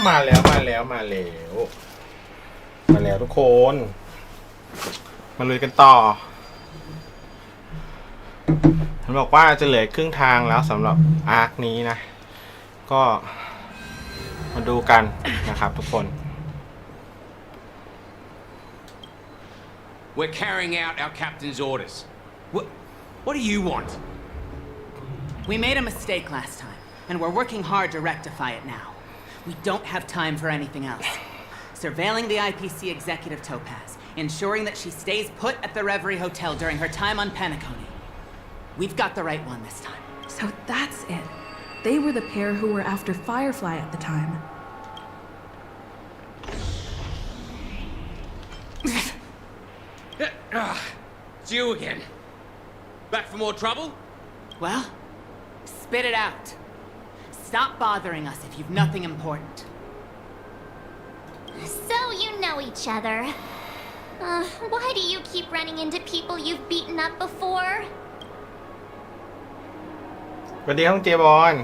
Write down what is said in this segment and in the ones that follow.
มาแล้วทุกคนมาลุยกันต่อผมบอกว่าจะเหลือครึ่งทางแล้วสำหรับอาร์คนี้นะก็มาดูกันนะครับทุกคน We're carrying out our captain's orders. What do you want? We made a mistake last time, and we're working hard to rectify it now. We don't have time for anything else. Surveilling the IPC executive Topaz, ensuring that she stays put at the Reverie Hotel during her time on Penacony. We've got the right one this time. So that's it. They were the pair who were after Firefly at the time. It's you again. Back for more trouble? Well, spit it out. Stop bothering us if you've nothing important. So you know each other. Why do you keep running into people you've beaten up before? สวัสดีครับเจบอล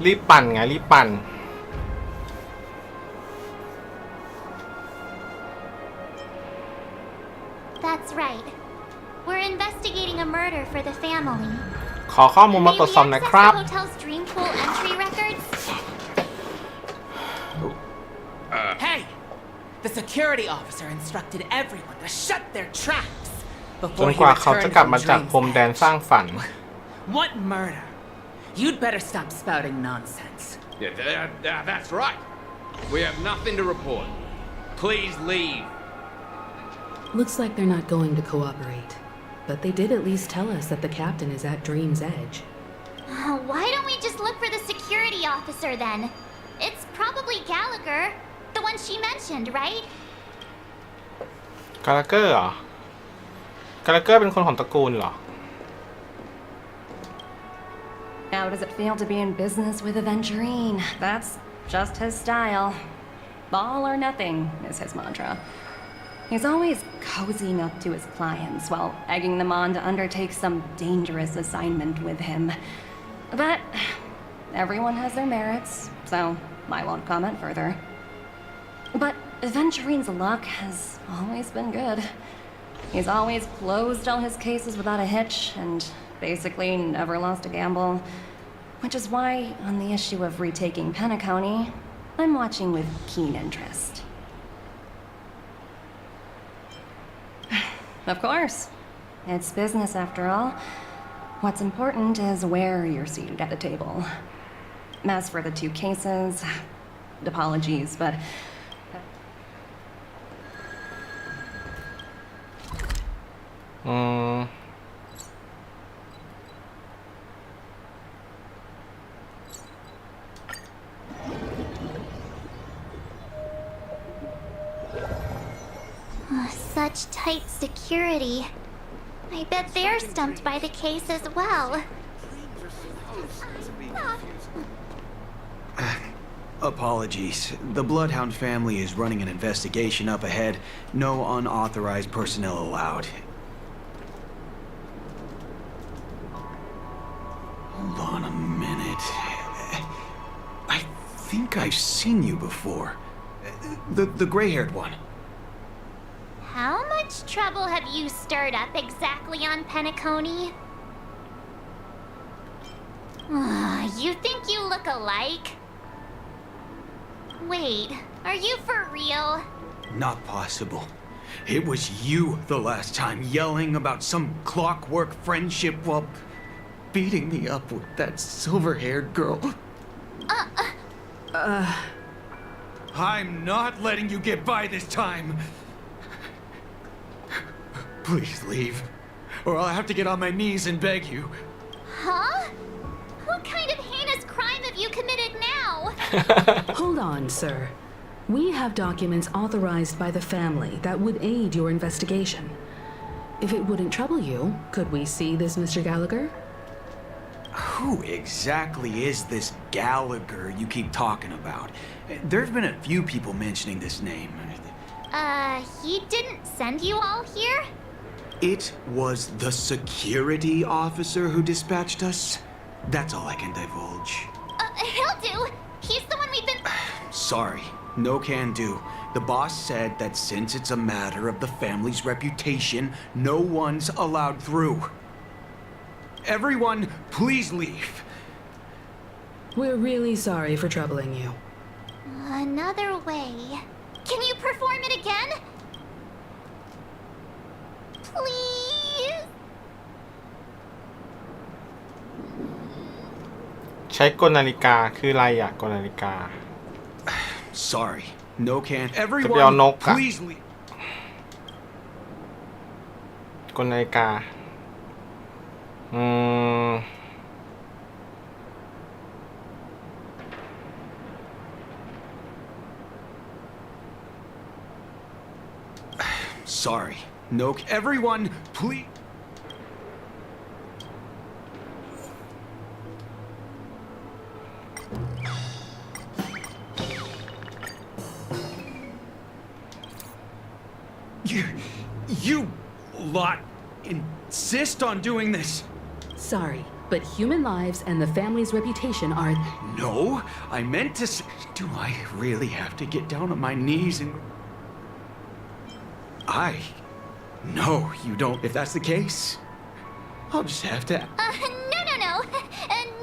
รีบปั่นไงรีบปั่น That's right. We're investigating a murder for the family. ขอข้อมูลมาตรวจสอบหน่อยครับ Hotel's dream pool entry records. Hey! The security officer instructed everyone to shut their traps จ before น he กว่าเขาจะ returned กลับ from มาจาก Dream's พรมแดน Edge. สร้างฝัน What murder? You'd better stop spouting nonsense. Yeah, that's right. We have nothing to report. Please leave. Looks like they're not going to cooperate. But they did at least tell us that the captain is at Dream's Edge. Why don't we just look for the security officer then? It's probably Gallagher, the one she mentioned, right? กาลาเกอร์เหรอกาลาเกอร์เป็นคนของตระกูลเหรอ How does it feel to be in business with Aventurine? That's just his style. All or nothing is his mantra. He's always cozying up to his clients while egging them on to undertake some dangerous assignment with him. But everyone has their merits, so I won't comment further. But Aventurine's luck has always been good. He's always closed all his cases without a hitch and basically never lost a gamble. Which is why, on the issue of retaking Penacony, I'm watching with keen interest. Of course. It's business after all. What's important is where you're seated at the table. As for the two cases, apologies, but... Such tight security. I bet they're stumped by the case as well. Apologies. The Bloodhound family is running an investigation up ahead. No unauthorized personnel allowed. Hold on a minute. I think I've seen you before. The gray-haired one. How much trouble have you stirred up exactly on Penacony? You think you look alike? Wait, are you for real? Not possible. It was you the last time yelling about some clockwork friendship while beating me up with that silver-haired girl. I'm not letting you get by this time. Please leave, or I'll have to get on my knees and beg you. Huh? What kind of heinous crime have you committed now? Hold on, sir. We have documents authorized by the family that would aid your investigation. If it wouldn't trouble you, could we see this Mr. Gallagher? Who exactly is this Gallagher you keep talking about? There's been a few people mentioning this name. He didn't send you all here? It was the security officer who dispatched us. That's all I can divulge. He'll do. He's the one we've been... Sorry, no can do. The boss said that since it's a matter of the family's reputation, no one's allowed through. Everyone, please leave. We're really sorry for troubling you. Another way. Can you perform it again? Please? ใช้กลนาฬิกาคืออะไรอะกลนาฬิกา Sorry, no can. จะไปเอานก Everyone, อะ please leave. กลนาฬิกาSorry, no. Everyone, please. You lot insist on doing this. Sorry, but human lives and the family's reputation are... No, I meant to say. Do I really have to get down on my knees and... No, you don't. If that's the case, I'll just have to... No.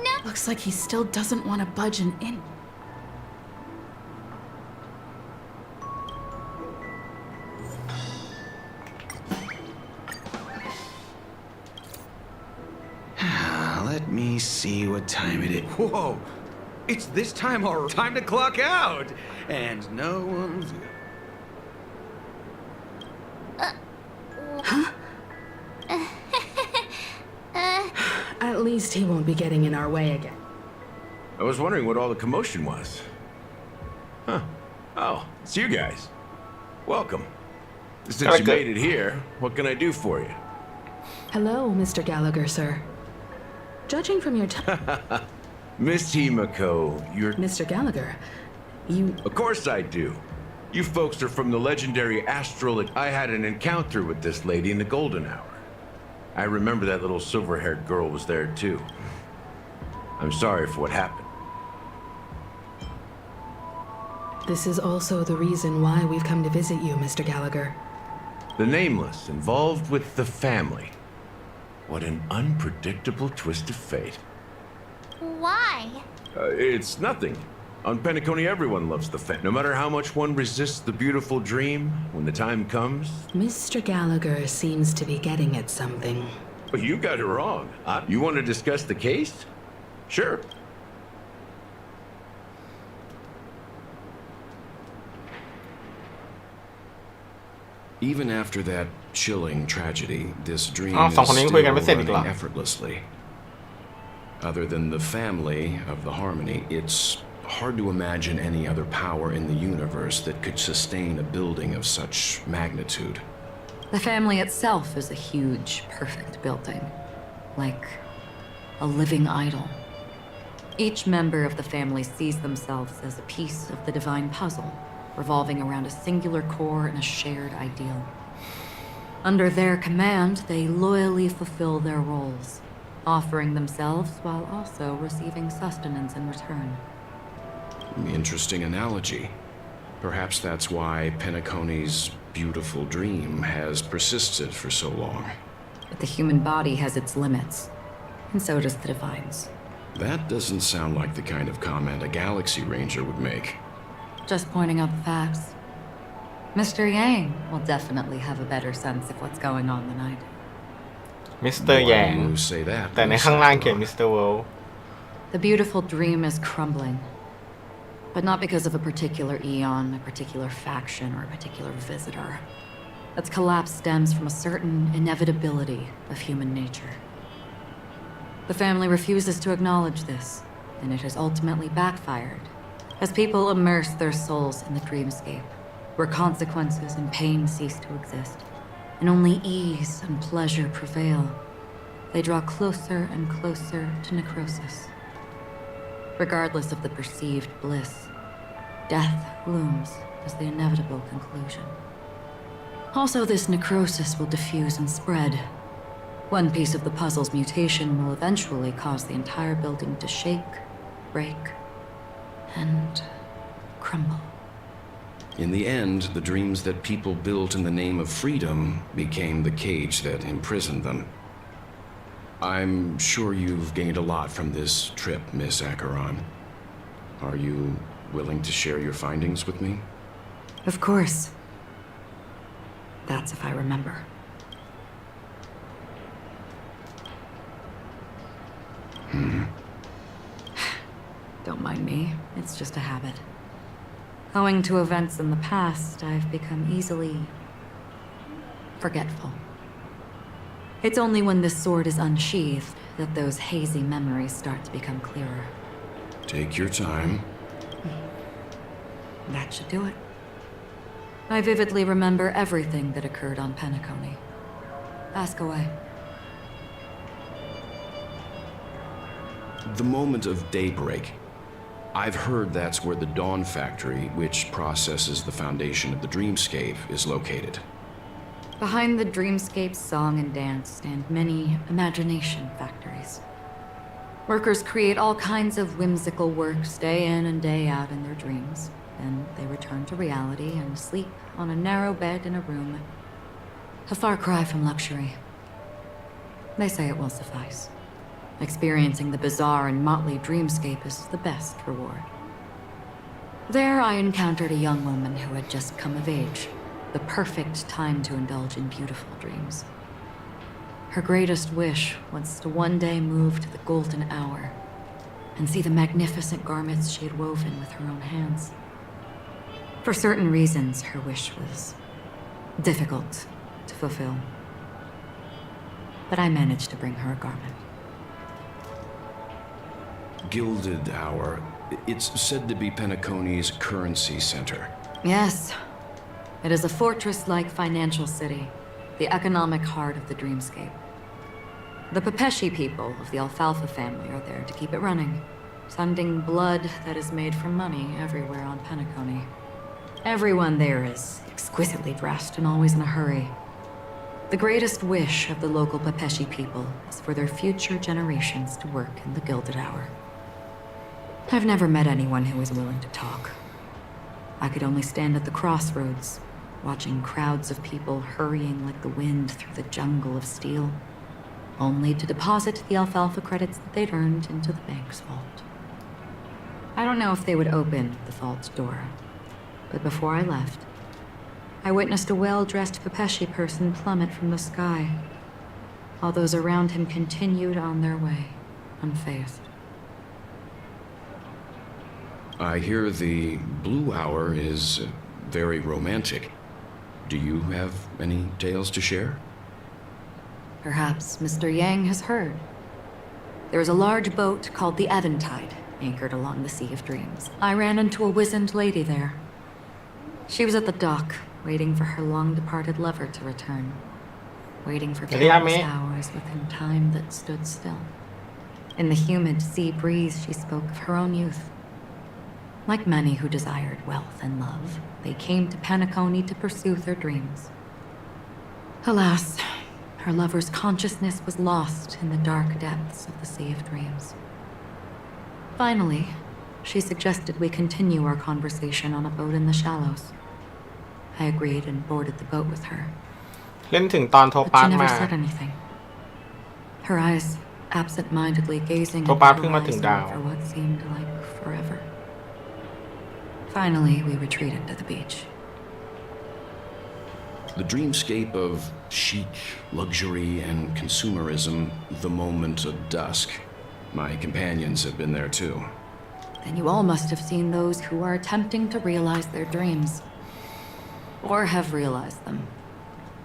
No. Looks like he still doesn't want to budge an inch. Let me see what time it is. Whoa! It's this time or time to clock out! And no one's... At least he won't be getting in our way again. I was wondering what all the commotion was. Huh. Oh, it's you guys. Welcome. Since you made it here, what can I do for you? Hello, Mr. Gallagher, sir. Judging from your Miss Himiko, you're... Mr. Gallagher, you... Of course I do. You folks are from the legendary Astral... I had an encounter with this lady in the Golden Hour. I remember that little silver-haired girl was there, too. I'm sorry for what happened. This is also the reason why we've come to visit you, Mr. Gallagher. The Nameless involved with the family. What an unpredictable twist of fate. Why? It's nothing. On Penacony, everyone loves the family. No matter how much one resists the beautiful dream, when the time comes... Mr. Gallagher seems to be getting at something. Well, you got it wrong. You want to discuss the case? Sure. Even after that chilling tragedy, this dream Oh, is สองคนนี้คุยกันไม่เสร็จอี still กเหรอ running effortlessly. Other than the family of the Harmony, it's hard to imagine any other power in the universe that could sustain a building of such magnitude. The family itself is a huge, perfect building. Like a living idol. Each member of the family sees themselves as a piece of the divine puzzle, revolving around a singular core and a shared ideal. Under their command, they loyally fulfill their roles, offering themselves while also receiving sustenance in return. Interesting analogy. Perhaps that's why Penacony's beautiful dream has persisted for so long. But the human body has its limits, and so does the divine's. That doesn't sound like the kind of comment a Galaxy Ranger would make. Just pointing out the facts. Mr. Yang will definitely have a better sense of what's going on than I do. มิสเตอร์แยง Why do you say that? แต่ในข้างล่างเขียนมิสเตอร์เวิลด์ The beautiful dream is crumbling. But not because of a particular eon, a particular faction, or a particular visitor. Its collapse stems from a certain inevitability of human nature. The family refuses to acknowledge this, and it has ultimately backfired, as people immerse their souls in the dreamscape, where consequences and pain cease to exist, and only ease and pleasure prevail. They draw closer and closer to necrosis. Regardless of the perceived bliss, death looms as the inevitable conclusion. Also, this necrosis will diffuse and spread. One piece of the puzzle's mutation will eventually cause the entire building to shake, break, and crumble. In the end, the dreams that people built in the name of freedom became the cage that imprisoned them. I'm sure you've gained a lot from this trip, Miss Acheron. Are you willing to share your findings with me? Of course. That's if I remember. Don't mind me. It's just a habit. Owing to events in the past, I've become easily forgetful. It's only when this sword is unsheathed that those hazy memories start to become clearer. Take your time. That should do it. I vividly remember everything that occurred on Penacony. Ask away. The moment of daybreak. I've heard that's where the Dawn Factory, which processes the foundation of the dreamscape, is located. Behind the dreamscape's song and dance stand many imagination factories. Workers create all kinds of whimsical works day in and day out in their dreams. Then they return to reality and sleep on a narrow bed in a room. A far cry from luxury. They say it will suffice. Experiencing the bizarre and motley dreamscape is the best reward. There I encountered a young woman who had just come of age. The perfect time to indulge in beautiful dreams. Her greatest wish was to one day move to the golden hour and see the magnificent garments she had woven with her own hands. For certain reasons, her wish was difficult to fulfill. But I managed to bring her a garment. Gilded Hour. It's said to be Penacony's currency center. Yes. It is a fortress-like financial city, the economic heart of the dreamscape. The Pepeshi people of the Alfalfa family are there to keep it running, sending blood that is made from money everywhere on Penacony. Everyone there is exquisitely dressed and always in a hurry. The greatest wish of the local Pepeshi people is for their future generations to work in the Gilded Hour. I've never met anyone who was willing to talk. I could only stand at the crossroads, watching crowds of people hurrying like the wind through the jungle of steel, only to deposit the alfalfa credits that they'd earned into the bank's vault. I don't know if they would open the vault door, but before I left, I witnessed a well-dressed Pepeshi person plummet from the sky, while those around him continued on their way, unfazed. I hear the Blue Hour is very romantic. Do you have any tales to share? Perhaps Mr. Yang has heard. There is a large boat called the Eventide, anchored along the Sea of Dreams. I ran into a wizened lady there. She was at the dock, waiting for her long-departed lover to return. Waiting for countless hours within time that stood still. In the humid sea breeze, she spoke of her own youth. Like many who desired wealth and love, they came to Penacony to pursue their dreams. Alas, her lover's consciousness was lost in the dark depths of the Sea of Dreams. Finally, she suggested we continue our conversation on a boat in the shallows. I agreed and boarded the boat with her. เล่นถึงตอนโท But ปา she ร์ never มา said anything. Her eyes absent-mindedly gazing โท into ปาร์ the เพิ่งมาถึง horizon ดาว for what seemed like forever. Finally, we retreated to the beach. The dreamscape of chic, luxury, and consumerism, the moment of dusk. My companions have been there too. then you all must have seen those who are attempting to realize their dreams. Or have realized them,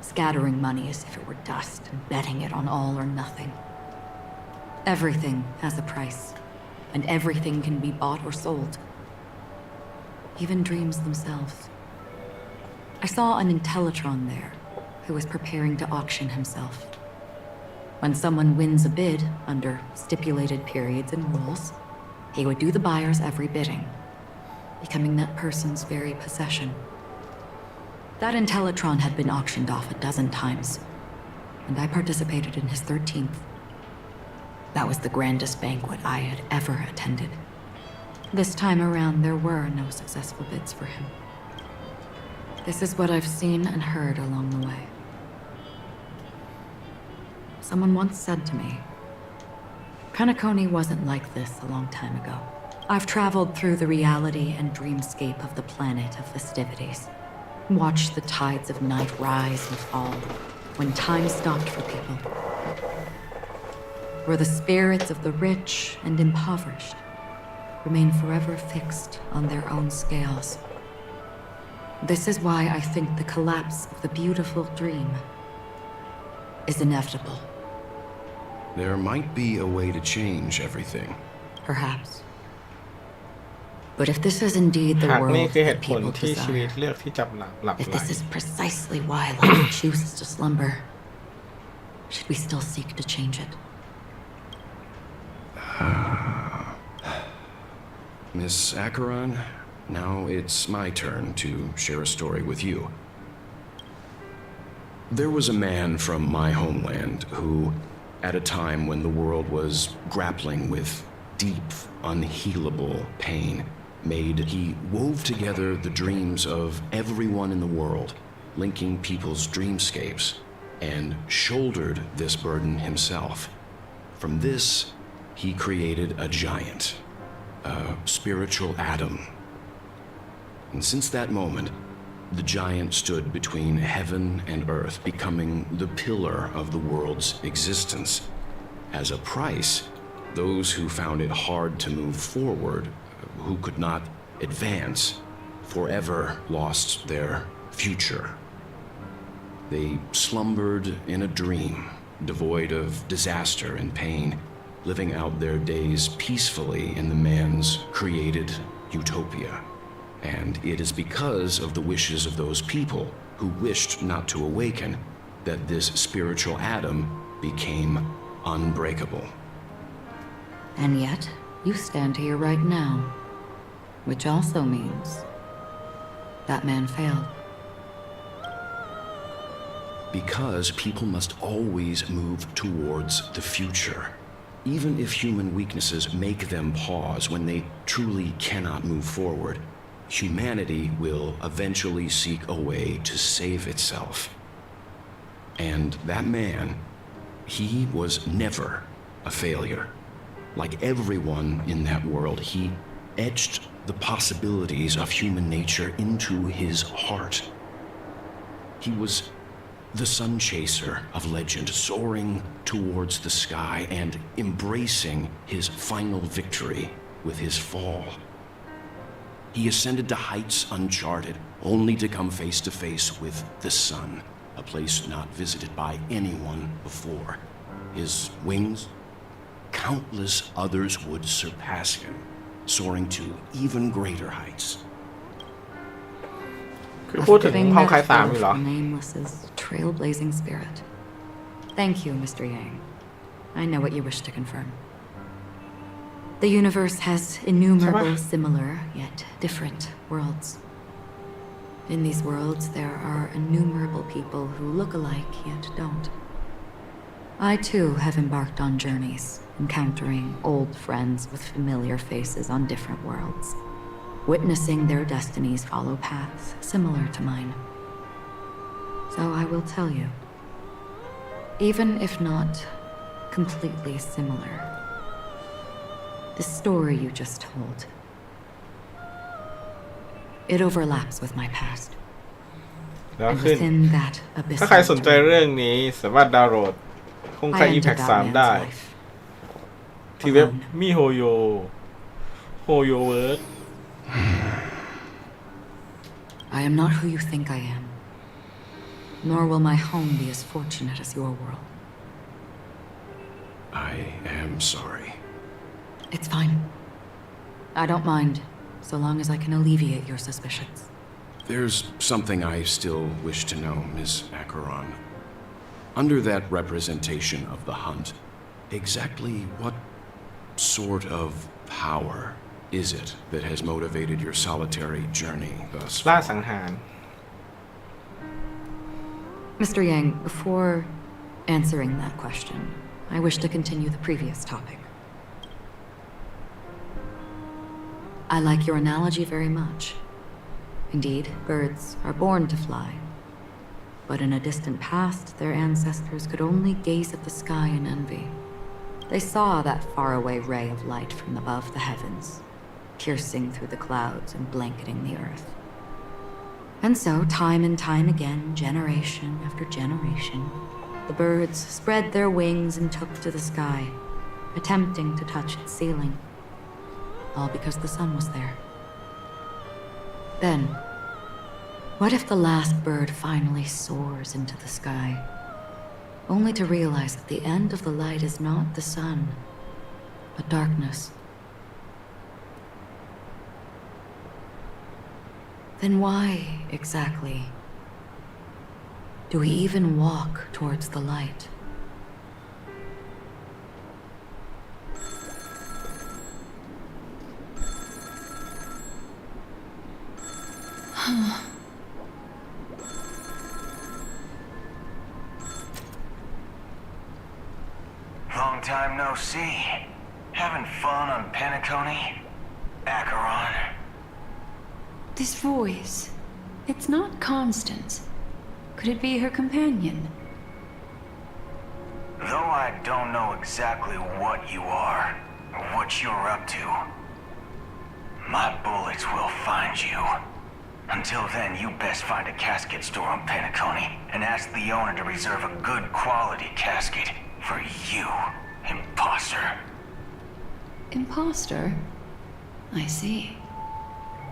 scattering money as if it were dust and betting it on all or nothing. Everything has a price, and everything can be bought or sold. Even dreams themselves. I saw an Intellitron there, who was preparing to auction himself. When someone wins a bid under stipulated periods and rules, he would do the buyer's every bidding, becoming that person's very possession. That Intellitron had been auctioned off a dozen times, and I participated in his 13th. That was the grandest banquet I had ever attended. This time around, there were no successful bids for him. This is what I've seen and heard along the way. Someone once said to me, Penacony wasn't like this a long time ago. I've traveled through the reality and dreamscape of the planet of festivities, watched the tides of night rise and fall when time stopped for people, where the spirits of the rich and impoverished remain forever fixed on their own scales. This is why I think the collapse of the beautiful dream is inevitable. There might be a way to change everything. Perhaps. But if this is indeed the หากนี่ world คือเห that ตุผล people ที่ชีวิต desire, เลือกที่จะหลับ if ไหล this is precisely why life chooses to slumber, should we still seek to change it? Miss Acheron, now it's my turn to share a story with you. There was a man from my homeland who, at a time when the world was grappling with deep, unhealable pain, he wove together the dreams of everyone in the world, linking people's dreamscapes, and shouldered this burden himself. From this, he created a giant, a spiritual atom. And since that moment, the giant stood between heaven and earth, becoming the pillar of the world's existence. As a price, those who found it hard to move forward, who could not advance, forever lost their future. They slumbered in a dream, devoid of disaster and pain, living out their days peacefully in the man's created utopia. And it is because of the wishes of those people who wished not to awaken that this spiritual atom became unbreakable. And yet, you stand here right now, which also means that man failed. Because people must always move towards the future. Even if human weaknesses make them pause when they truly cannot move forward, humanity will eventually seek a way to save itself. And that man, he was never a failure. Like everyone in that world, he etched the possibilities of human nature into his heart. He was the sun chaser of legend, soaring towards the sky and embracing his final victory with his fall. He ascended to heights uncharted, only to come face to face with the sun, a place not visited by anyone before. His wings, countless others would surpass him, soaring to even greater heights. คือพูดถึง Giving ห้องคาย metaphor 3อยู่เหรอ for Nameless's trailblazing spirit. Thank you, Mr. Yang. I know what you wish to confirm. The universe has innumerable similar yet different worlds. In these worlds, there are innumerable people who look alike yet don't. I too have embarked on journeys, encountering old friends with familiar faces on different worlds, witnessing their destinies follow paths similar to mine. So I will tell you, even if not completely similar, the story you just told, it overlaps with my past. แล้ว And ขึ้น within that ถ้าใคร abyssal สนใจ dream, เรื่องนี้สามารถดาวน์โหลดคง I คาย entered Impact that 3 ได้ man's life. ที่เว็บ Alone. mihoyo โฮโยเวิร์ด I am not who you think I am. Nor will my home be as fortunate as your world. I am sorry. It's fine. I don't mind, so long as I can alleviate your suspicions. There's something I still wish to know, Miss Acheron. Under that representation of the hunt, exactly what sort of power is it that has motivated your solitary journey thus ล่า far? สังหาร Mr. Yang, before answering that question, I wish to continue the previous topic. I like your analogy very much. Indeed, birds are born to fly. But in a distant past, their ancestors could only gaze at the sky in envy. They saw that faraway ray of light from above the heavens, piercing through the clouds and blanketing the earth. And so, time and time again, generation after generation, the birds spread their wings and took to the sky, attempting to touch its ceiling, all because the sun was there. Then, what if the last bird finally soars into the sky, only to realize that the end of the light is not the sun, but darkness? Then why, exactly, do we even walk towards the light? Long time no see. Having fun on Penacony? Acheron? This voice. It's not Constance. Could it be her companion? Though I don't know exactly what you are, or what you're up to, my bullets will find you. Until then, you best find a casket store on Penacony and ask the owner to reserve a good quality casket for you, imposter. Imposter? I see.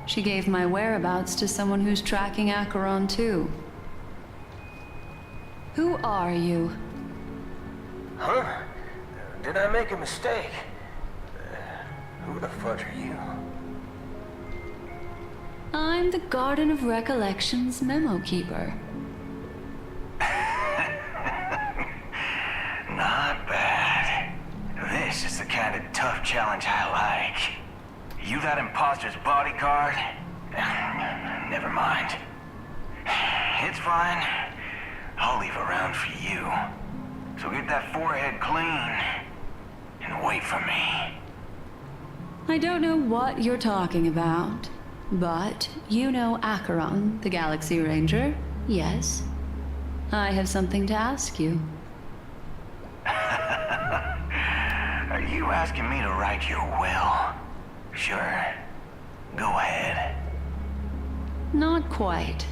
She gave my whereabouts to someone who's tracking Acheron too. Who are you? Huh? Did I make a mistake? Who the fuck are you? I'm the Garden of Recollection's memo keeper. Not bad. This is the kind of tough challenge I like. You that imposter's bodyguard? Never mind. It's fine. I'll leave a round for you. So get that forehead clean and wait for me. I don't know what you're talking about, but you know Acheron, the Galaxy Ranger, yes? I have something to ask you. Are you asking me to write your will? Sure. Go ahead. Not quite.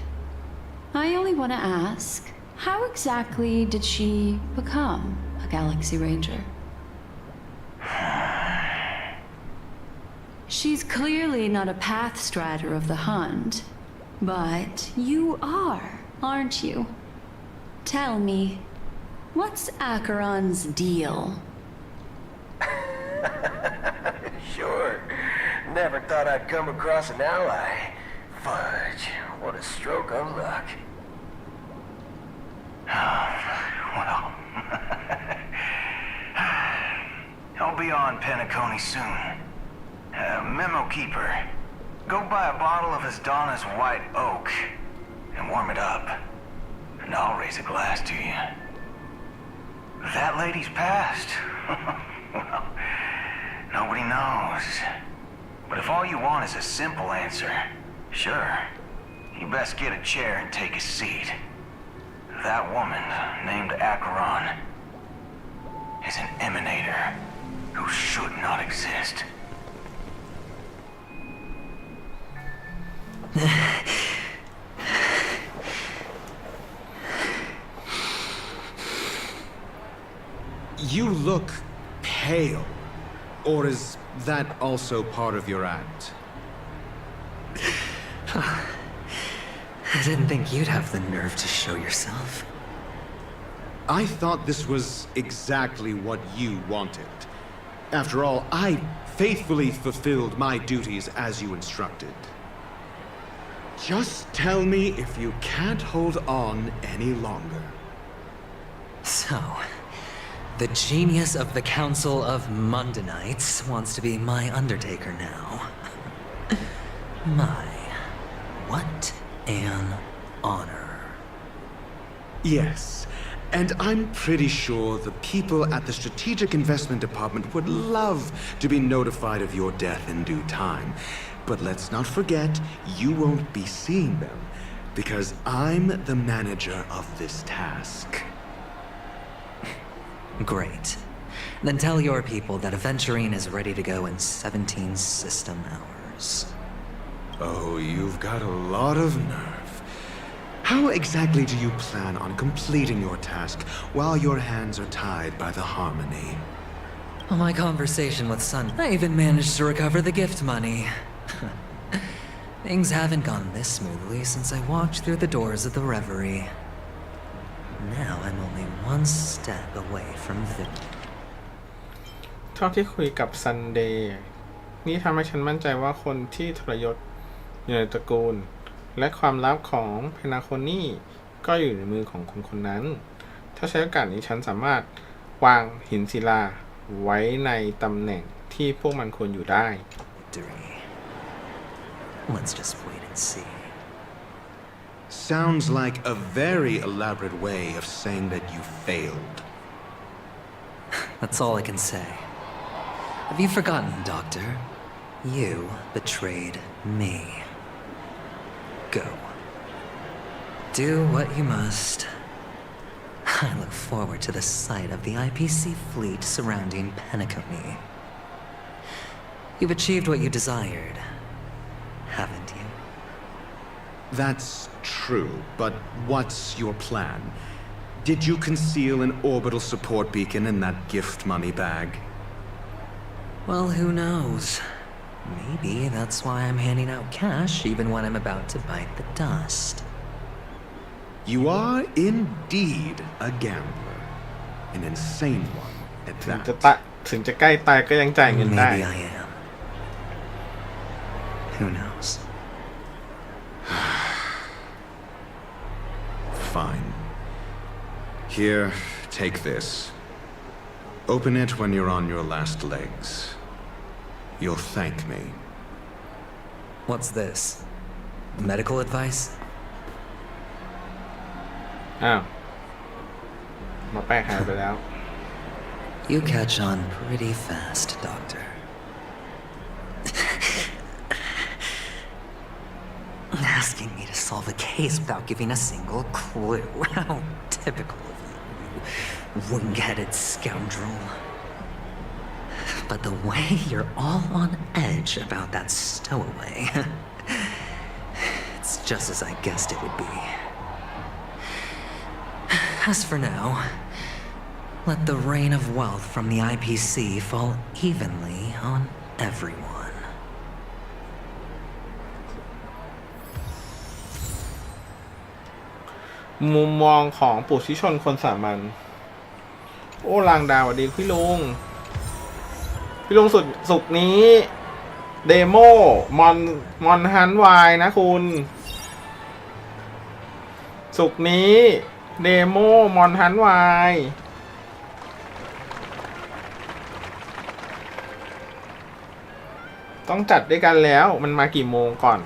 I only want to ask, how exactly did she become a Galaxy Ranger? She's clearly not a path strider of the hunt, but you are, aren't you? Tell me, what's Acheron's deal? Sure. Never thought I'd come across an ally. Fudge, what a stroke of luck. Well, I'll be on Penacony soon. Memo keeper, go buy a bottle of Asdana's white oak and warm it up, and I'll raise a glass to you. That lady's passed. Well, nobody knows. But if all you want is a simple answer, sure, you best get a chair and take a seat. That woman, named Acheron, is an emanator who should not exist. You look pale. Or is that also part of your act? I didn't think you'd have the nerve to show yourself. I thought this was exactly what you wanted. After all, I faithfully fulfilled my duties as you instructed. Just tell me if you can't hold on any longer. So, the genius of the Council of Mundanites wants to be my Undertaker now. My, what an honor. Yes, and I'm pretty sure the people at the Strategic Investment Department would love to be notified of your death in due time. But let's not forget, you won't be seeing them, because I'm the manager of this task. Great. Then tell your people that Aventurine is ready to go in 17 system hours. Oh, you've got a lot of nerve. How exactly do you plan on completing your task while your hands are tied by the Harmony? On my conversation with Sun, I even managed to recover the gift money. Things haven't gone this smoothly since I walked through the doors of the Reverie. Now I'm only one step away from victory. เท่าที่คุยกับซันเดย์นี่ทำให้ฉันมั่นใจว่าคนที่ทรยศอยู่ในตระกูลและความลับของเพนาโคนี่ก็อยู่ในมือของคนคนนั้นถ้าใช้โอกาสนี้ฉันสามารถวางหินศิลาไว้ในตำแหน่งที่พวกมันควรอยู่ได้ Let's just wait and see. Sounds like a very elaborate way of saying that you failed. That's all I can say. Have you forgotten, Doctor? You betrayed me. Go. Do what you must. I look forward to the sight of the IPC fleet surrounding Penacony. You've achieved what you desired, haven't you? That's true, but what's your plan? Did you conceal an orbital support beacon in that gift money bag? Well, who knows? Maybe that's why I'm handing out cash even when I'm about to bite the dust. You are indeed a gambler. An insane one at ถึงจะใกล้ตายก็ยังจ่ายเงินได้ Maybe I am. Who knows? Fine. Here, take this. Open it when you're on your last legs. You'll thank me. What's this? Medical advice? อ้าวหมอแป้งหายไปแล้ว You catch on pretty fast, Doctor. Asking me to solve a case without giving a single clue. How typical of you, you wing-headed scoundrel. But the way you're all on edge about that stowaway, it's just as I guessed it would be. As for now, let the rain of wealth from the IPC fall evenly on everyone. มุมมองของปุถุชนคนสามัญโอ้ลางดาวสวัสดีพี่ลุงสุกนี้เดโมมอนฮันวายนะคุณสุกนี้เดโมมอนฮันวายต้องจัดด้วยกันแล้วมันมากี่โมงก่อน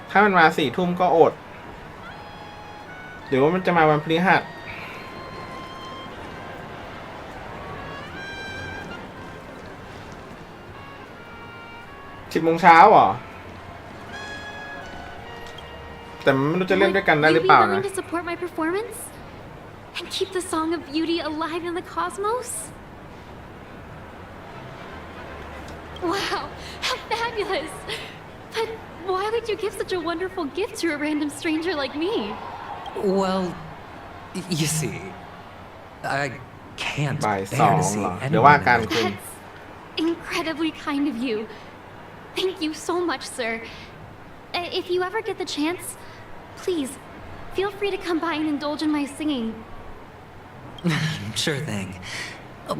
ถ้ามันมา4 ทุ่มก็อดหรือว่ามันจะมาวันพฤหัส10 โมงเช้าเหรอแต่ไม่รู้จะเล่นด้วยกันได้หรือเปล่านะ to support my performance and keep the song of beauty alive in the cosmos? Wow, how fabulous! But why would you give such a wonderful gift to a random stranger like me? Well, you see, I can't บ่าย bear to 2 see เหรอเดี๋ยวว่า anyone กัน in คุณ incredibly kind of you. Thank you so much, sir. If you ever get the chance, please, feel free to come by and indulge in my singing. Sure thing. Oh,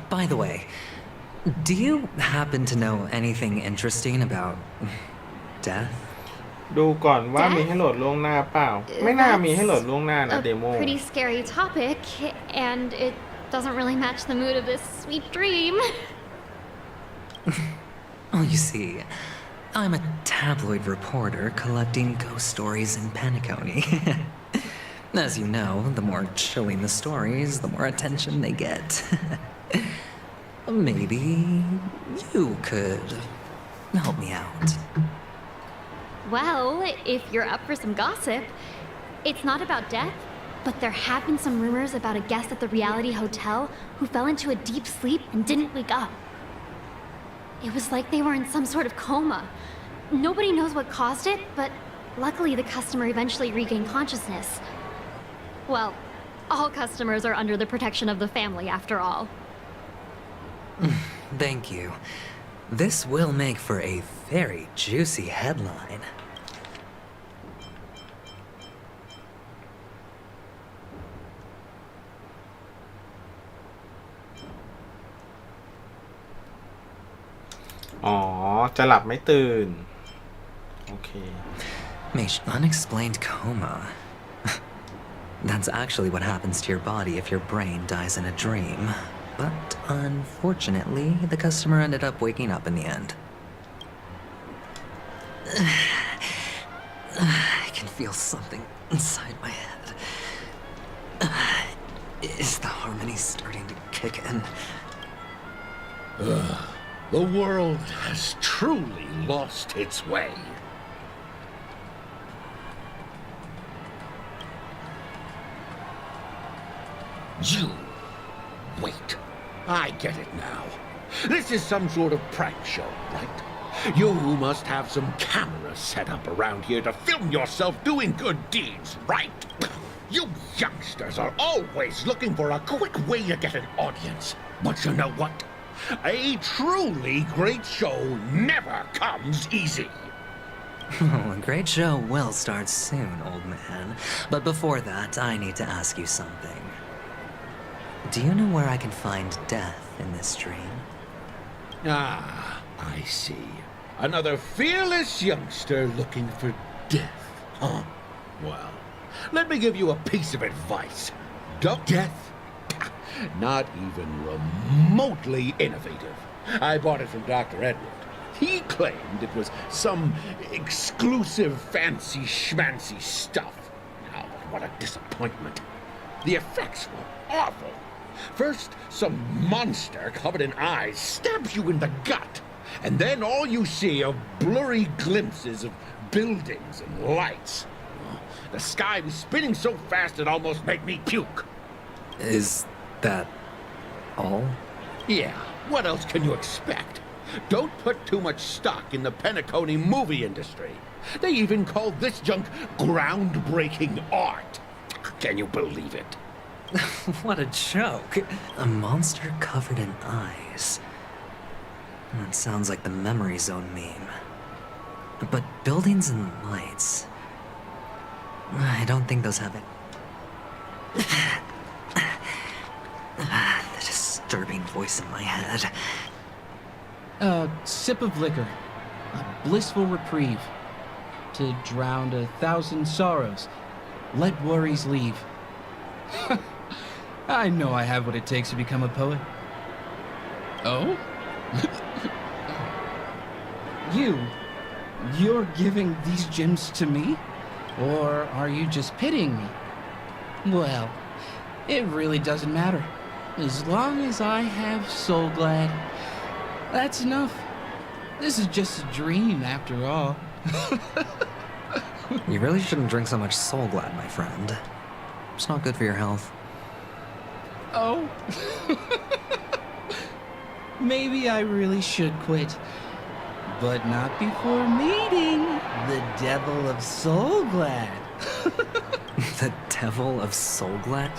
by the way, do you happen to know anything interesting about death? ดูก่อนว่ามีให้โหลดล่วงหน้าเปล่า ไม่น่ามีให้โหลดล่วงหน้านะ A เดโม pretty scary topic, and it doesn't really match the mood of this sweet dream. Oh, you see, I'm a tabloid reporter collecting ghost stories in Penacony. As you know, the more chilling the stories, the more attention they get. Maybe you could help me out. Well, if you're up for some gossip, it's not about death, but there have been some rumors about a guest at the reality hotel who fell into a deep sleep and didn't wake up. It was like they were in some sort of coma. Nobody knows what caused it, but luckily the customer eventually regained consciousness. Well, all customers are under the protection of the family, after all. Thank you. This will make for a very juicy headline. Oh, จะหลับไม่ตื่น Okay. Unexplained coma. That's actually what happens to your body if your brain dies in a dream. But unfortunately, the customer ended up waking up in the end. I can feel something inside my head. Is the harmony starting to kick in? The world has truly lost its way. You. Wait. I get it now. This is some sort of prank show, right? You must have some cameras set up around here to film yourself doing good deeds, right? You youngsters are always looking for a quick way to get an audience. But you know what? A truly great show never comes easy. Oh, a great show will start soon, old man. But before that, I need to ask you something. Do you know where I can find death in this dream? Ah, I see. Another fearless youngster looking for death, huh? Well, let me give you a piece of advice. Death? Not even remotely innovative. I bought it from Dr. Edward. He claimed it was some exclusive fancy schmancy stuff. Now, what a disappointment. The effects were awful. First, some monster covered in eyes stabs you in the gut, and then all you see are blurry glimpses of buildings and lights. The sky was spinning so fast it almost made me puke. Is that all? Yeah, what else can you expect? Don't put too much stock in the Penacony movie industry. They even call this junk groundbreaking art. Can you believe it? What a joke. A monster covered in eyes. That sounds like the memory zone meme. But buildings and lights... I don't think those have it. The disturbing voice in my head. A sip of liquor. A blissful reprieve. To drown 1,000 sorrows. Let worries leave. I know I have what it takes to become a poet. Oh? You're giving these gems to me? Or are you just pitying me? Well, it really doesn't matter. As long as I have Soul Glad, that's enough. This is just a dream after all. You really shouldn't drink so much Soul Glad, my friend. It's not good for your health. Oh? Maybe I really should quit. But not before meeting the Devil of Soul Glad. The Devil of Soul Glad?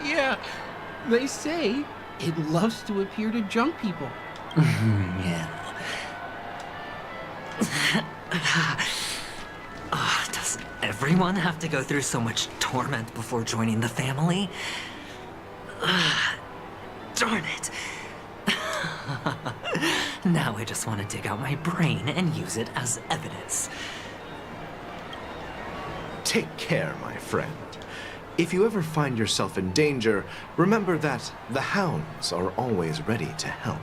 Yeah, they say It loves to appear to drunk people. Yeah. Does everyone have to go through so much torment before joining the family? Darn it. Now I just want to dig out my brain and use it as evidence. Take care, my friend. If you ever find yourself in danger, remember that the hounds are always ready to help.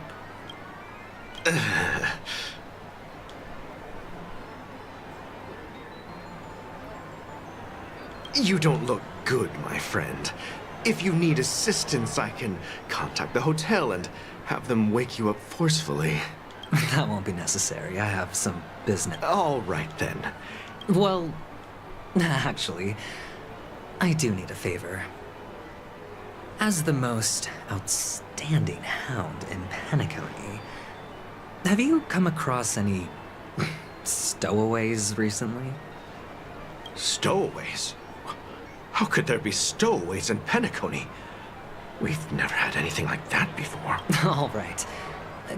You don't look good, my friend. If you need assistance, I can contact the hotel and have them wake you up forcefully. That won't be necessary. I have some business. All right, then. Well, actually, I do need a favor. As the most outstanding hound in Penacony, have you come across any stowaways recently? Stowaways? How could there be stowaways in Penacony? We've never had anything like that before. All right.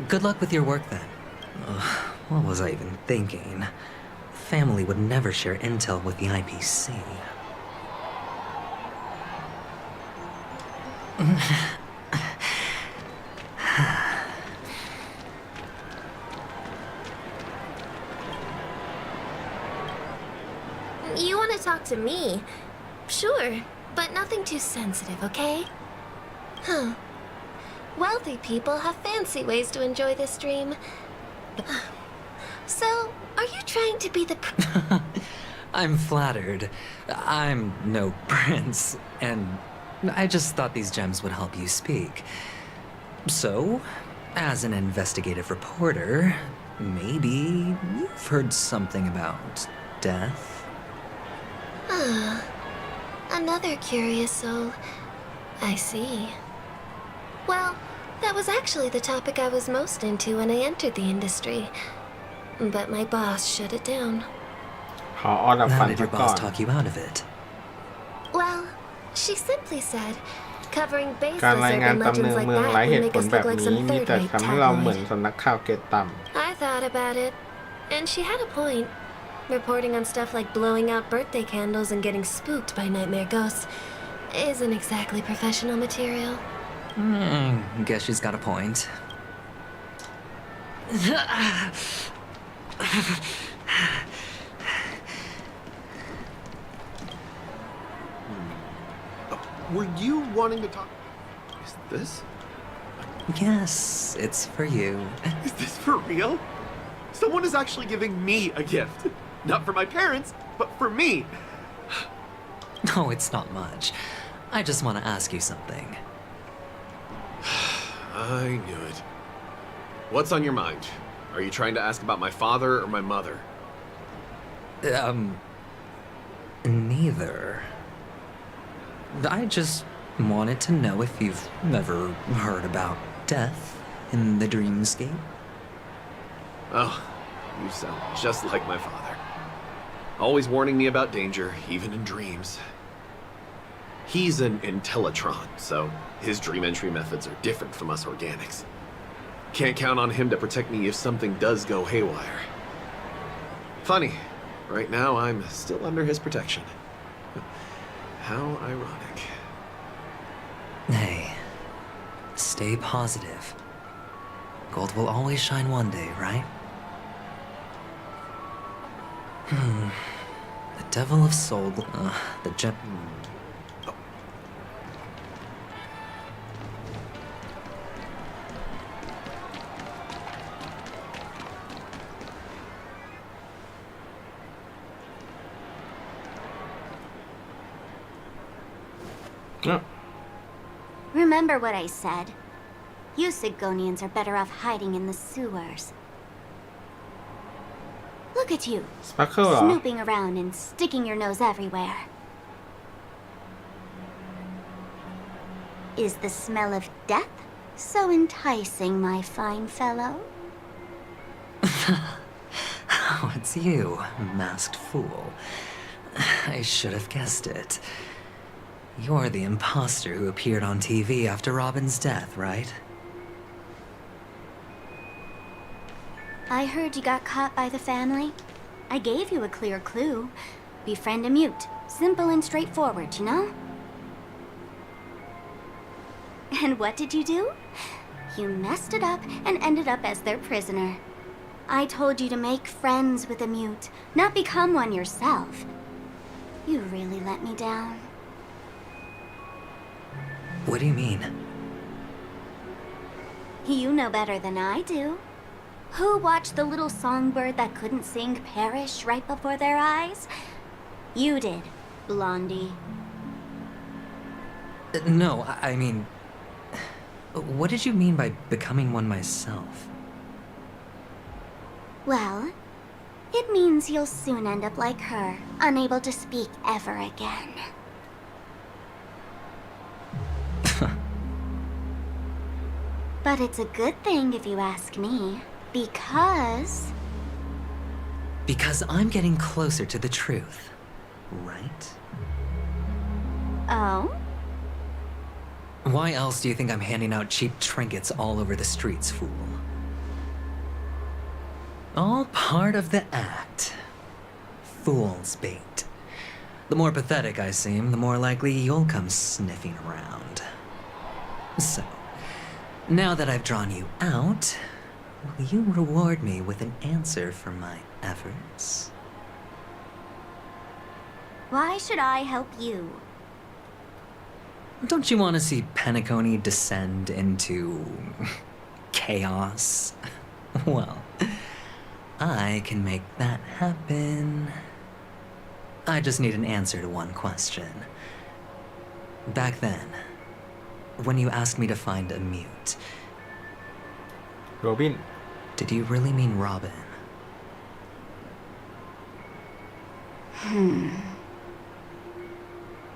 Good luck with your work, then. What was I even thinking? Family would never share intel with the IPC. You want to talk to me? Sure, but nothing too sensitive, okay? Huh. Wealthy people have fancy ways to enjoy this dream. So, are you trying to be the I'm flattered. I'm no prince, and I just thought these gems would help you speak. So, as an investigative reporter, maybe you've heard something about death? Another curious soul. I see. Well, that was actually the topic I was most into when I entered the industry. But my boss shut it down. How did your boss talk you out of it? Well, she simply said, covering การ baseless รายงาน urban ตาม legends เนือง like เมืองไร้ that เห would ตุ make ผล us แบ look บ like นี้ some มีแต่ third-rate ทำให้เราเหมือน tabloid. สำนักข่าวเกรดต่ I thought about it, and she had a point. Reporting on stuff like blowing out birthday candles and getting spooked by nightmare ghosts isn't exactly professional material. Guess she's got a point. Were you wanting to talk? Is this? Yes, it's for you. Is this for real? Someone is actually giving me a gift. Not for my parents, but for me. No, it's not much. I just want to ask you something. I knew it. What's on your mind? Are you trying to ask about my father or my mother? Neither. I just wanted to know if you've ever heard about death in the dreamscape. Oh, you sound just like my father. Always warning me about danger, even in dreams. He's an Intellitron, so his dream entry methods are different from us organics. Can't count on him to protect me if something does go haywire. Funny, right now I'm still under his protection. How ironic. Hey, stay positive. Gold will always shine one day, right? The devil of soul, the gem. Remember what I said. You Sigonians are better off hiding in the sewers. Look at you, ำ Sparkle เหรอ snooping around and sticking your nose everywhere. Is the smell of death so enticing, my fine fellow? Oh, it's you, masked fool. I should have guessed it. You're the imposter who appeared on TV after Robin's death, right? I heard you got caught by the family. I gave you a clear clue. Befriend a mute. Simple and straightforward, you know? And what did you do? You messed it up and ended up as their prisoner. I told you to make friends with a mute, not become one yourself. You really let me down. What do you mean? You know better than I do. Who watched the little songbird that couldn't sing perish right before their eyes? You did, Blondie. No, I mean... What did you mean by becoming one myself? Well, it means you'll soon end up like her, unable to speak ever again. But it's a good thing if you ask me, because... Because I'm getting closer to the truth, right? Oh? Why else do you think I'm handing out cheap trinkets all over the streets, fool? All part of the act. Fool's bait. The more pathetic I seem, the more likely you'll come sniffing around. So, now that I've drawn you out, will you reward me with an answer for my efforts? Why should I help you? Don't you want to see Penacony descend into... chaos? Well, I can make that happen. I just need an answer to one question. Back then, when you asked me to find a mute... Robin. Did you really mean Robin?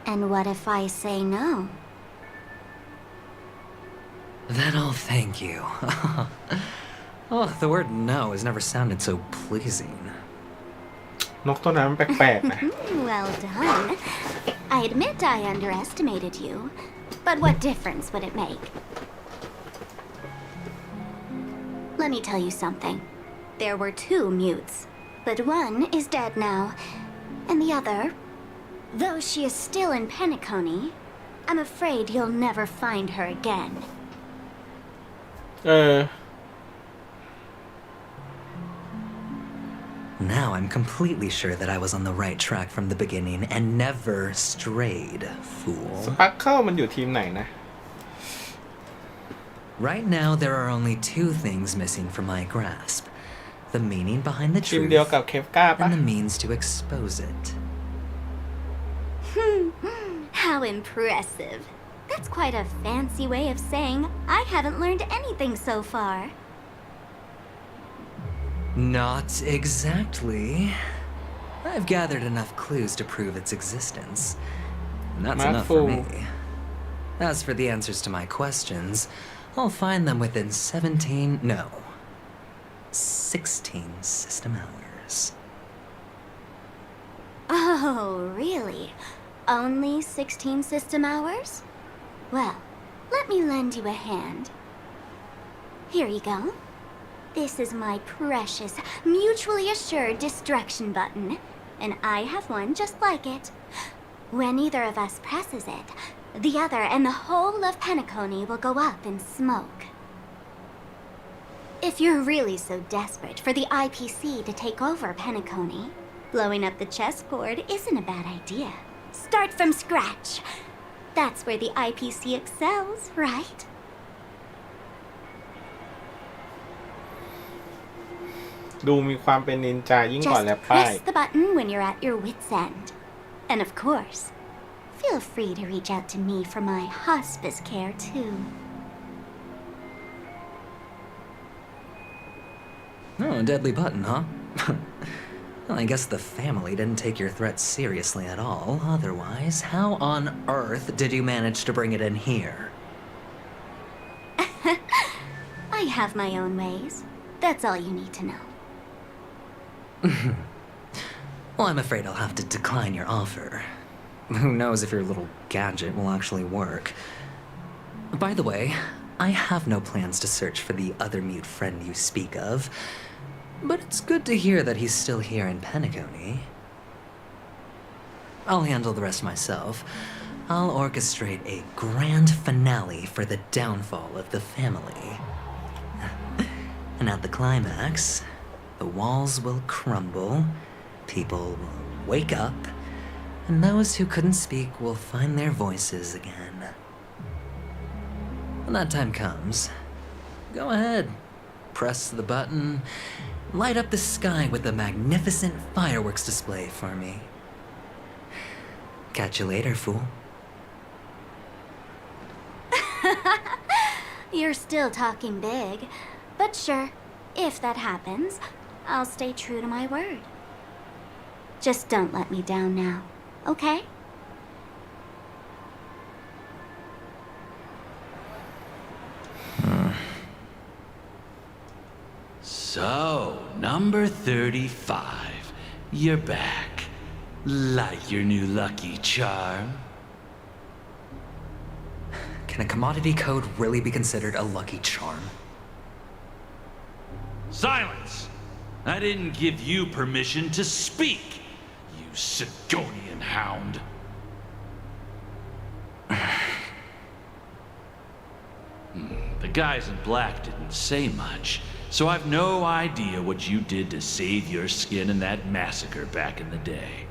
And what if I say no? Then I'll thank you. Oh, the word no has never sounded so pleasing. นกตัวนั้นแปลกๆนะ Well done. I admit I underestimated you, but what difference would it make? Let me tell you something. There were two mutes, but one is dead now, and the other, though she is still in Penacony, I'm afraid you'll never find her again. Now I'm completely sure that I was on the right track from the beginning and never strayed, fool. สปาร์คเคิลมันอยู่ทีมไหนนะ Right now, there are only two things missing from my grasp. The meaning behind the ทีม truth เดียวกับเคฟก้าปะ and the means to expose it. How impressive. That's quite a fancy way of saying I haven't learned anything so far. Not exactly. I've gathered enough clues to prove its existence. And that's enough for me. As for the answers to my questions, I'll find them within 16 system hours. Oh, really? Only 16 system hours? Well, let me lend you a hand. Here you go. This is my precious, mutually assured destruction button, and I have one just like it. When either of us presses it, the other and the whole of Penacony will go up in smoke. If you're really so desperate for the IPC to take over Penacony, blowing up the chessboard isn't a bad idea. Start from scratch. That's where the IPC excels, right? Do มีความเป็นนินจายิ่งกว่า Just แรปป้าย press the button when you're at your wit's end. And of course, feel free to reach out to me for my hospice care too. Oh, a deadly button, huh? Well, I guess the family didn't take your threat seriously at all. Otherwise, how on earth did you manage to bring it in here? I have my own ways. That's all you need to know. Well, I'm afraid I'll have to decline your offer. Who knows if your little gadget will actually work. By the way, I have no plans to search for the other mute friend you speak of, but it's good to hear that he's still here in Penacony. I'll handle the rest myself. I'll orchestrate a grand finale for the downfall of the family. And at the climax, the walls will crumble, people will wake up, and those who couldn't speak will find their voices again. When that time comes, go ahead, press the button, light up the sky with a magnificent fireworks display for me. Catch you later, fool. You're still talking big, but sure, if that happens, I'll stay true to my word. Just don't let me down now, okay? So, number 35. You're back. Like your new lucky charm? Can a commodity code really be considered a lucky charm? Silence! I didn't give you permission to speak, you Sidonian hound. The guys in black didn't say much, so I've no idea what you did to save your skin in that massacre back in the day.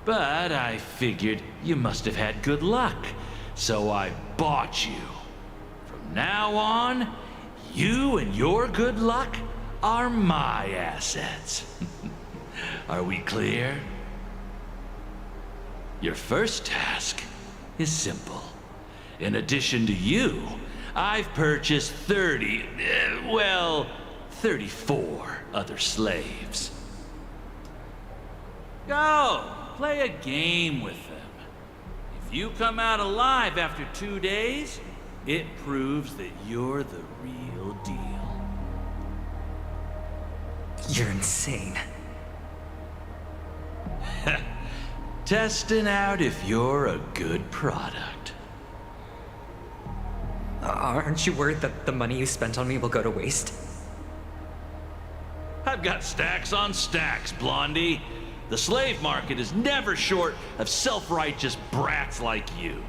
But I figured you must have had good luck, so I bought you. From now on, you and your good luck are my assets. Are we clear? Your first task is simple. In addition to you, I've purchased 34 other slaves. Go, play a game with them. If you come out alive after 2 days, it proves that you're the real deal. You're insane. Testing out if you're a good product. Aren't you worried that the money you spent on me will go to waste? I've got stacks on stacks, Blondie. The slave market is never short of self-righteous brats like you.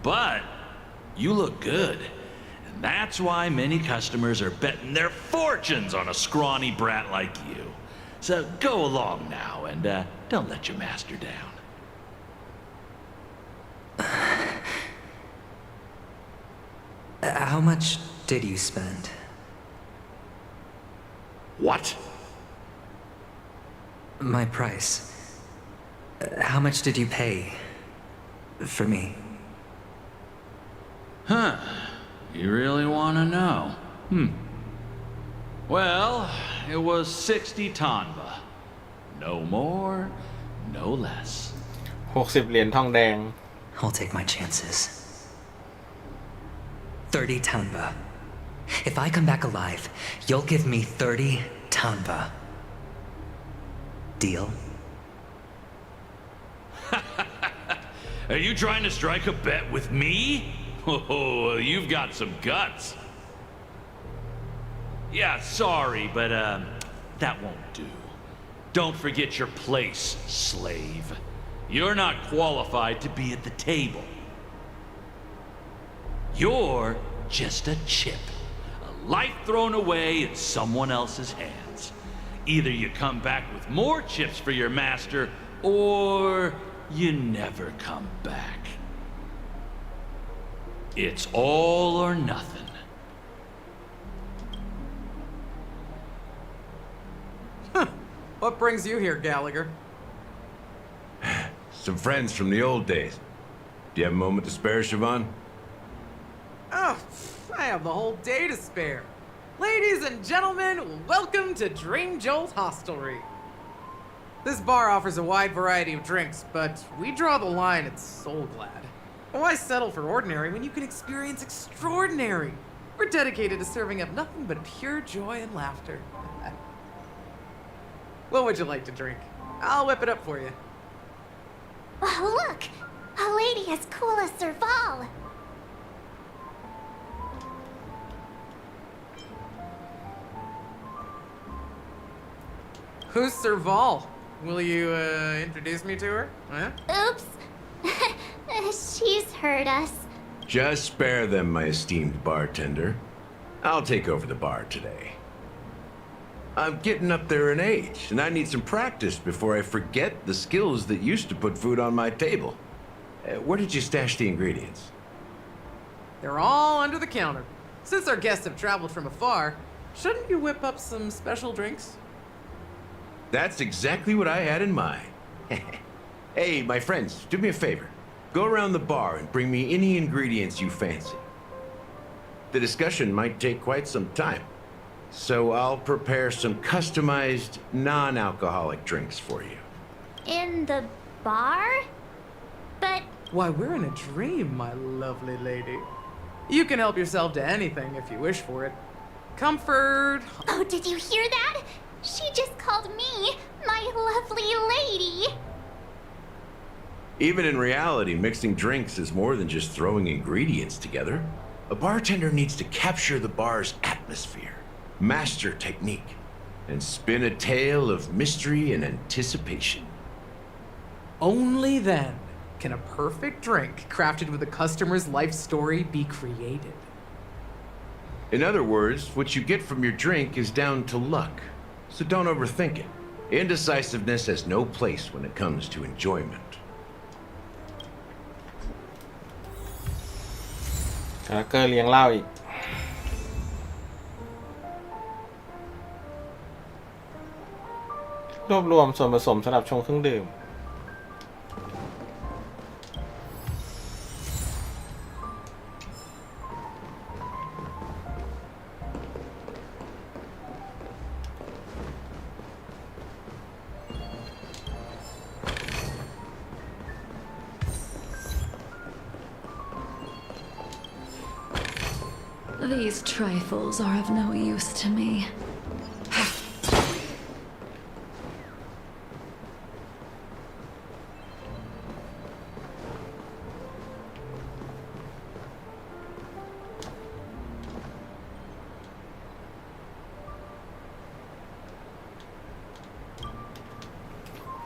But you look good, and that's why many customers are betting their fortunes on a scrawny brat like you. So go along now, and don't let your master down. How much did you spend? What? My price. How much did you pay for me? Huh. You really want to know? Well, it was 60 tanba. No more, no less. 60 เหรียญทองแดง I'll take my chances. 30 tanba. If I come back alive, you'll give me 30 tanba. Deal? Are you trying to strike a bet with me? Oh, you've got some guts. Yeah, sorry, but that won't do. Don't forget your place, slave. You're not qualified to be at the table. You're just a chip. A life thrown away in someone else's hands. Either you come back with more chips for your master, or you never come back. It's all or nothing. What brings you here, Gallagher? Some friends from the old days. Do you have a moment to spare, Siobhan? Oh, I have the whole day to spare. Ladies and gentlemen, welcome to Dream Jolt Hostelry. This bar offers a wide variety of drinks, but we draw the line at Soul Glad. Why settle for ordinary when you can experience extraordinary? We're dedicated to serving up nothing but pure joy and laughter. What would you like to drink? I'll whip it up for you. Oh, look! A lady as cool as Serval! Who's Serval? Will you, introduce me to her? Huh? Oops! She's heard us. Just spare them, my esteemed bartender. I'll take over the bar today. I'm getting up there in age, and I need some practice before I forget the skills that used to put food on my table. Where did you stash the ingredients? They're all under the counter. Since our guests have traveled from afar, shouldn't you whip up some special drinks? That's exactly what I had in mind. Hey, my friends, do me a favor. Go around the bar and bring me any ingredients you fancy. The discussion might take quite some time, so I'll prepare some customized, non-alcoholic drinks for you. In the bar? But... Why, we're in a dream, my lovely lady. You can help yourself to anything if you wish for it. Comfort... Oh, did you hear that? She just called me my lovely lady. Even in reality, mixing drinks is more than just throwing ingredients together. A bartender needs to capture the bar's atmosphere, master technique, and spin a tale of mystery and anticipation. Only then can a perfect drink crafted with a customer's life story be created. In other words, what you get from your drink is down to luck, so don't overthink it. Indecisiveness has no place when it comes to enjoyment. แล้วก็เลี้ยงเหล้าอีกรวบรวมส่วนผสมสำหรับชงเครื่องดื่ม These trifles are of no use to me.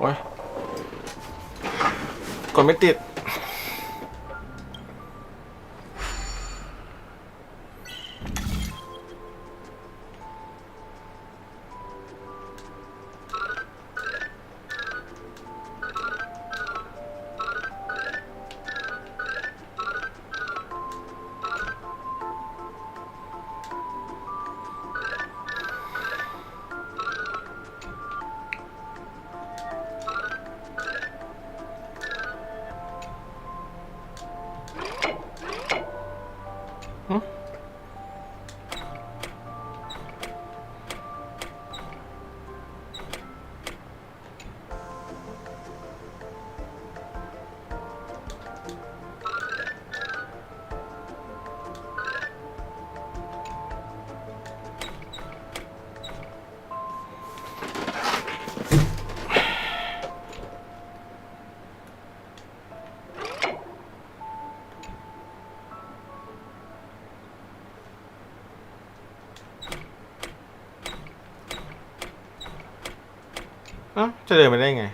Ôi, còn mấy tiệt. Ơ, จะเดินไปได้ไง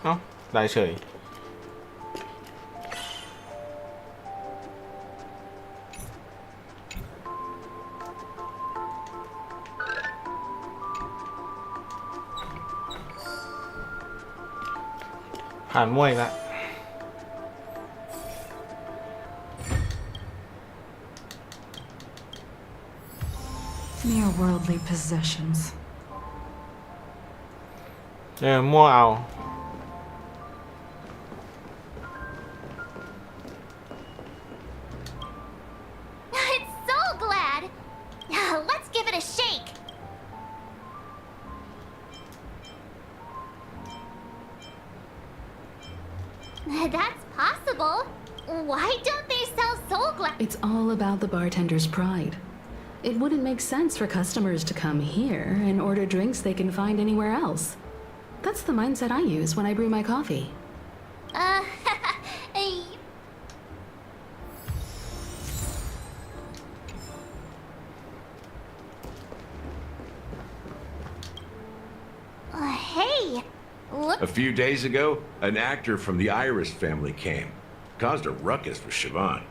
เอ้าได้เฉย ผ่านมั่วอีกแล้ว Mere worldly possessions. มั่วเอา It's so glad. Let's give it a shake. That's possible. Why don't they sell Soul Glad? It's all about the bartender's pride. It wouldn't make sense for customers to come here and order drinks they can find anywhere else. That's the mindset I use when I brew my coffee. Hey, look. A few days ago, an actor from the Iris family came. Caused a ruckus with Siobhan.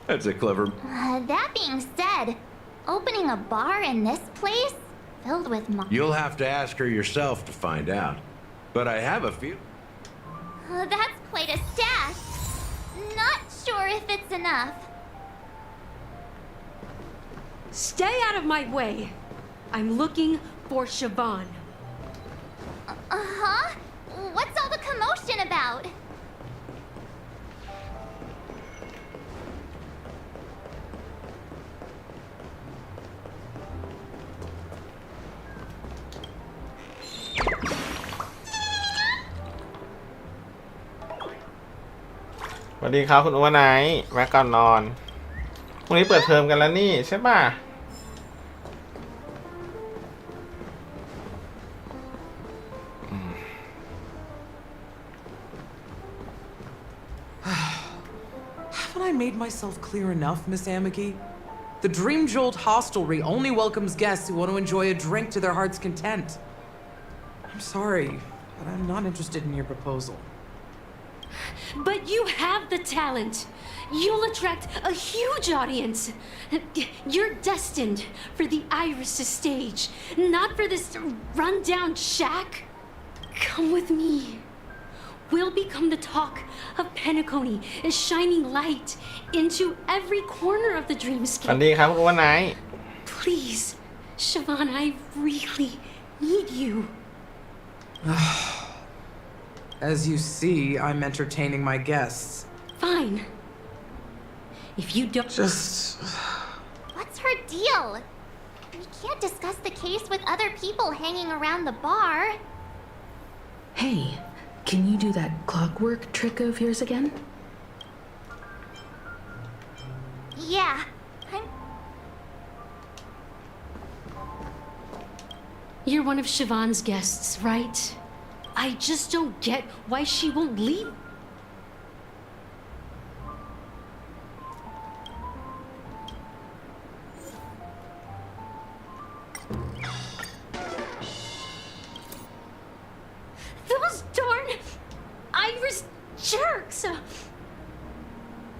That's a clever... That being said, opening a bar in this place filled with You'll have to ask her yourself to find out. But I have a few... That's quite a stash. Not sure if it's enough. Stay out of my way. I'm looking for Siobhan. Uh-huh? What's all the commotion about?สวัสดีครับคุณอ้วนไนท์แวะก่อนนอนพรุ่งนี้เปิดเทอมกันแล้วนี่ใช่ป่ะHaven't I made myself clear enough, Miss Amiki? The Dream Jolt hostelry only welcomes guests who want to enjoy a drink to their heart's content. I'm sorry, but I'm not interested in your proposal. But you have the talent. You'll attract a huge audience. You're destined for the Iris stage, not for this rundown shack. Come with me. We'll become the talk of Penacony, shining light into every corner of the สวัส dreamscape. ดีครับคุณอ้วนไนท์ Please, Siobhan, I really need you. As you see, I'm entertaining my guests. Fine. If you don't... What's her deal? We can't discuss the case with other people hanging around the bar. Hey, can you do that clockwork trick of yours again? Yeah, You're one of Siobhan's guests, right? I just don't get why she won't leave. Those darn Iris jerks!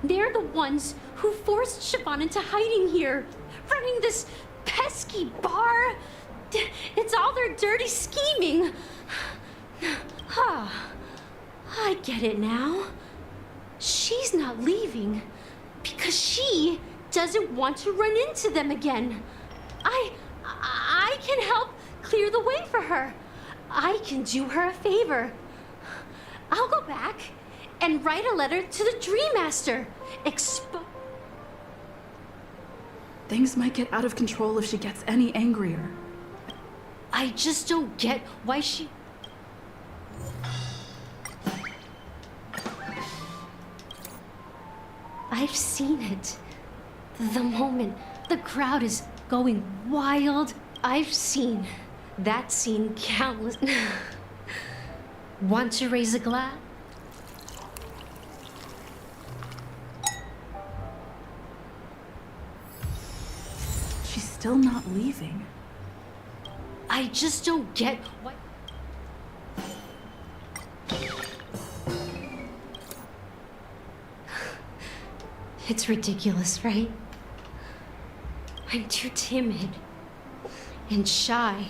They're the ones who forced Siobhan into hiding here, running this pesky bar. It's all their dirty scheming. I get it now. She's not leaving because she doesn't want to run into them again. I can help clear the way for her. I can do her a favor. I'll go back and write a letter to the Dream Master. Things might get out of control if she gets any angrier. I just don't get why she... I've seen it. The moment the crowd is going wild, I've seen that scene countless... Want to raise a glass? She's still not leaving. I just don't get why... It's ridiculous, right? I'm too timid and shy,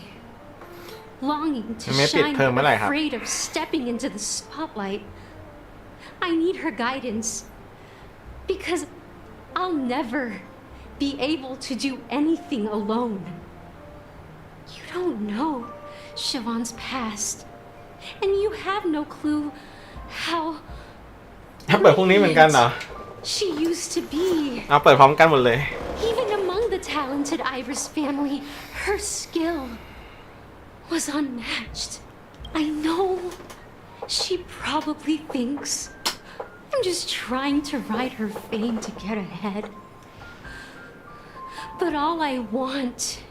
longing to shine, but afraid of stepping into the spotlight. I need her guidance because I'll never be able to do anything alone. You don't know Siobhan's past, and you have no clue how เปิดพรุ่งนี้เหมือนกันเหรอ she used to be. เปิดพร้อมกันหมดเลย Even among the talented Iris family, her skill was unmatched. I know she probably thinks I'm just trying to ride her fame to get ahead. But all I want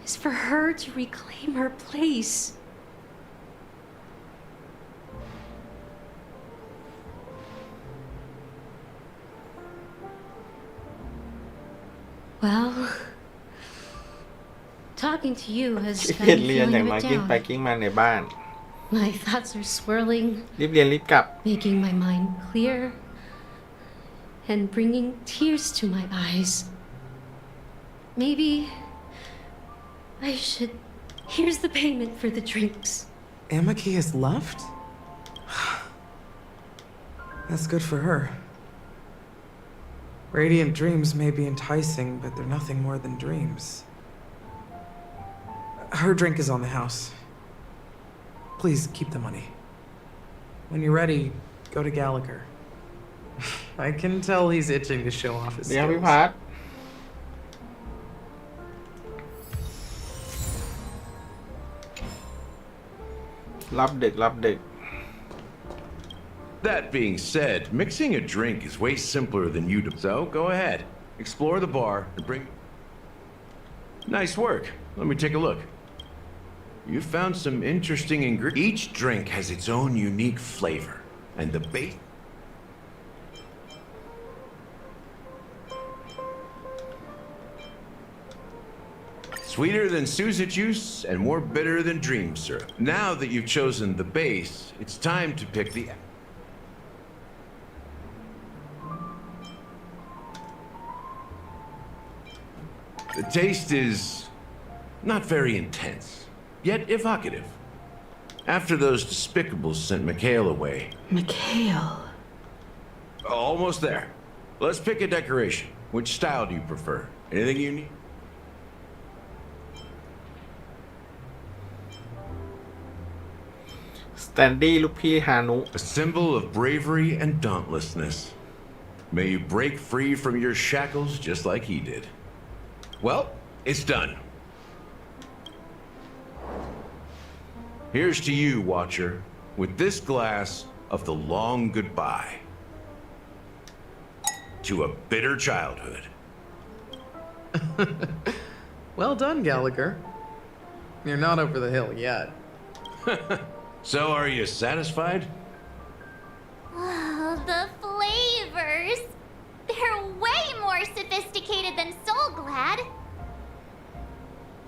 is for her to reclaim her place. Well, talking to you has ขี้ got เกียจ me เรียน อย่าง feeling น้อย a กิ้ง bit ไป down. กิ้งมาในบ้าน My thoughts are swirling, รีบเรียนรีบกลับ making my mind clear and bringing tears to my eyes. Maybe I should. Here's the payment for the drinks. Amaki has left? That's good for her. Radiant dreams may be enticing, but they're nothing more than dreams. Her drink is on the house. Please keep the money. When you're ready, go to Gallagher. I can tell he's itching to show off his เดี๋ยวพี่ skills. พัดรับเด็กรับเด็ก That being said, mixing a drink is way simpler than you do. So go ahead, explore the bar and bring. Nice work. Let me take a look. You found some interesting ingredients. Each drink has its own unique flavor, and the base. Sweeter than Susa juice and more bitter than dream syrup. Now that you've chosen the base, it's time to pick the. The taste is not very intense, yet evocative. After those despicables sent Mikhail away. Mikhail. Almost there. Let's pick a decoration. Which style do you prefer? Anything you need? Standy ลูกพี่ฮานุ A symbol of bravery and dauntlessness. May you break free from your shackles just like he did. Well, it's done. Here's to you, Watcher, with this glass of the long goodbye to a bitter childhood. Well done, Gallagher. You're not over the hill yet. So, are you satisfied? Oh, the flavors! They're way more sophisticated than Soulglad.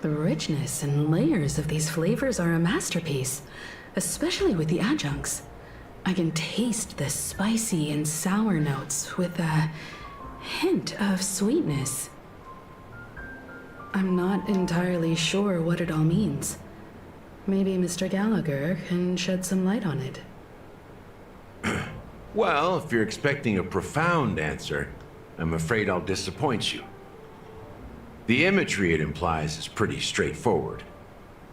The richness and layers of these flavors are a masterpiece, especially with the adjuncts. I can taste the spicy and sour notes with a hint of sweetness. I'm not entirely sure what it all means. Maybe Mr. Gallagher can shed some light on it. Well, if you're expecting a profound answer, I'm afraid I'll disappoint you. The imagery it implies is pretty straightforward.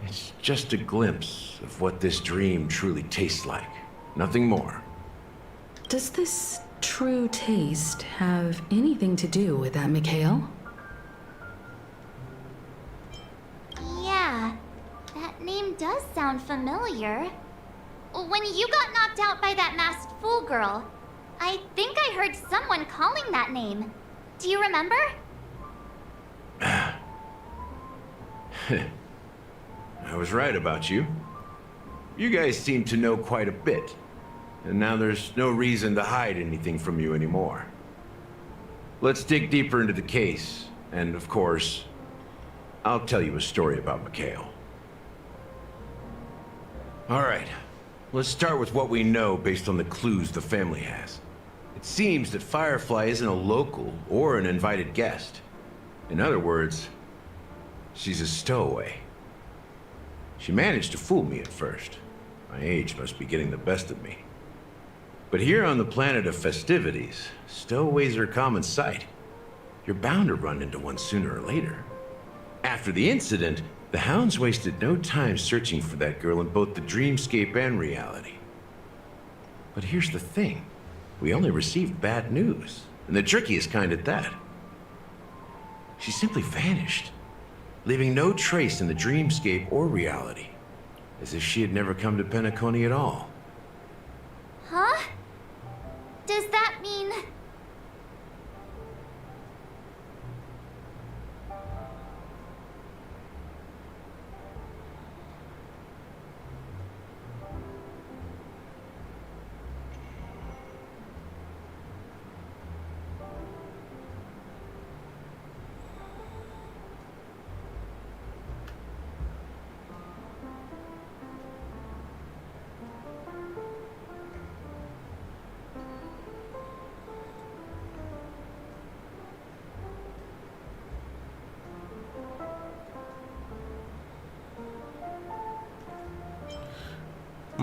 It's just a glimpse of what this dream truly tastes like. Nothing more. Does this true taste have anything to do with that Mikhail? Yeah, that name does sound familiar. When you got knocked out by that masked fool girl, I think I heard someone calling that name. Do you remember? I was right about you. You guys seem to know quite a bit, and now there's no reason to hide anything from you anymore. Let's dig deeper into the case, and of course, I'll tell you a story about Mikhail. All right, let's start with what we know based on the clues the family has. It seems that Firefly isn't a local or an invited guest. In other words, she's a stowaway. She managed to fool me at first. My age must be getting the best of me. But here on the planet of festivities, stowaways are a common sight. You're bound to run into one sooner or later. After the incident, the hounds wasted no time searching for that girl in both the dreamscape and reality. But here's the thing. We only received bad news, and the trickiest kind at that. She simply vanished, leaving no trace in the dreamscape or reality, as if she had never come to Penacony at all. Huh? Does that mean...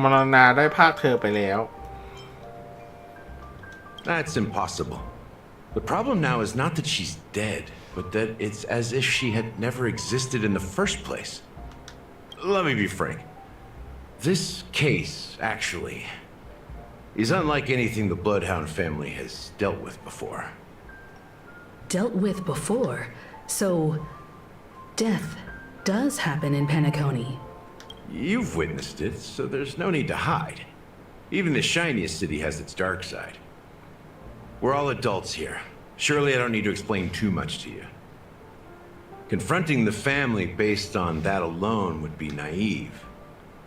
มรณาได้พรากเธอไปแล้ว That's impossible. The problem now is not that she's dead, but that it's as if she had never existed in the first place. Let me be frank. This case, actually, is unlike anything the Bloodhound family has dealt with before. Dealt with before? So, death does happen in Penacony. You've witnessed it, so there's no need to hide. Even the shiniest city has its dark side. We're all adults here. Surely I don't need to explain too much to you. Confronting the family based on that alone would be naive.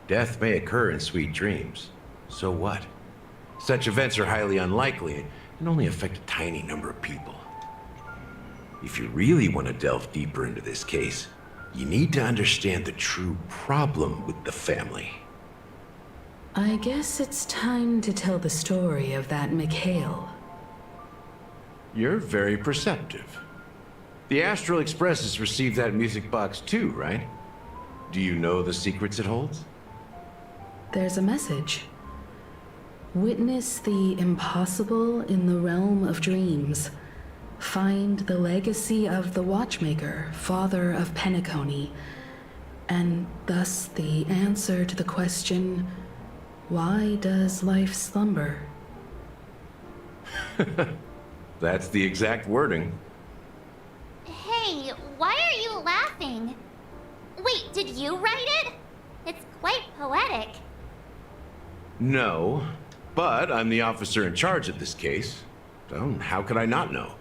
Death may occur in sweet dreams. So what? Such events are highly unlikely and only affect a tiny number of people. If you really want to delve deeper into this case, you need to understand the true problem with the family. I guess it's time to tell the story of that Mikhail. You're very perceptive. The Astral Express has received that music box too, right? Do you know the secrets it holds? There's a message. Witness the impossible in the realm of dreams. Find the legacy of the Watchmaker, father of Penacony, and thus the answer to the question, why does life slumber? That's the exact wording. Hey, why are you laughing? Wait, did you write it? It's quite poetic. No, but I'm the officer in charge of this case. So how could I not know?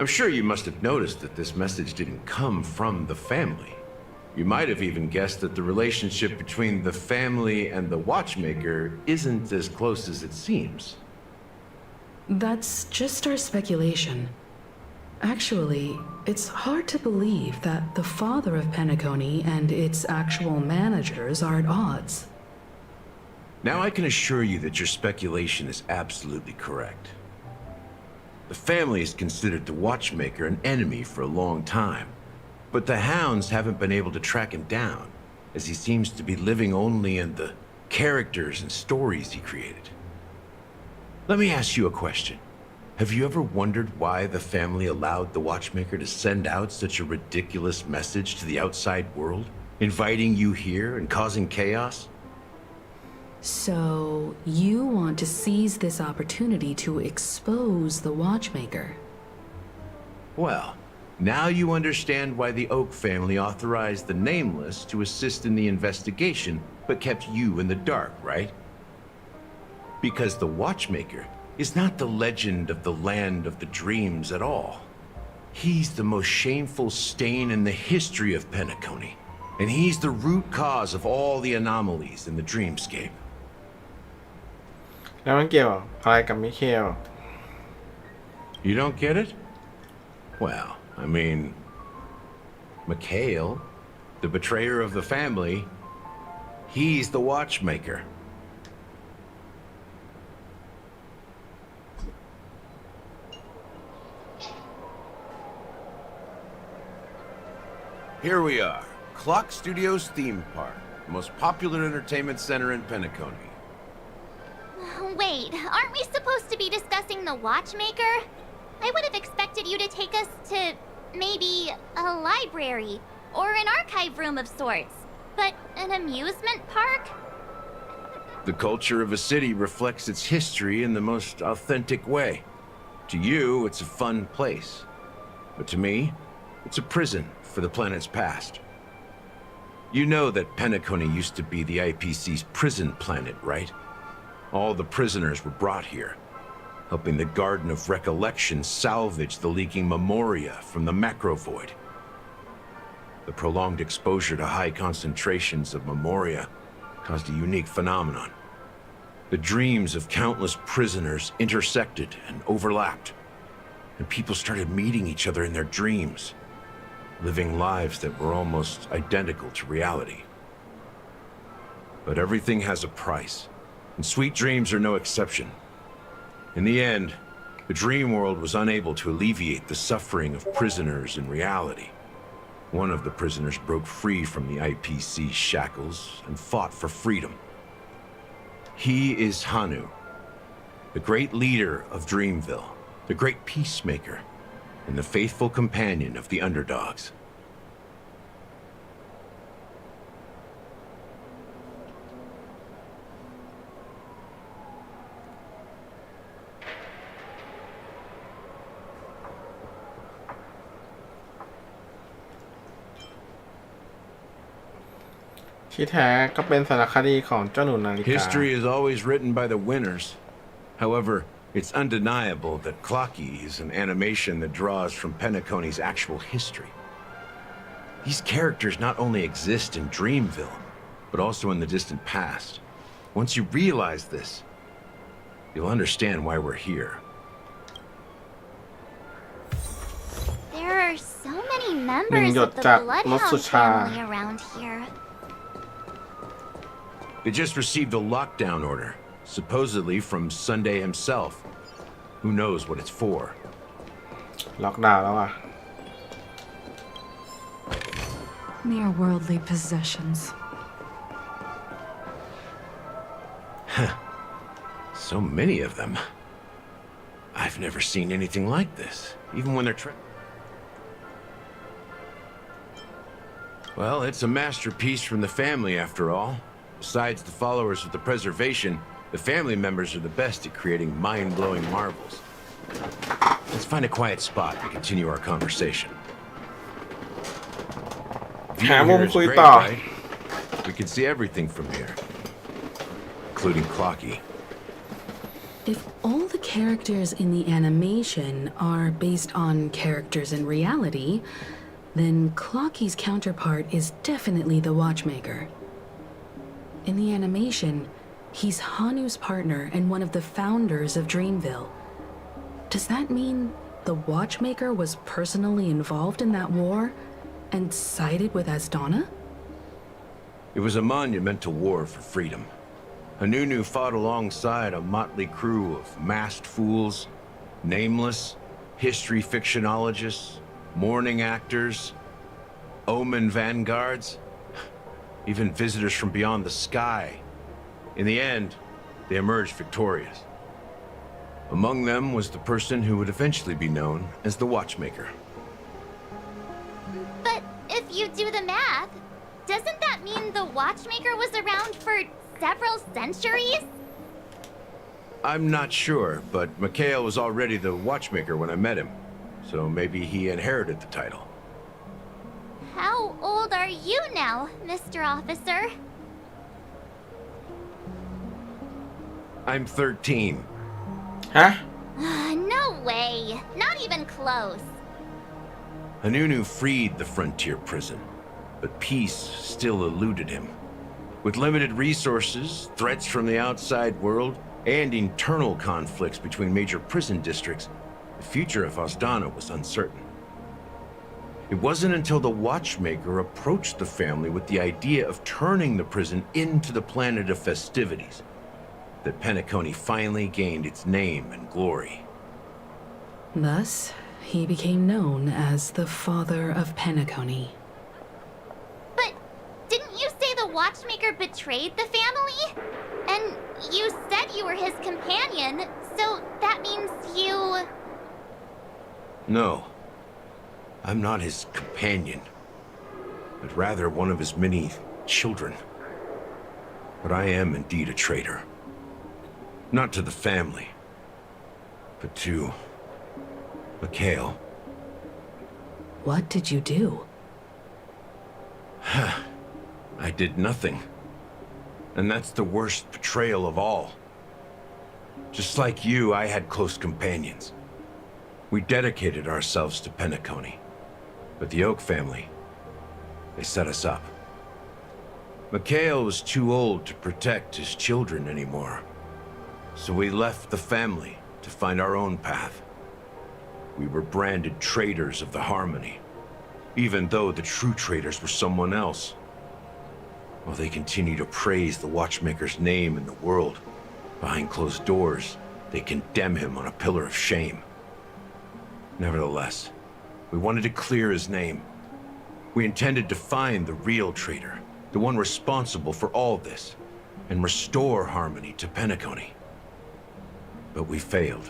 I'm sure you must have noticed that this message didn't come from the family. You might have even guessed that the relationship between the family and the Watchmaker isn't as close as it seems. That's just our speculation. Actually, it's hard to believe that the father of Penacony and its actual managers are at odds. Now I can assure you that your speculation is absolutely correct. The family has considered the Watchmaker an enemy for a long time, but the Hounds haven't been able to track him down, as he seems to be living only in the characters and stories he created. Let me ask you a question. Have you ever wondered why the family allowed the Watchmaker to send out such a ridiculous message to the outside world, inviting you here and causing chaos? So, you want to seize this opportunity to expose the Watchmaker? Well, now you understand why the Oak family authorized the Nameless to assist in the investigation, but kept you in the dark, right? Because the Watchmaker is not the legend of the Land of the Dreams at all. He's the most shameful stain in the history of Penacony, and he's the root cause of all the anomalies in the dreamscape. แล้วมันเกี่ยวอะไรกับมิเคล You don't get it? Well, I mean, Mikhail, the betrayer of the family, he's the Watchmaker. Here we are, Clock Studios theme park, the most popular entertainment center in Penacony. Wait, aren't we supposed to be discussing the Watchmaker? I would have expected you to take us to, maybe, a library, or an archive room of sorts. But an amusement park? The culture of a city reflects its history in the most authentic way. To you, it's a fun place. But to me, it's a prison for the planet's past. You know that Penacony used to be the IPC's prison planet, right? All the prisoners were brought here, helping the Garden of Recollection salvage the leaking memoria from the macrovoid. The prolonged exposure to high concentrations of memoria caused a unique phenomenon. The dreams of countless prisoners intersected and overlapped, and people started meeting each other in their dreams, living lives that were almost identical to reality. But everything has a price, and sweet dreams are no exception. In the end, the dream world was unable to alleviate the suffering of prisoners in reality. One of the prisoners broke free from the IPC shackles and fought for freedom. He is Hanu, the great leader of Dreamville, the great peacemaker, and the faithful companion of the underdogs. History is always written by the winners. However, it's undeniable that Clocky is an animation that draws from Penacony's actual history. These characters not only exist in Dreamville, but also in the distant past. Once you realize this, you'll understand why we're here. There are so many members of the Bloodhound family around here. They just received a lockdown order, supposedly from Sunday himself. Who knows what it's for? Mere worldly possessions. So many of them. I've never seen anything like this, even when they're Well, it's a masterpiece from the family, after all. Besides the followers of the Preservation, the family members are the best at creating mind-blowing marvels. Let's find a quiet spot and continue our conversation. View here is great, right? We can see everything from here, including Clocky. If all the characters in the animation are based on characters in reality, then Clocky's counterpart is definitely the Watchmaker. In the animation, he's Hanu's partner and one of the founders of Dreamville. Does that mean the Watchmaker was personally involved in that war and sided with Asdana? It was a monumental war for freedom. Hanunu fought alongside a motley crew of masked fools, nameless, history fictionologists, mourning actors, omen vanguards, even visitors from beyond the sky. In the end, they emerged victorious. Among them was the person who would eventually be known as the Watchmaker. But if you do the math, doesn't that mean the Watchmaker was around for several centuries? I'm not sure, but Mikhail was already the Watchmaker when I met him, so maybe he inherited the title. How old are you now, Mr. Officer? I'm 13. Huh? No way. Not even close. Hanunu freed the frontier prison, but peace still eluded him. With limited resources, threats from the outside world, and internal conflicts between major prison districts, the future of Asdana was uncertain. It wasn't until the Watchmaker approached the family with the idea of turning the prison into the planet of festivities that Penacony finally gained its name and glory. Thus, he became known as the Father of Penacony. But didn't you say the Watchmaker betrayed the family? And you said you were his companion, so that means you... No. I'm not his companion, but rather one of his many children. But I am indeed a traitor. Not to the family, but to Mikhail. What did you do? I did nothing. And that's the worst betrayal of all. Just like you, I had close companions. We dedicated ourselves to Penacony. But the Oak family, they set us up. Mikhail was too old to protect his children anymore. So we left the family to find our own path. We were branded traitors of the Harmony, even though the true traitors were someone else. While they continue to praise the Watchmaker's name in the world, behind closed doors, they condemn him on a pillar of shame. Nevertheless, we wanted to clear his name. We intended to find the real traitor, the one responsible for all this, and restore harmony to Penacony. But we failed.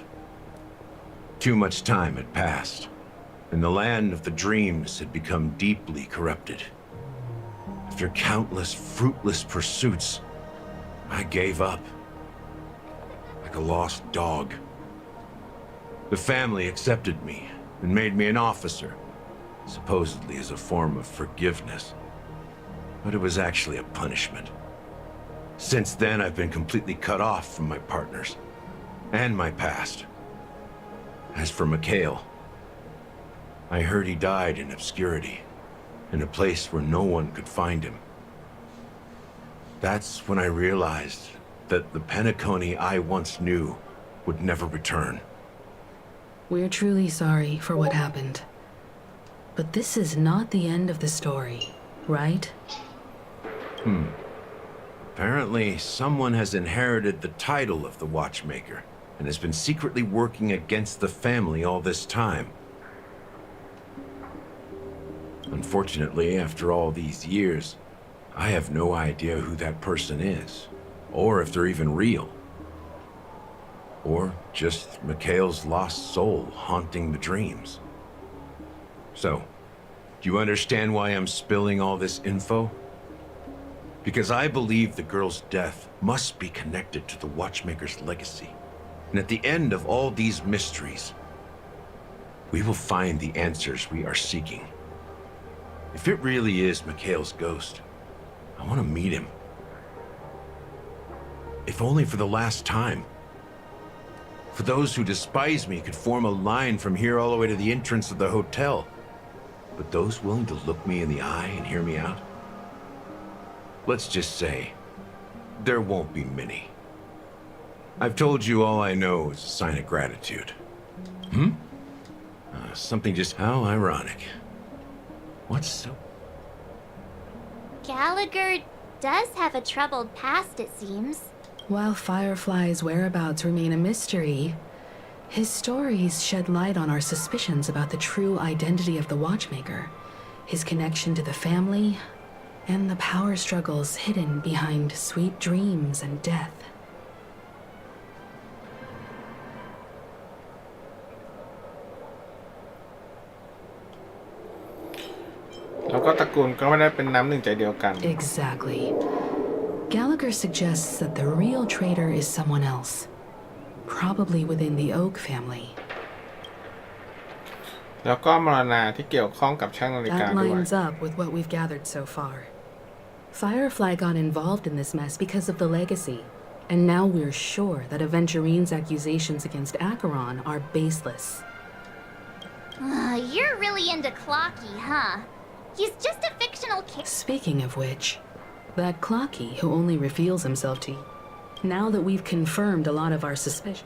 Too much time had passed, and the land of the dreams had become deeply corrupted. After countless fruitless pursuits, I gave up. Like a lost dog. The family accepted me and made me an officer, supposedly as a form of forgiveness. But it was actually a punishment. Since then, I've been completely cut off from my partners and my past. As for Mikhail, I heard he died in obscurity, in a place where no one could find him. That's when I realized that the Penacony I once knew would never return. We're truly sorry for what happened. But this is not the end of the story, right? Apparently, someone has inherited the title of the Watchmaker and has been secretly working against the family all this time. Unfortunately, after all these years, I have no idea who that person is, or if they're even real. Or just Mikhail's lost soul haunting the dreams. So, do you understand why I'm spilling all this info? Because I believe the girl's death must be connected to the Watchmaker's legacy. And at the end of all these mysteries, we will find the answers we are seeking. If it really is Mikhail's ghost, I want to meet him. If only for the last time. For those who despise me could form a line from here all the way to the entrance of the hotel. But those willing to look me in the eye and hear me out? Let's just say, there won't be many. I've told you all I know is a sign of gratitude. Something just... How ironic. What's so... Gallagher does have a troubled past, it seems. While Firefly's whereabouts remain a mystery, his stories shed light on our suspicions about the true identity of the Watchmaker, his connection to the family, and the power struggles hidden behind sweet dreams and death. Exactly. Gallagher suggests that the real traitor is someone else, probably within the Oak family. That lines up with what we've gathered so far. Firefly got involved in this mess because of the legacy, and now we're sure that Aventurine's accusations against Acheron are baseless. You're really into Clocky, huh? He's just a fictional character. Speaking of which, that Clocky who only reveals himself to you, now that we've confirmed a lot of our suspicions.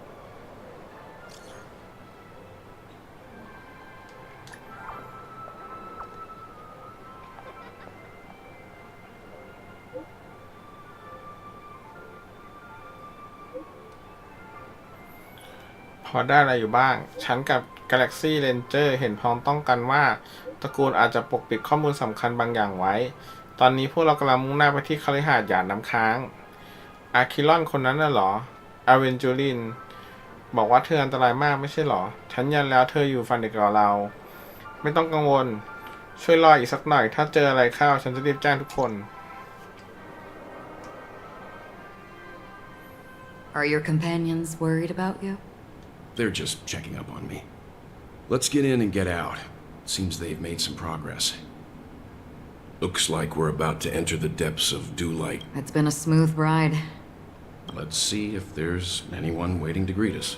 พอได้อะไรอยู่บ้าง ฉันกับ Galaxy Ranger เห็นพ้องต้องกันว่าตระกูลอาจจะปกปิดข้อมูลสำคัญบางอย่างไว้ ตอนนี้พวกเรากำลังมุ่งหน้าไปที่คฤหาสน์หยาดน้ำค้าง อาคิรอนคนนั้นน่ะเหรอ อเวนจูริน บอกว่าเธออันตรายมากไม่ใช่เหรอ ฉันยันแล้วเธออยู่ฝั่งเดียวกับเรา ไม่ต้องกังวล ช่วยรออีกสักหน่อย ถ้าเจออะไรเข้าฉันจะรีบแจ้งทุกคน Are your companions worried about you? They're just checking up on me. Let's get in and get out. Seems they've made some progress. Looks like we're about to enter the depths of Dewlight. It's been a smooth ride. Let's see if there's anyone waiting to greet us.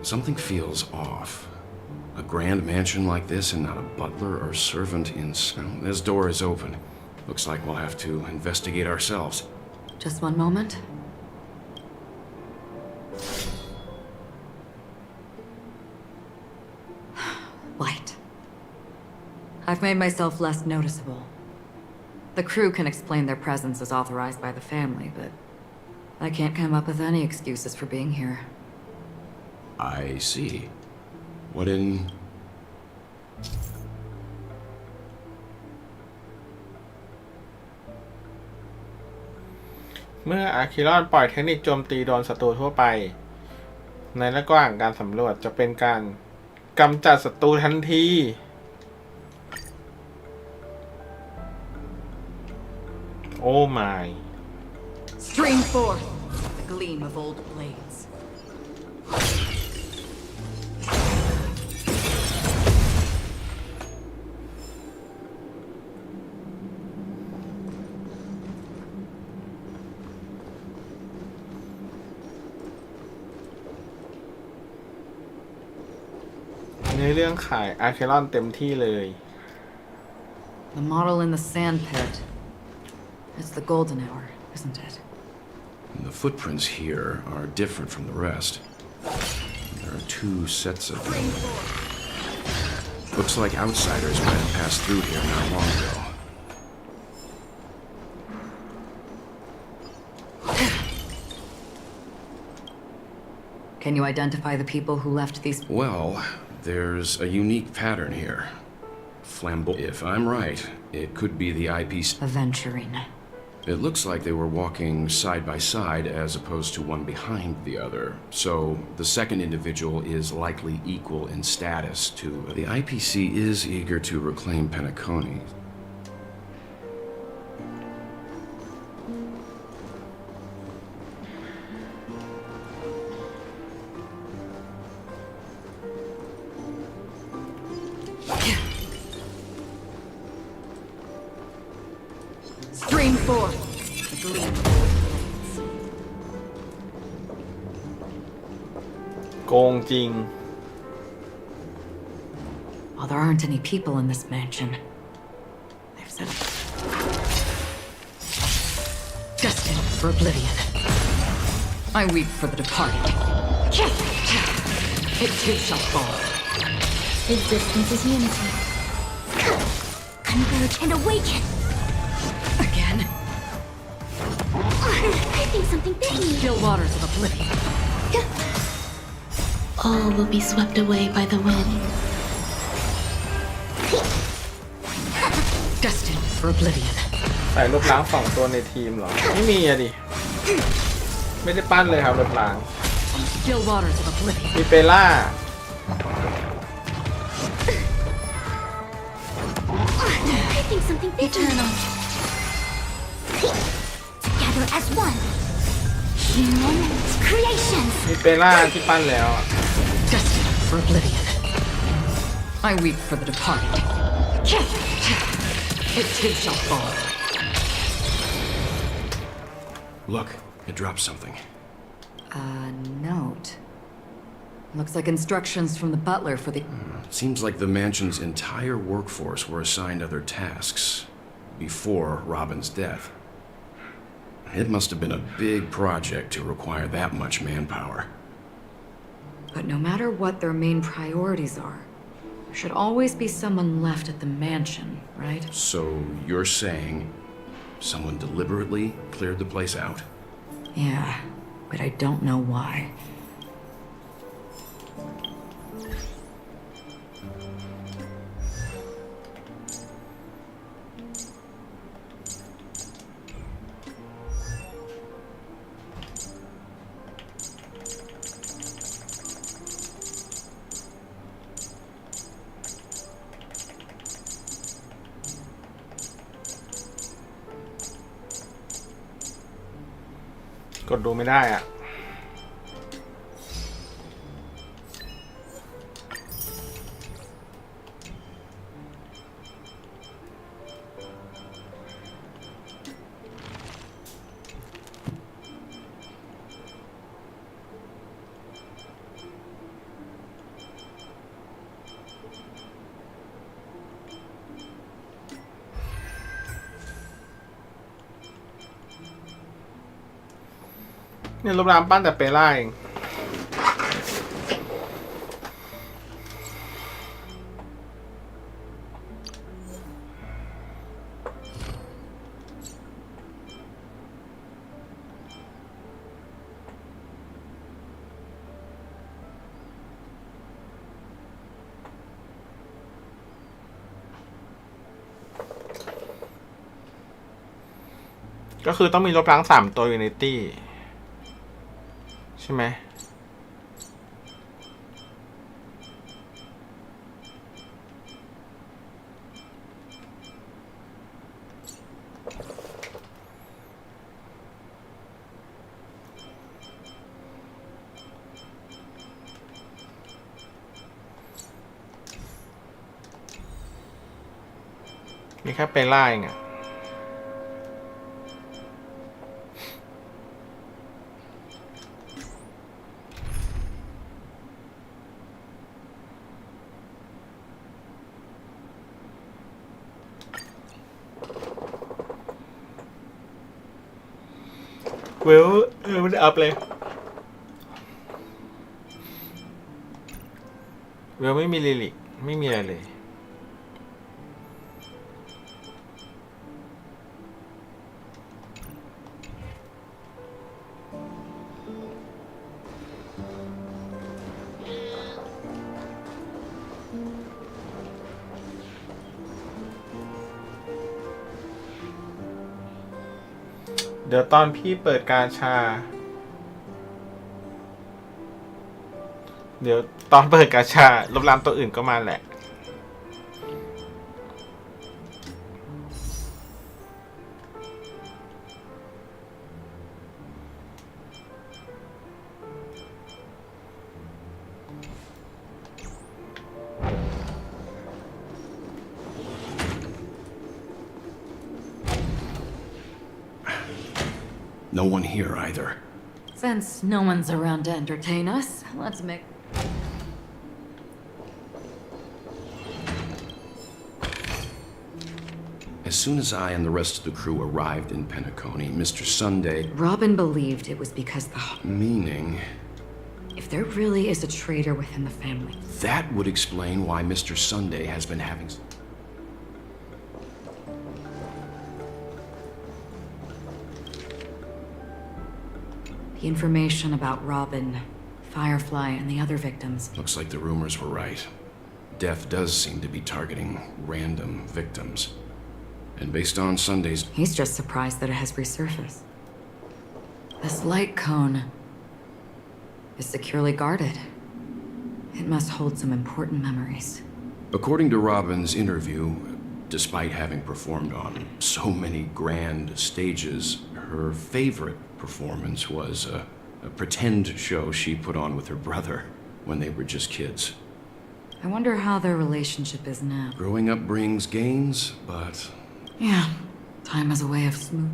Something feels off. A grand mansion like this and not a butler or servant in sight. This door is open. Looks like we'll have to investigate ourselves. Just one moment. Light. I've made myself less noticeable. The crew can explain their presence as authorized by the family, but I can't come up with any excuses for being here. I see. What in...เมื่ออาคิรอนปล่อยเทคนิคโจมตีโดนศัตรูทั่วไปในระหว่างการสำรวจจะเป็นการกำจัดศัตรูทันทีโอ้ my Stream forth the gleam of old blades.ในเรื่องขายอาคิรอนเต็มที่เลย The model in the sand pit. It's the golden hour, isn't it? The footprints here are different from the rest. There are two sets of them. Looks like outsiders might have passed through here not long ago. Can you identify the people who left these? Well, there's a unique pattern here. Flamboyant. If I'm right, it could be the IPC. Aventurine. It looks like they were walking side by side as opposed to one behind the other. So the second individual is likely equal in status to... The IPC is eager to reclaim Penacony. Stream forth the gleam of old blades. โกงจริง Well, there aren't any people in this mansion. They've set up... Destined for oblivion. I weep for the departed. It too shall fall. Existence is unity. Converge and awaken! Again? I think something bit me. Still waters of oblivion. All will be swept away by the wind. Destined for oblivion. ใส่ลบล้าง2ตัวในทีมเหรอ ไม่มีอะดิ ไม่ได้ปั้นเลยครับลบล้าง Still waters of oblivion. มีเปล่า I think something bit me. Together as one. Human creations. มีเปล่าที่ปั้นแล้วอะ Destined for oblivion. I weep for the departed. It too shall fall. Look, it dropped something. A note. Looks like instructions from the butler for the... It seems like the mansion's entire workforce were assigned other tasks before Robin's death. It must have been a big project to require that much manpower. But no matter what their main priorities are, there should always be someone left at the mansion, right? So you're saying someone deliberately cleared the place out? Yeah, but I don't know why. กดดูไม่ได้อ่ะเนี่ยลบล้างปั้นแต่เปล่าเองก็คือต้องมีลบล้าง3ตัวอยู่ในตี้ใช่ไหมมีแค่ไปไล่ไงเวลมันอัพเลยเวลไม่มีลิลิกไม่มีอะไรเลยเดี๋ยวตอนพี่เปิดกาชาเดี๋ยวตอนเปิดกาชาลบล้างตัวอื่นก็มาแหละ No one here either. Since no one's around to entertain us, let's make... As soon as I and the rest of the crew arrived in Penacony, Mr. Sunday... Robin believed it was because the... Meaning... If there really is a traitor within the family... That would explain why Mr. Sunday has been having... The information about Robin, Firefly, and the other victims. Looks like the rumors were right. Death does seem to be targeting random victims. And based on Sunday's... He's just surprised that it has resurfaced. This light cone is securely guarded. It must hold some important memories. According to Robin's interview, despite having performed on so many grand stages, her favorite performance was a pretend show she put on with her brother when they were just kids. I wonder how their relationship is now. Growing up brings gains, but... Yeah, time has a way of smooth.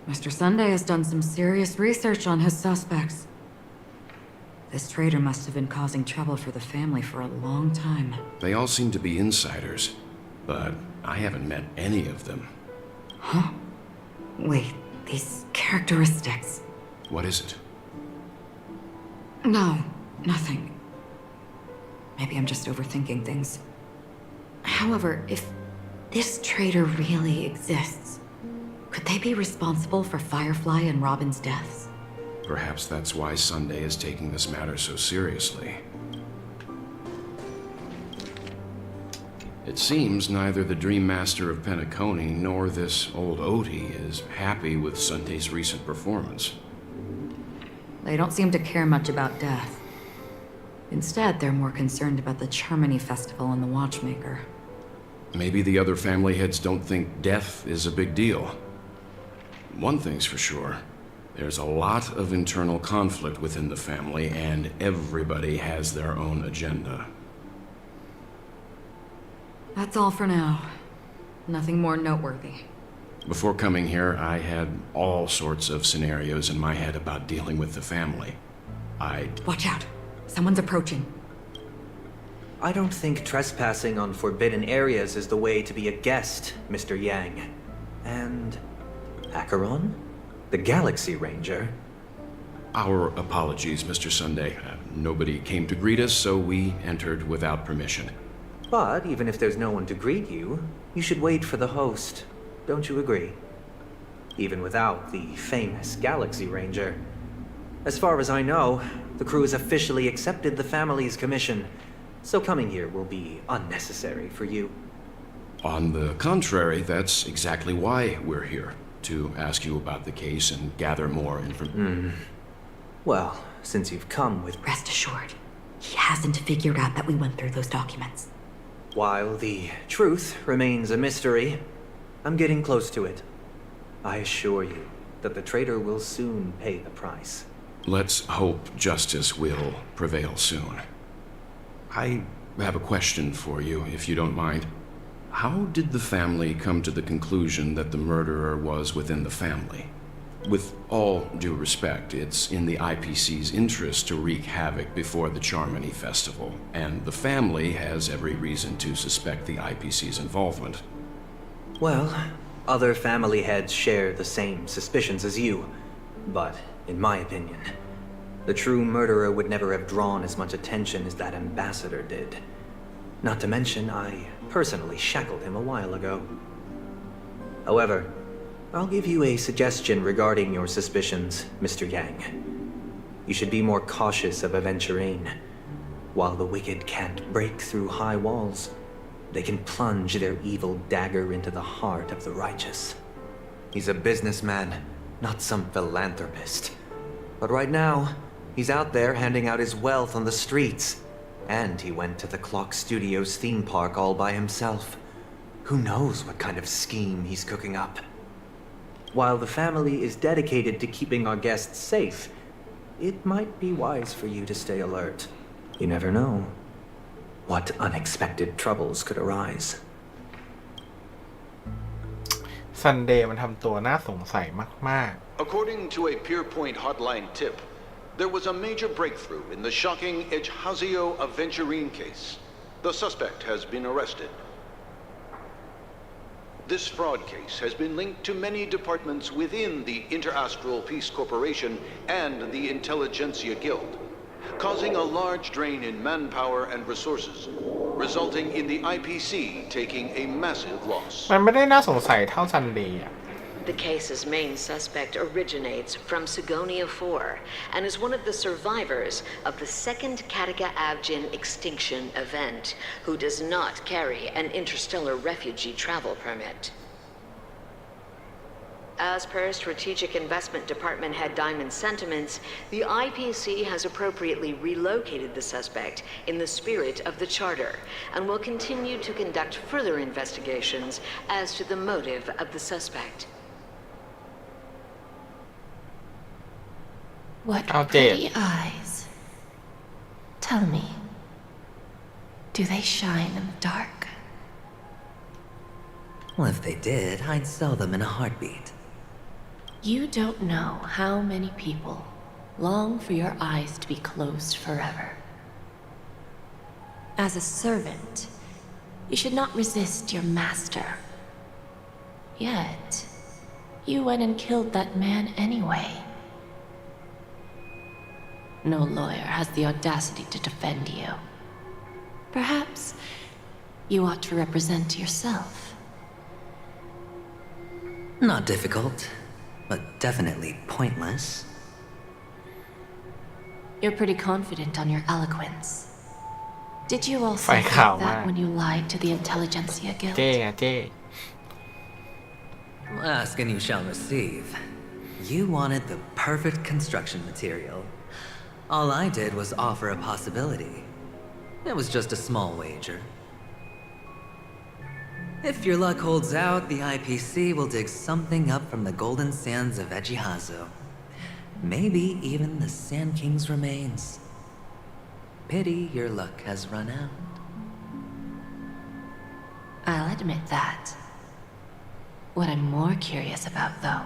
Mr. Sunday has done some serious research on his suspects. This traitor must have been causing trouble for the family for a long time. They all seem to be insiders, but I haven't met any of them. Huh? Wait, these characteristics... What is it? No, nothing. Maybe I'm just overthinking things. However, if this traitor really exists, could they be responsible for Firefly and Robin's deaths? Perhaps that's why Sunday is taking this matter so seriously. It seems neither the Dream Master of Penacony nor this old Odie is happy with Sunday's recent performance. They don't seem to care much about death. Instead, they're more concerned about the Charmony Festival and the Watchmaker. Maybe the other family heads don't think death is a big deal. One thing's for sure. There's a lot of internal conflict within the family, and everybody has their own agenda. That's all for now. Nothing more noteworthy. Before coming here, I had all sorts of scenarios in my head about dealing with the family. Watch out! Someone's approaching. I don't think trespassing on forbidden areas is the way to be a guest, Mr. Yang. And Acheron? The Galaxy Ranger? Our apologies, Mr. Sunday. Nobody came to greet us, so we entered without permission. But even if there's no one to greet you, you should wait for the host. Don't you agree? Even without the famous Galaxy Ranger. As far as I know, the crew has officially accepted the family's commission, so coming here will be unnecessary for you. On the contrary, that's exactly why we're here. To ask you about the case and gather more information. Well, since you've come with... Rest assured, he hasn't figured out that we went through those documents. While the truth remains a mystery, I'm getting close to it. I assure you that the traitor will soon pay the price. Let's hope justice will prevail soon. I have a question for you, if you don't mind. How did the family come to the conclusion that the murderer was within the family? With all due respect, it's in the IPC's interest to wreak havoc before the Charmony Festival, and the family has every reason to suspect the IPC's involvement. Well, other family heads share the same suspicions as you, but in my opinion, the true murderer would never have drawn as much attention as that ambassador did. Not to mention, I personally shackled him a while ago. However, I'll give you a suggestion regarding your suspicions, Mr. Yang. You should be more cautious of Aventurine. While the wicked can't break through high walls, they can plunge their evil dagger into the heart of the righteous. He's a businessman, not some philanthropist. But right now, he's out there handing out his wealth on the streets. And he went to the Clock Studios theme park all by himself. Who knows what kind of scheme he's cooking up? While the family is dedicated to keeping our guests safe, it might be wise for you to stay alert. You never know what unexpected troubles could arise. Sunday มันทำตัวน่าสงสัยมาก According to a Pierpoint hotline tip, there was a major breakthrough in the shocking Ejhazio Aventurine case. The suspect has been arrested. This fraud case has been linked to many departments within the Interastral Peace Corporation and the Intelligentsia Guild, causing a large drain in manpower and resources, resulting in the IPC taking a massive loss. มันไม่ได้น่าสงสัยเท่า Sunday อะ The case's main suspect originates from Sigonia 4 and is one of the survivors of the second Kataka Avgin extinction event, who does not carry an interstellar refugee travel permit. As per Strategic Investment Department Head Diamond's sentiments, the IPC has appropriately relocated the suspect in the spirit of the Charter and will continue to conduct further investigations as to the motive of the suspect. What pretty eyes. Tell me, do they shine in the dark? Well, if they did, I'd sell them in a heartbeat. You don't know how many people long for your eyes to be closed forever. As a servant, you should not resist your master. Yet, you went and killed that man anyway. No lawyer has the audacity to defend you. Perhaps you ought to represent yourself. Not difficult, but definitely pointless. You're pretty confident on your eloquence. Did you also think that when you lied to the Intelligentsia Guild? Ask and you shall receive. You wanted the perfect construction material. All I did was offer a possibility. It was just a small wager. If your luck holds out, the IPC will dig something up from the golden sands of Ejihazo. Maybe even the Sand King's remains. Pity your luck has run out. I'll admit that. What I'm more curious about, though,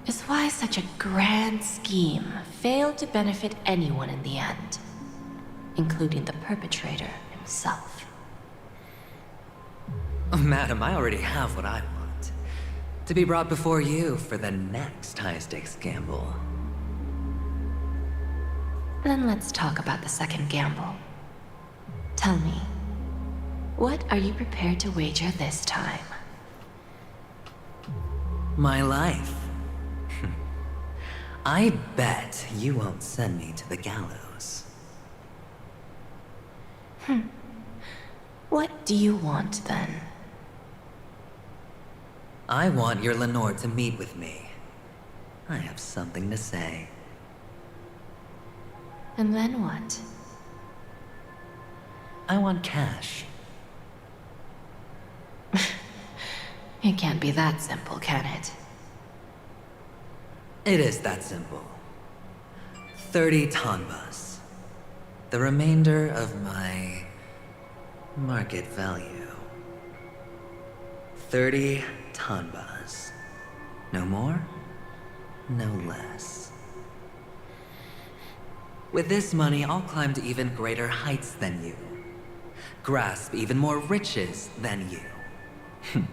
is why such a grand scheme failed to benefit anyone in the end, including the perpetrator himself. Oh, madam, I already have what I want. To be brought before you for the next high-stakes gamble. Then let's talk about the second gamble. Tell me, what are you prepared to wager this time? My life. I bet you won't send me to the gallows. What do you want, then? I want your Lenore to meet with me. I have something to say. And then what? I want cash. It can't be that simple, can it? It is that simple. 30 tanbas. The remainder of my market value. 30 tanbas. No more, no less. With this money, I'll climb to even greater heights than you. Grasp even more riches than you.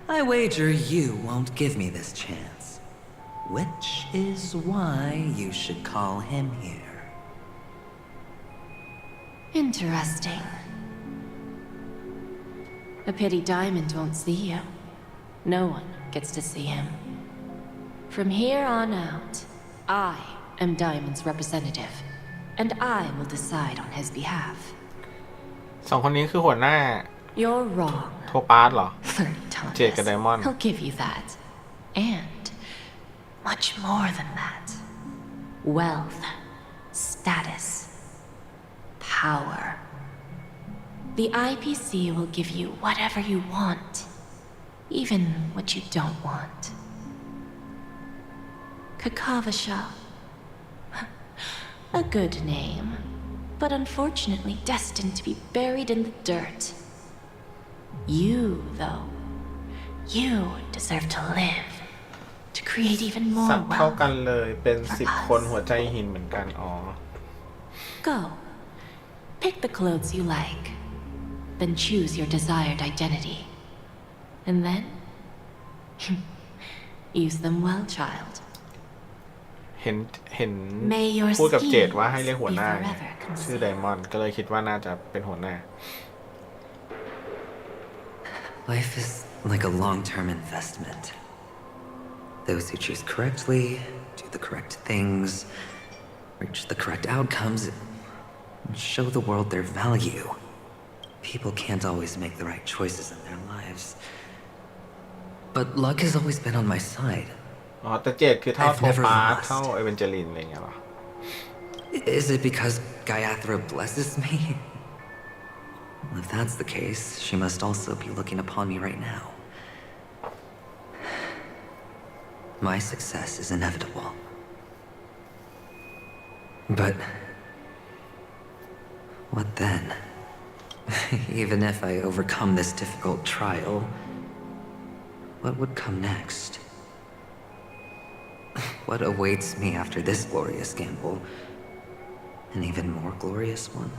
I wager you won't give me this chance. Which is why you should call him here. Interesting. A pity Diamond won't see you. No one gets to see him. From here on out, I am Diamond's representative, and I will decide on his behalf. สองคนนี้คือหัวหน้า You're wrong. โทปาสเหรอ 30 เจดกับไดมอนด์ He'll give you that. And much more than that. Wealth, status, power. The IPC will give you whatever you want, even what you don't want. Kakavasha. A good name, but unfortunately destined to be buried in the dirt. You, though, you deserve to live, to create even สั more บเท่า wealth. กันเลยเป็น10 คนหัวใจหินเหมือนกันอ๋อ Go. Pick the clothes you like. Then choose your desired identity. And then, use them well, child. เห็น May your พูดกับเจดว่าให้ schemes เรียกหัวห be น้า forever ชื่อไดมอนด์ก็เลยคิดว่าน่าจะเป็นหัวหน้า Life is like a long-term investment. Those who choose correctly, do the correct things, reach the correct outcomes, and show the world their value. People can't always make the right choices in their lives. But luck has always been on my side. อ๋อแต่เจดคือเท่า I've โท never ปาส lost. เท่าเอเวนเจลินอะไรอย่างเงี้ยเหรอ Is it because Gaiathra blesses me? Well, if that's the case, she must also be looking upon me right now. My success is inevitable. But what then? Even if I overcome this difficult trial, what would come next? What awaits me after this glorious gamble? An even more glorious one?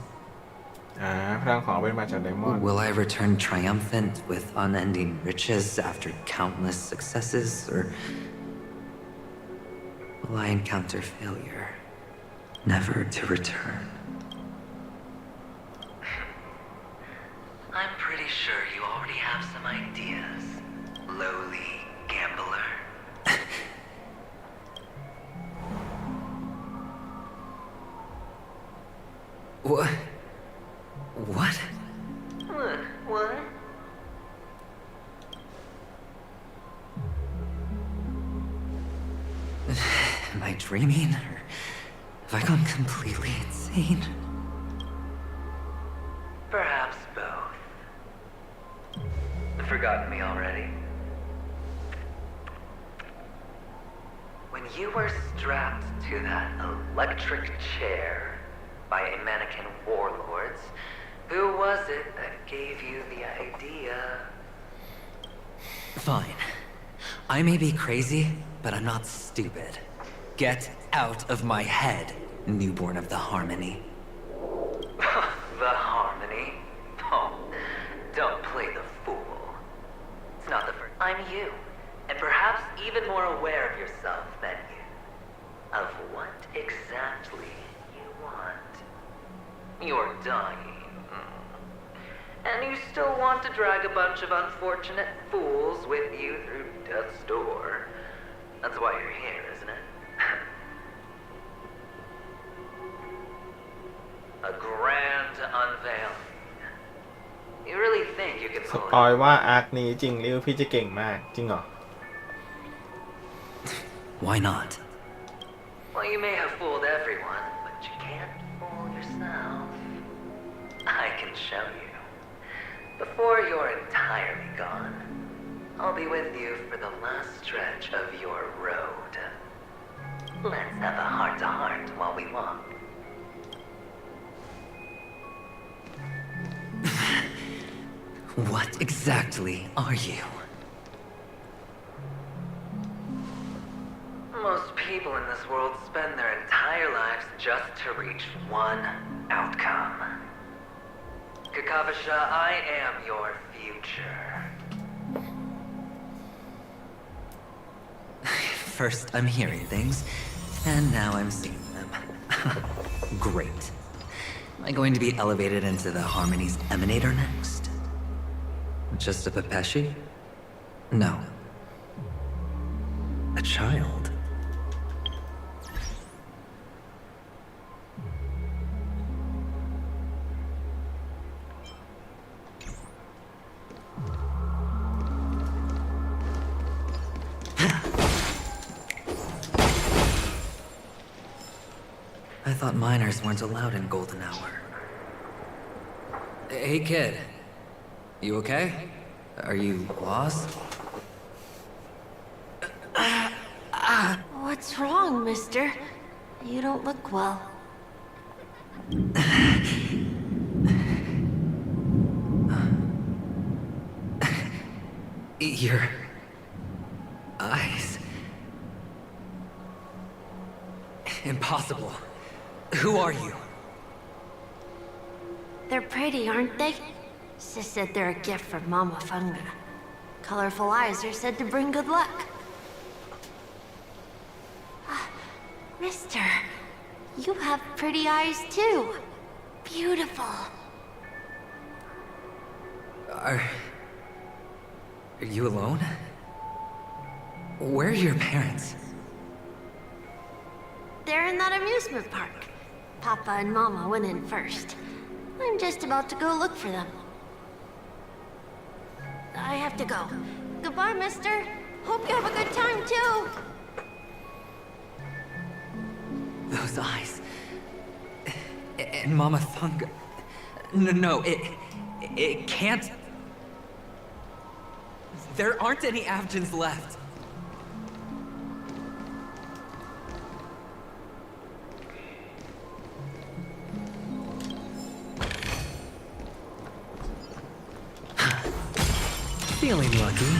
พลังของเป็นมาจากไดมอนด์ Will I return triumphant with unending riches after countless successes, or will I encounter failure, never to return? I'm pretty sure you already have some ideas, lowly gambler. What? What? What? Am I dreaming, or have I gone completely insane? Perhaps both. forgotten me already? When you were strapped to that electric chair by a mannequin warlords, who was it that gave you the idea? Fine. I may be crazy, but I'm not stupid. Get out of my head, newborn of the Harmony. The Harmony? Oh, don't play the fool. It's not the first. I'm you, and perhaps even more aware of yourself than you. Of what exactly you want. You're dying. And you still want to drag a bunch of unfortunate fools with you through death's door. That's why you're here, isn't it? A grand unveiling. You really think you can ส pull ปอย it? ว่าอาร์คนี้จริงริวพี่จะเก่งมากจริงเหรอ Why not? Well, you may have fooled everyone, but you can't fool yourself. I can show you. Before you're entirely gone, I'll be with you for the last stretch of your road. Let's have a heart-to-heart while we walk. What exactly are you? Most people in this world spend their entire lives just to reach one outcome. Kakavasha, I am your future. First I'm hearing things, and now I'm seeing them. Great. Am I going to be elevated into the Harmony's Emanator next? Just a Pepeshi? No. A child. I thought minors weren't allowed in Golden Hour. Hey, kid. You okay? Are you lost? What's wrong, mister? You don't look well. Your eyes. Impossible. Who are you? They're pretty, aren't they? Sis said they're a gift from Mama Funga. Colorful eyes are said to bring good luck. Mister, you have pretty eyes too. Beautiful. Are you alone? Where are your parents? They're in that amusement park. Papa and Mama went in first. I'm just about to go look for them. I have to go. Goodbye, mister. Hope you have a good time, too. Those eyes. And Mama Thunga. No, it can't. There aren't any Avgens left. Feeling lucky.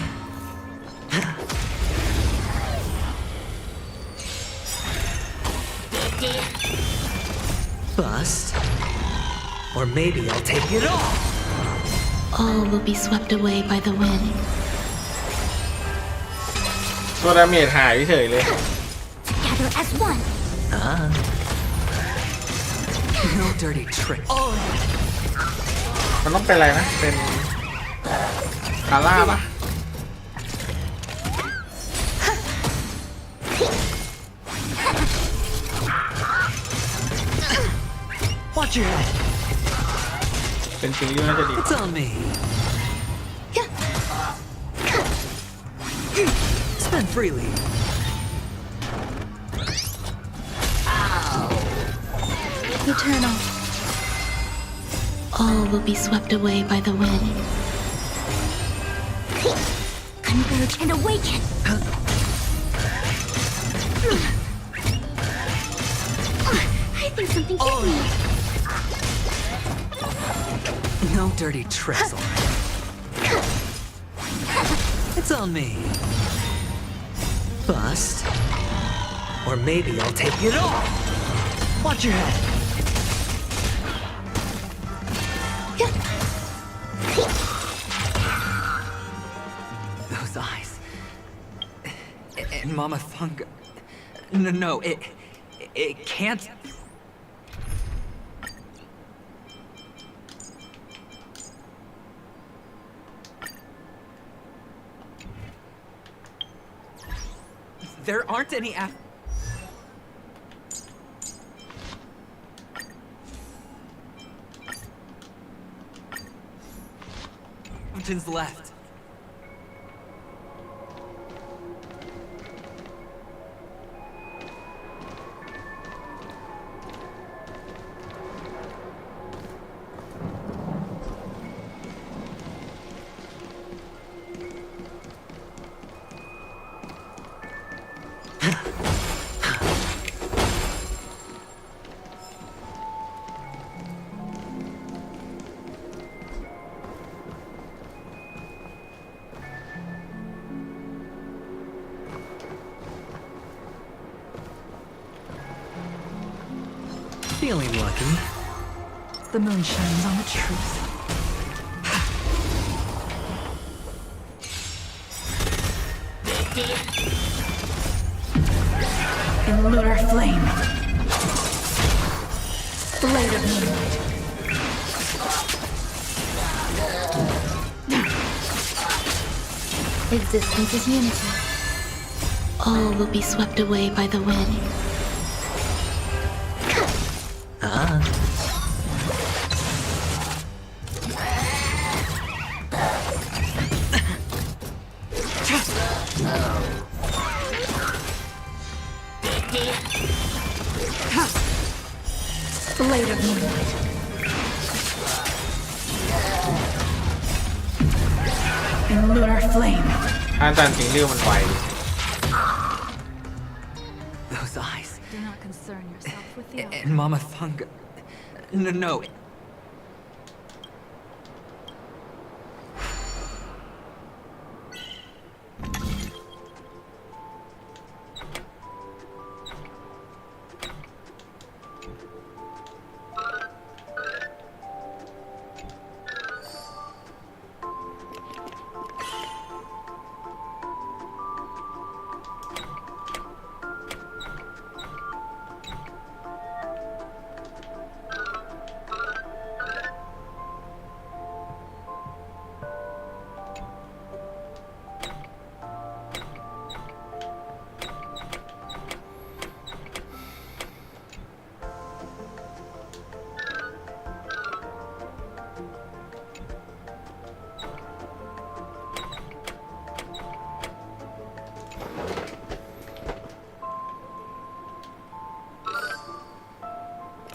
Bust. Or maybe I'll take it all. All will be swept away by the wind. ตัวดาเมจหายเฉยเลย Together as one. No dirty trick. มันต้องเป็นอะไรนะ เป็นคาร่าปะ Watch your head. เป็นจริงด้วยน่าจะดี It's on me. Spend freely. Eternal. All will be swept away by the wind. emerge and awaken. I think something hit me. No dirty tricks. It's on me. Bust. Or maybe I'll take it all. Watch your head. Those eyes. And Mama Funga. No, it can't. There aren't any mountains left. Feeling lucky. The moon shines on the truth. In lunar flame. Blade of moonlight. Existence is unity. All will be swept away by the wind. Blade of moonlight. In lunar flame. อาจารย์จริงเรื่องมันไว Those eyes. Do not concern yourself with the And Mama Funga. No.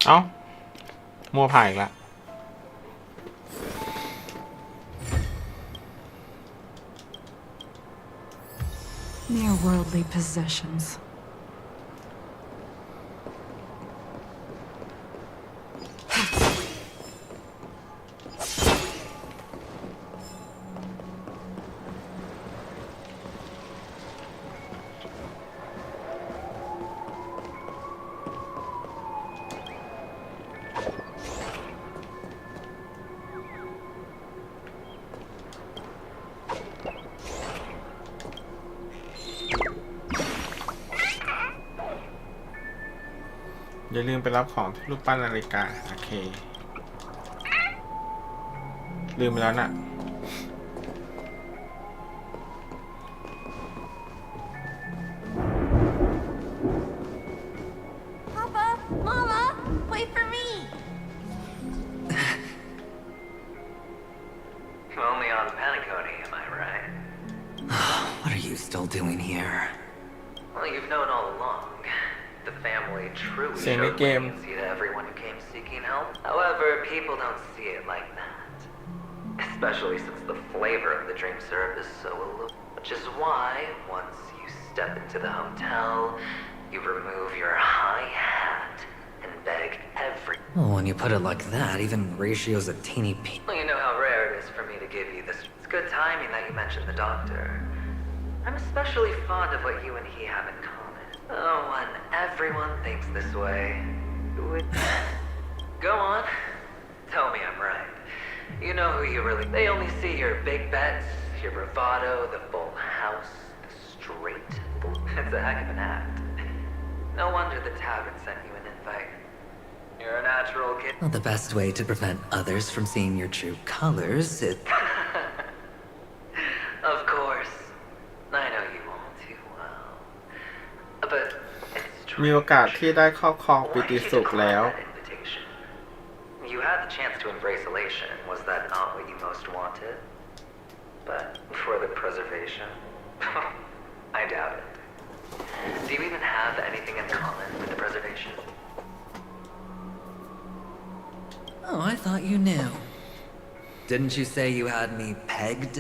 เอ้ามัวผ่าอีกละ Mere worldly possessions.อย่าลืมไปรับของที่รูปปั้นนาฬิกาโอเคลืมไปแล้วน่ะ Papa, Mama, wait for me. Only on Paniconi, am I right? What are you still doing here? Well, you've known all along. The family truly showed leniency to everyone who came seeking help. However, people don't see it like that. Especially since the flavor of the dream syrup is so Which is why, once you step into the hotel, you remove your high hat and beg every... Well, when you put it like that, even Ratio's a teeny Well, you know how rare it is for me to give you this. It's good timing that you mentioned the doctor. I'm especially fond of what you and he have in common. Oh, when everyone thinks this way, it would... Go on. Tell me I'm right. You know who you really... They only see your big bets, your bravado, the full house, the straight... It's a heck of an act. No wonder the tavern sent you an invite. You're a natural kid. Well, the best way to prevent others from seeing your true colors is... Of course. I know you all too well. But it's มีโอกาสที่ได้ครอบครองปิติสุขแล้ว invitation. You had the chance to embrace elation. Was that not what you most wanted? But for the preservation? I doubt it. Do you even have anything in common with the preservation? Oh, I thought you knew. Didn't you say you had me pegged?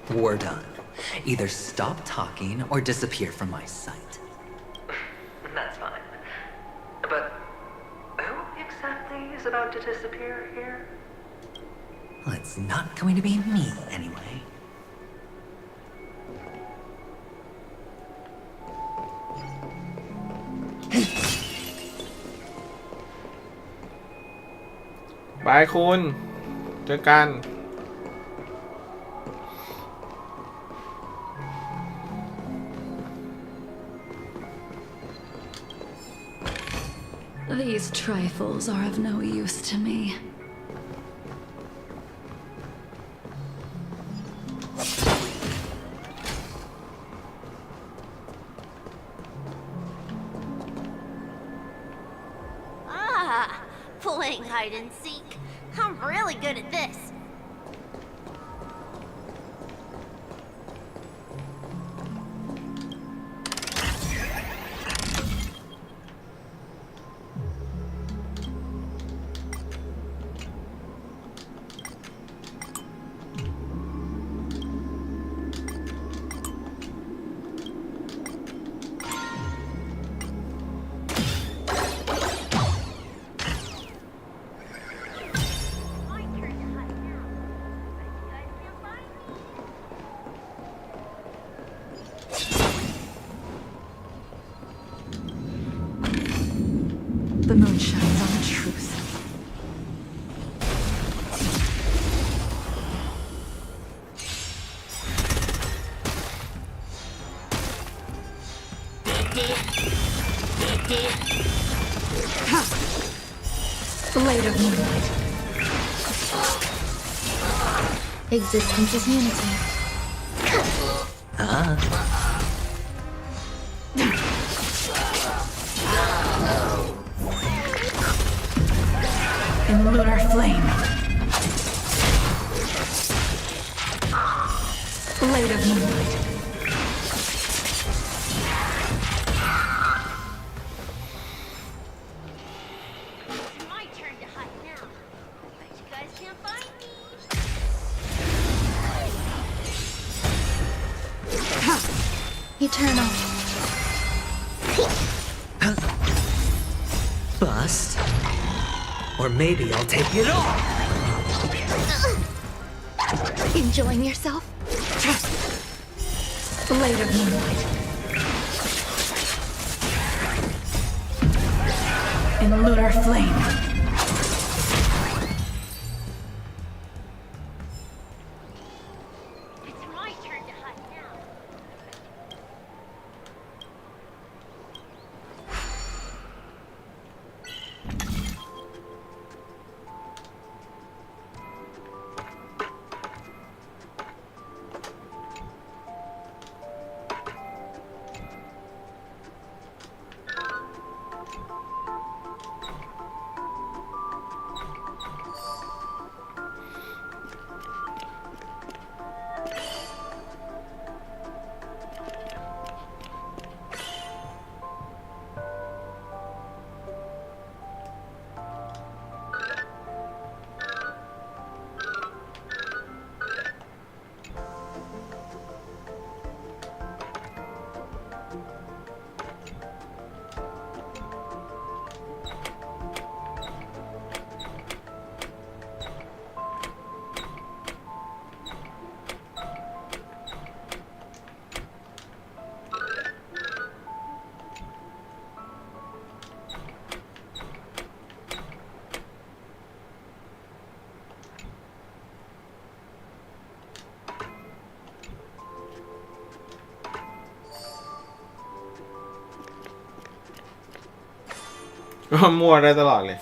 We're done. Either stop talking or disappear from my sight. That's fine. But who exactly is about to disappear here? Well, it's not going to be me, anyway. Bye คุณเจอกัน These trifles are of no use to me. Playing hide and seek. I'm really good at this. The moon shines on the truth. Blade of moonlight. Existence is unity. In lunar flame. Blade of moonlight. It's my turn to hide now. Bet you guys can't find me. Eternal. Bust. Or maybe I'll take it all. Enjoying yourself? Blade of moonlight. In lunar flame. It's my turn to hide now. มั่วได้ตลอดเลย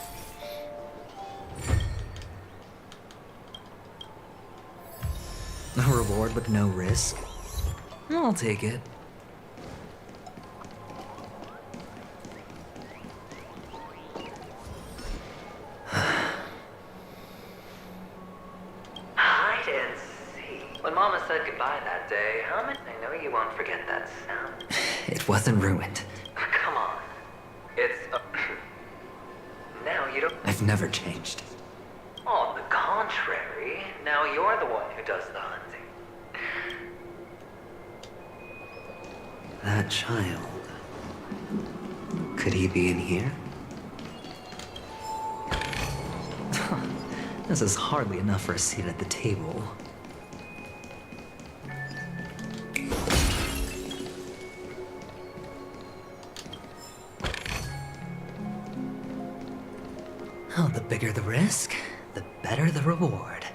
A reward with no risk? I'll take it. Hide and seek. When Mama said goodbye that day, I know you won't forget that sound. It wasn't ruined. Come on. It's... now you don't... I've never changed. On the contrary, now you're the one who does the hunting. That child. Could he be in here? This is hardly enough for a seat at the table. Oh, the bigger the risk, the better the reward.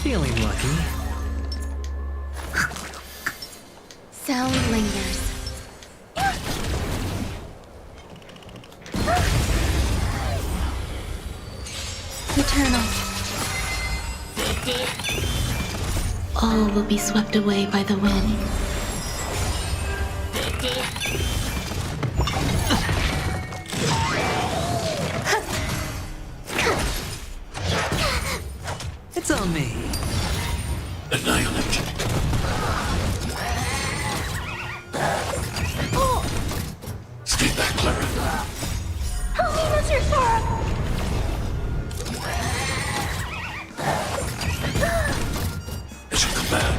Feeling lucky. Sound lingers. Eternal. All will be swept away by the wind. It's on me. Annihilate. Stay back, Clara. Help me, Mr. Sora! As you command.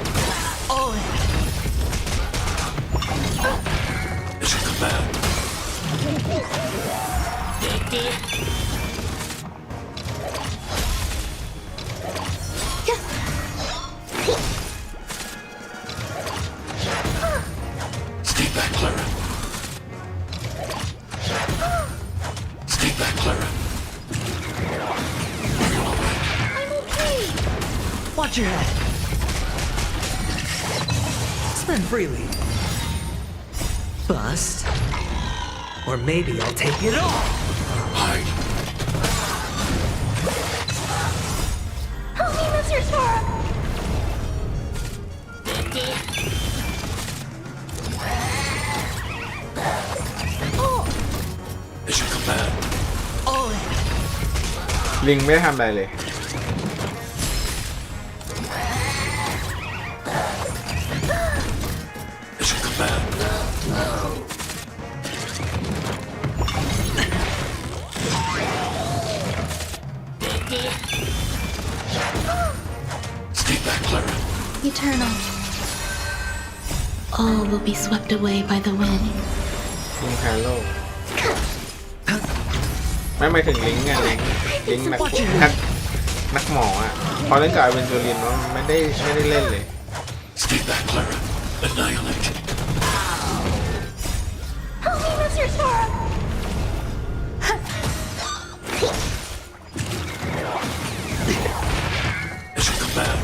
As you command. Stay back, Clara. Stay back, Clara. Are you all right? I'm okay. Watch your head. Spend freely. Bust. Or maybe I'll take it all. Hide. Help me, Mr. Sora! As you command. ลิงไม่ได้ทำอะไรเลย As you command. Stay back, Clara. Eternal. All will be swept away by the wind. ลิงแพโลไม่หมายถึงลิงไงลิงนักหมออ่ะพอเล่นกับอเวนเจอรินว่ามันไม่ได้เล่นเลย Stay back, Clara. Annihilate. Help me, Mr. Sora! As you command.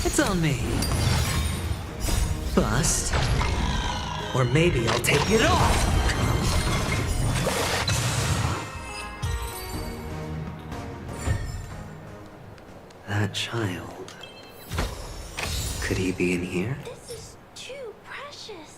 It's on me. Bust. Or maybe I'll take it all. That child. Could he be in here? This is too precious.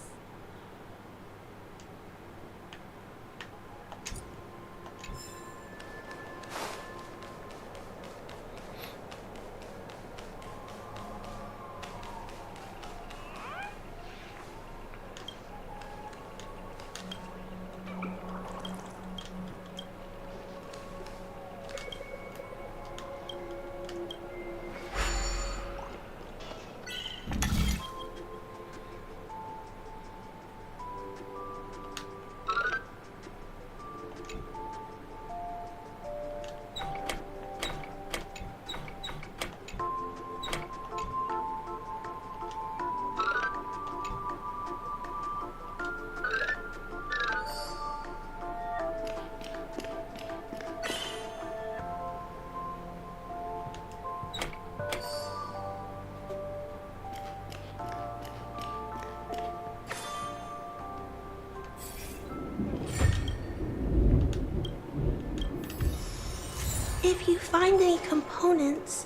find any components,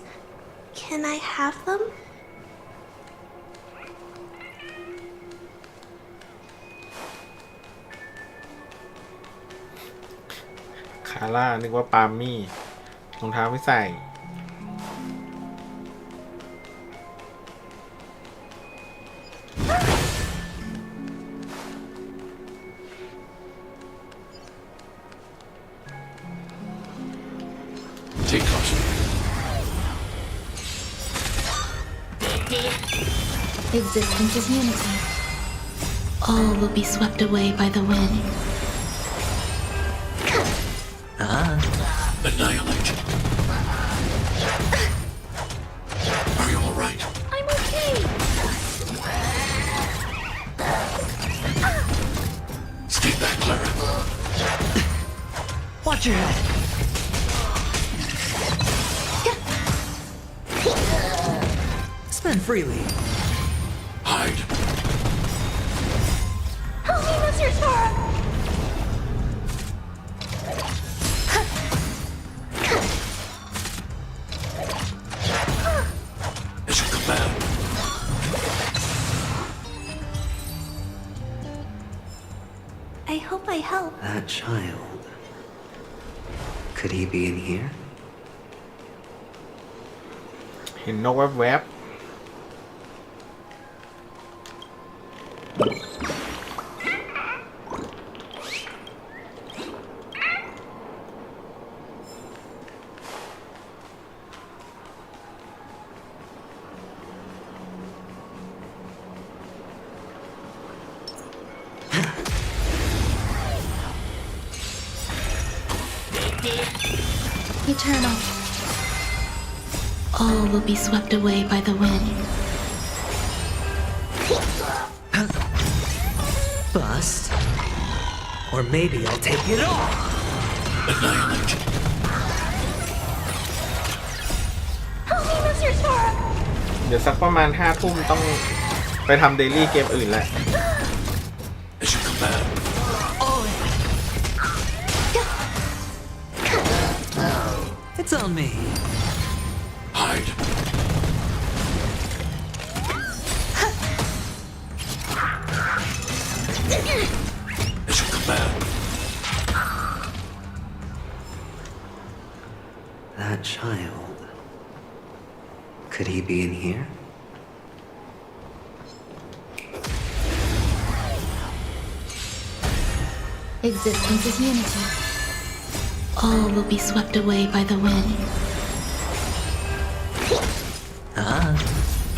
can I have them? คาร่านึกว่าปาล์มมี่รองเท้าไม่ใส่ Take caution. Existence is unity. All will be swept away by the wind. Annihilate. Are you all right? I'm okay. Stay back, Clara. Watch your head. Spend freely. Hide. Help me, Mr. Sora! As you command. I hope I help. That child. Could he be in here? เห็นนกแวบๆ Eternal. All will be swept away by the wind. Bust. Or maybe I'll take it all. Annihilate. Help me, Mr. Sora! เดี๋ยวสักประมาณ5 ทุ่มต้องไปทำเดลี่เกมอื่นแหละ As you command. It's on me. Hide. As you command. That child. Could he be in here? Existence is unity. All will be swept away by the wind.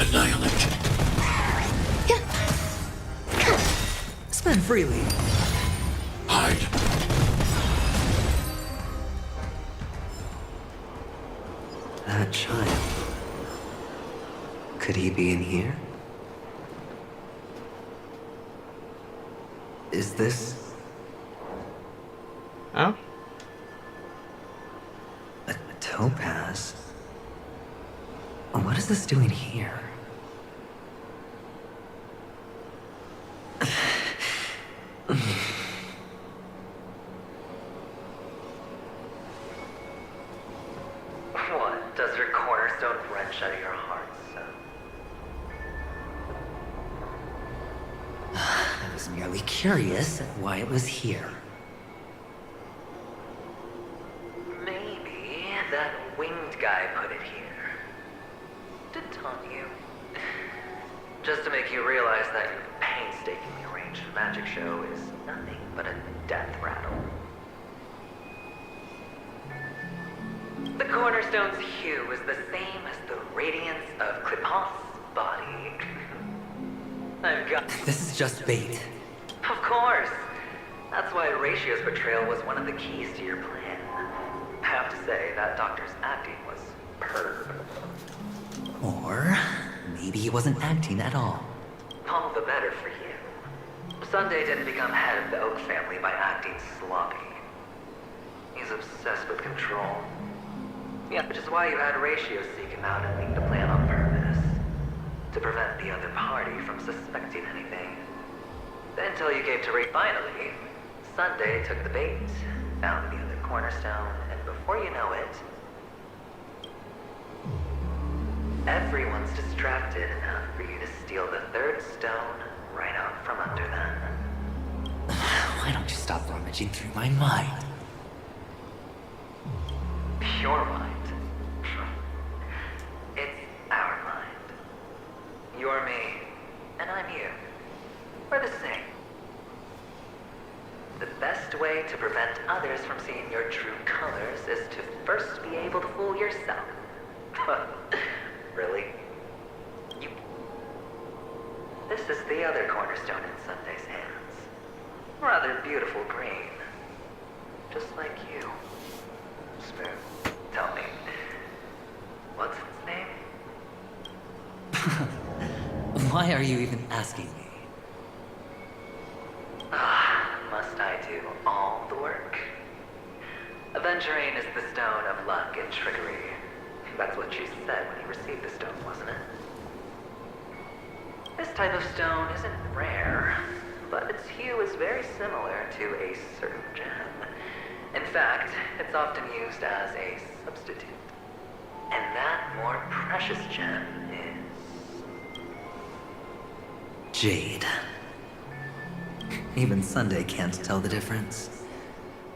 Annihilate. Spend freely. Hide. That child. Could he be in here? Is this เอ้า a topaz? What is this doing here? What? Does your cornerstone wrench out of your heart, son? I was merely curious at why it was here. Maybe that winged guy put it here. To taunt you. Just to make you realize that your painstakingly arranged magic show is nothing but a death rattle. The cornerstone's hue is the same as the radiance of Clipant's body. I've got... This is just bait. Of course. That's why Ratio's betrayal was one of the keys to your plan. I have to say, that doctor's acting was superb. Or maybe he wasn't acting at all. All the better for you. Sunday didn't become head of the Oak family by acting sloppy. He's obsessed with control. Yeah, which is why you had Ratio seek him out and leak the plan on purpose. To prevent the other party from suspecting anything. Until you gave to Ray finally, Sunday took the bait, found the other cornerstone, and before you know it, Everyone's distracted enough for you to steal the third stone right out from under them. Why don't you stop rummaging through my mind? Your mind. It's our mind. You're me, and I'm you. We're the same. The best way to prevent others from seeing your true colors is to first be able to fool yourself. Really? This is the other cornerstone in Sunday's hands. Rather beautiful green. Just like you. Smooth, tell me, what's its name? Why are you even asking me? Must I do all the work? Aventurine is the stone of luck and trickery. That's what you said when you received the stone, wasn't it? This type of stone isn't rare, but its hue is very similar to a certain gem. In fact, it's often used as a substitute. And that more precious gem is... Jade. Even Sunday can't tell the difference.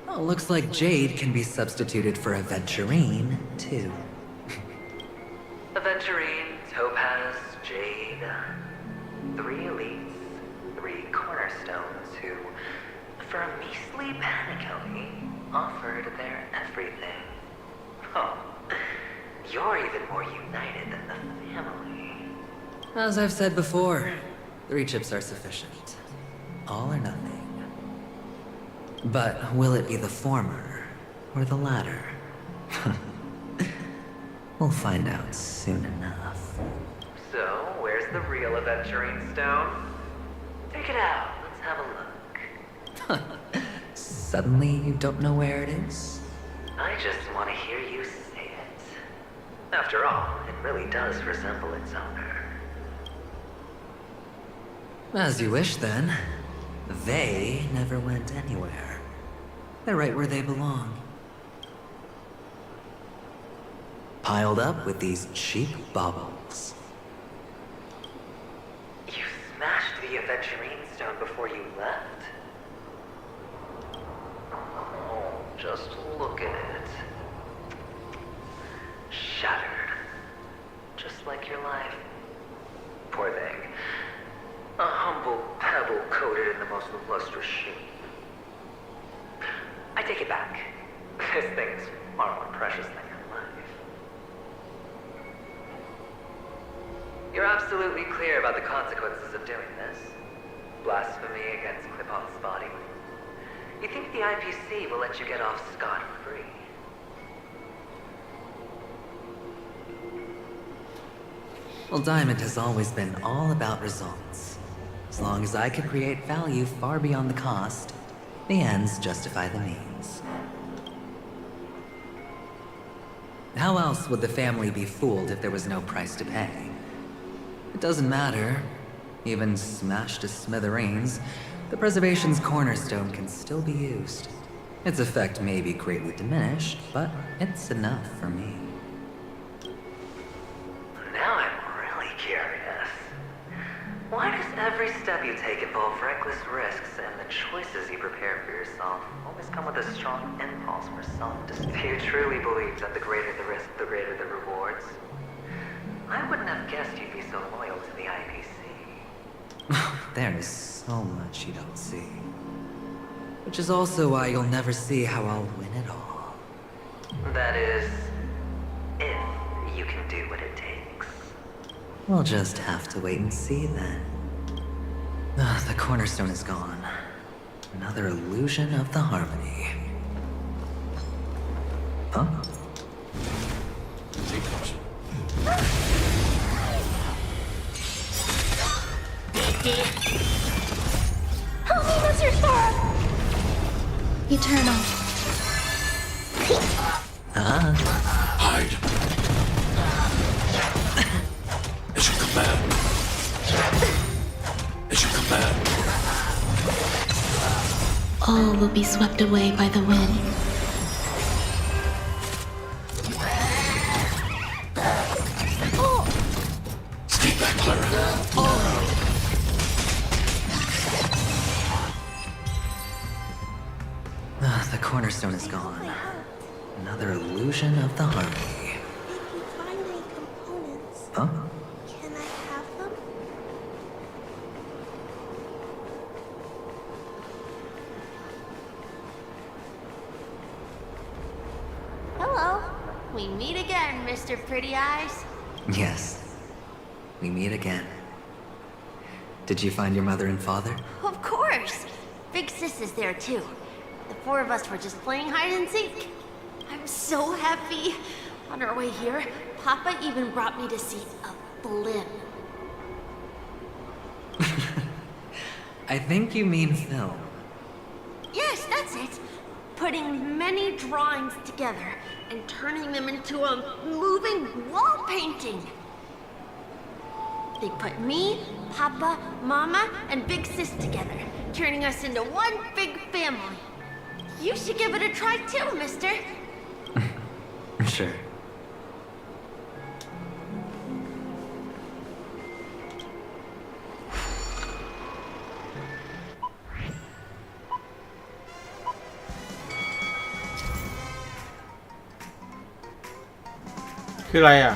Oh, looks like Jade can be substituted for Aventurine, too. Aventurine, Topaz, Jade. 3 elites, 3 cornerstones who, for a measly penny, offered their everything. Oh, you're even more united than the family. As I've said before, 3 chips are sufficient. All or nothing. But will it be the former or the latter? We'll find out soon enough. So, where's the real Aventurine stone? Take it out, let's have a look. Suddenly you don't know where it is? I just want to hear you say it. After all, it really does resemble its owner. As you wish, then. They never went anywhere. They're right where they belong. Piled up with these cheap baubles. You smashed the Aventurine stone before you left? Oh, just look at it. Shattered. Just like your life. Poor thing. A humble pebble coated in the most lustrous sheen. I take it back. This thing's far more precious than your life. You're absolutely clear about the consequences of doing this. Blasphemy against Clipot's body. You think the IPC will let you get off scot-free? Well, Diamond has always been all about results. As long as I can create value far beyond the cost, the ends justify the means. How else would the family be fooled if there was no price to pay? It doesn't matter. Even smashed to smithereens, the preservation's cornerstone can still be used. Its effect may be greatly diminished, but it's enough for me. Now I'm really curious. Why does every step you take involve reckless risks, and the choices you prepare for yourself always come with a strong impulse for self-destruction? Do you truly believe that the greater the risk, the greater the rewards? I wouldn't have guessed you'd be so loyal to the IPC. There is so much you don't see. Which is also why you'll never see how I'll win it all. That is, if you can do what it takes. We'll just have to wait and see then. The cornerstone is gone. Another illusion of the harmony. Huh? Take caution. Help me, Mr. Sora! Eternal. Hide. As you command. As you command. All will be swept away by the wind. Oh! cornerstone is gone. Another illusion of the harmony. If you find any components, Huh? can I have them? Hello. We meet again, Mr. Pretty Eyes. Yes. We meet again. Did you find your mother and father? Of course. Big Sis is there too. The four of us were just playing hide and seek. I'm so happy. On our way here, Papa even brought me to see a blimp. I think you mean film. Yes, that's it. Putting many drawings together and turning them into a moving wall painting. They put me, Papa, Mama, and Big Sis together, turning us into one big family. You should give it a try too, mister. Sure.คืออะไรอ่ะ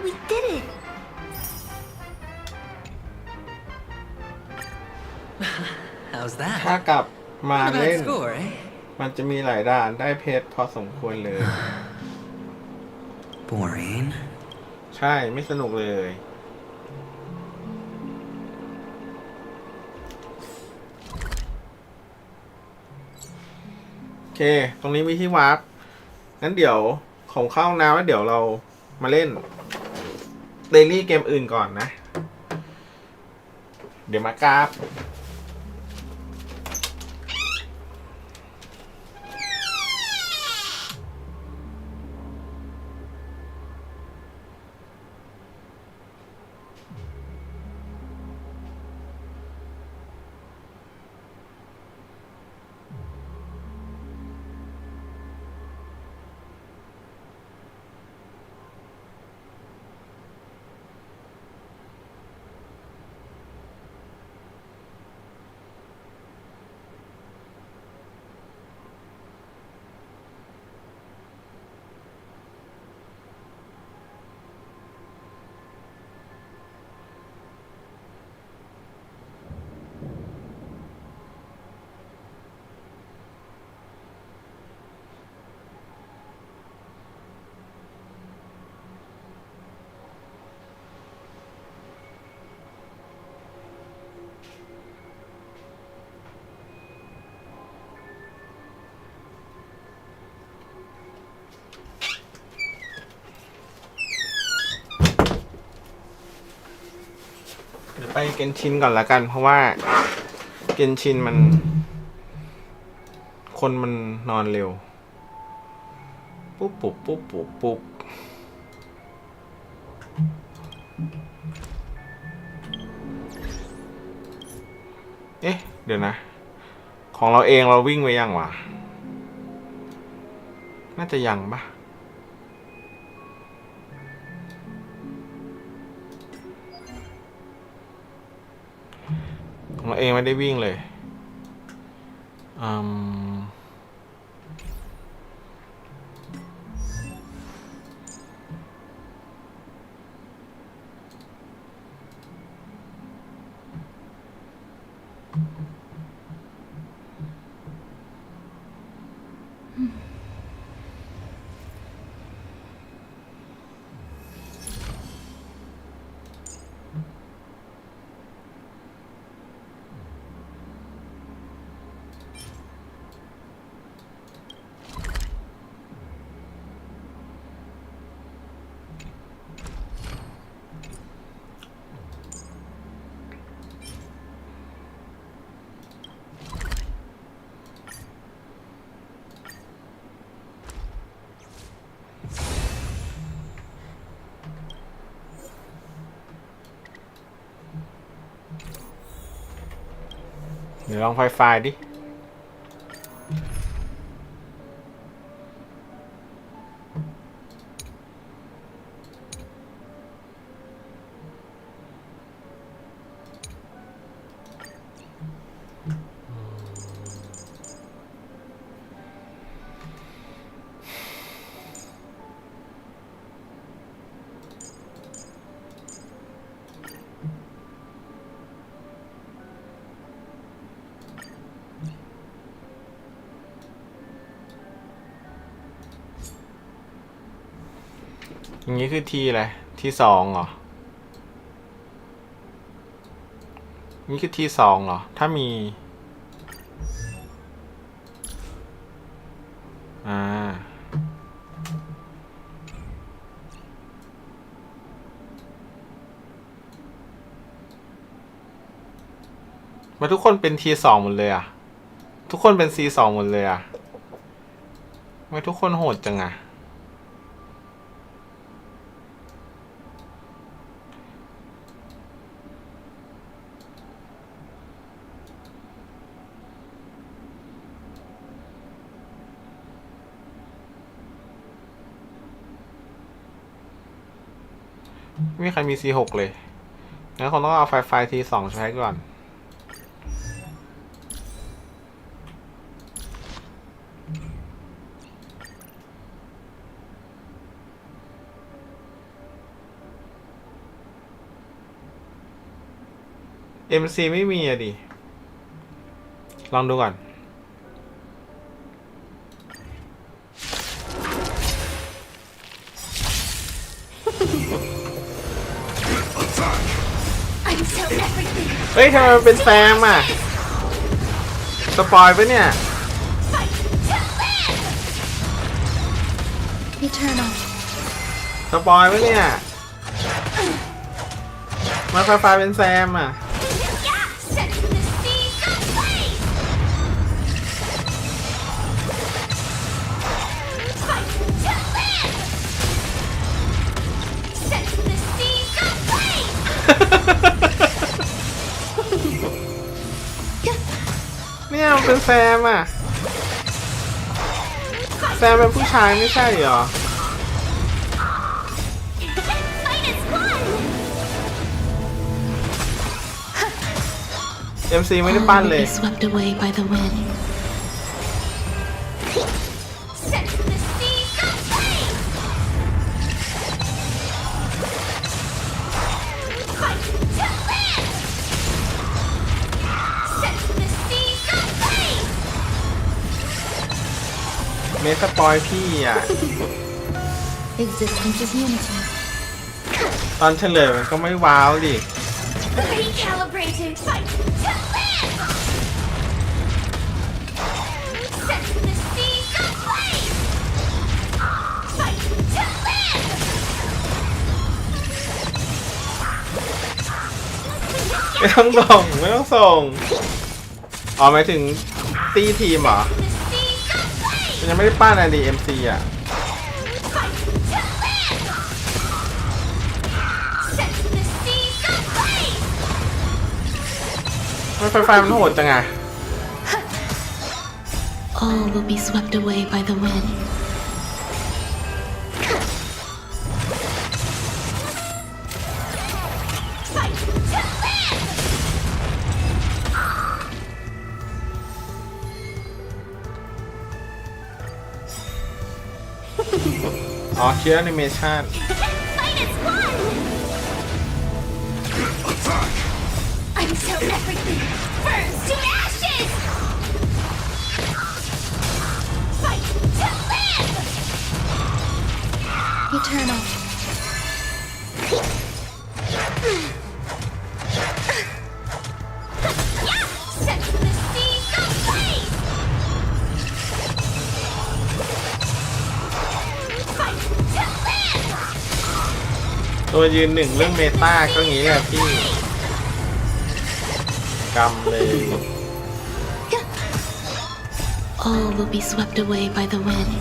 We did it! How's that? ถ้ากลับมาเล่น Not a bad score, eh? มันจะมีหลายด่านได้เพชรพอสมควรเลย Boring. ใช่ไม่สนุกเลย โอเค ตรงนี้มีที่วาร์ปงั้นเดี๋ยวผมเข้าห้องน้ำแล้วเดี๋ยวเรามาเล่นเดลี่เกมอื่นก่อนนะ เดี๋ยวมากราฟ เดี๋ยวไปเกนชินก่อนละกัน เพราะว่าเกนชินมันคนมันนอนเร็วปุ๊บปุ๊บปุ๊บปุ๊บปุ๊บเอ๊ะเดี๋ยวนะของเราเองเราวิ่งไปยังวะน่าจะยังปะของเราเองไม่ได้วิ่งเลย เดี๋ยวลองไฟไฟดิอย่างนี้คือทีอะไรทีสองเหรอนี่คือทีสองเหรอถ้ามีมาทุกคนเป็นทีสองหมดเลยอ่ะทุกคนเป็น C2 หมดเลยอ่ะทำไมทุกคนโหดจังอ่ะไม่มีใครมี C6 เลยงั้นคงต้องเอาไฟ T2 ใช้ก่อนMC ไม่มีอะดิลองดูก่อนเฮ้ยทำไมมันเป็นแซมอ่ะสปอยล์ปะเนี่ยสปอยล์ปะเนี่ยมาไฟเป็นแซมอ่ะเนี่ยมันเป็นแซมอ่ะแซมเป็นผู้ชายไม่ใช่เหรอMC ไม่ได้ปั้นเลยเมสปอยพี่อ่ะตอนเฉลยมันก็ไม่ว้าวดิไม่ต้องส่งไม่ต้องส่งอ๋อหมายถึงตีทีมเหรอยังไม่ได้ปั้นอะไรดี MC อ่ะไฟมันโหดจังอ่ะ All will be swept away by the wind. อ๋อเคียร์แอนิเมชั่นEternal. ตัวยืนหนึ่งเรื่องเมตาก็งี้แหละพี่กำเลย All will be swept away by the wind.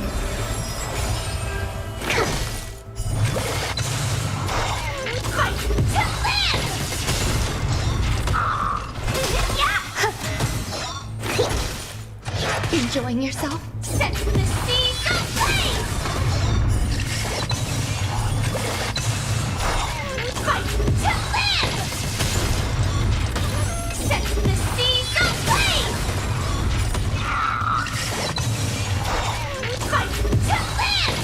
enjoying yourself? Set the seas ablaze! Fight to live! Set the seas ablaze! Fight to live!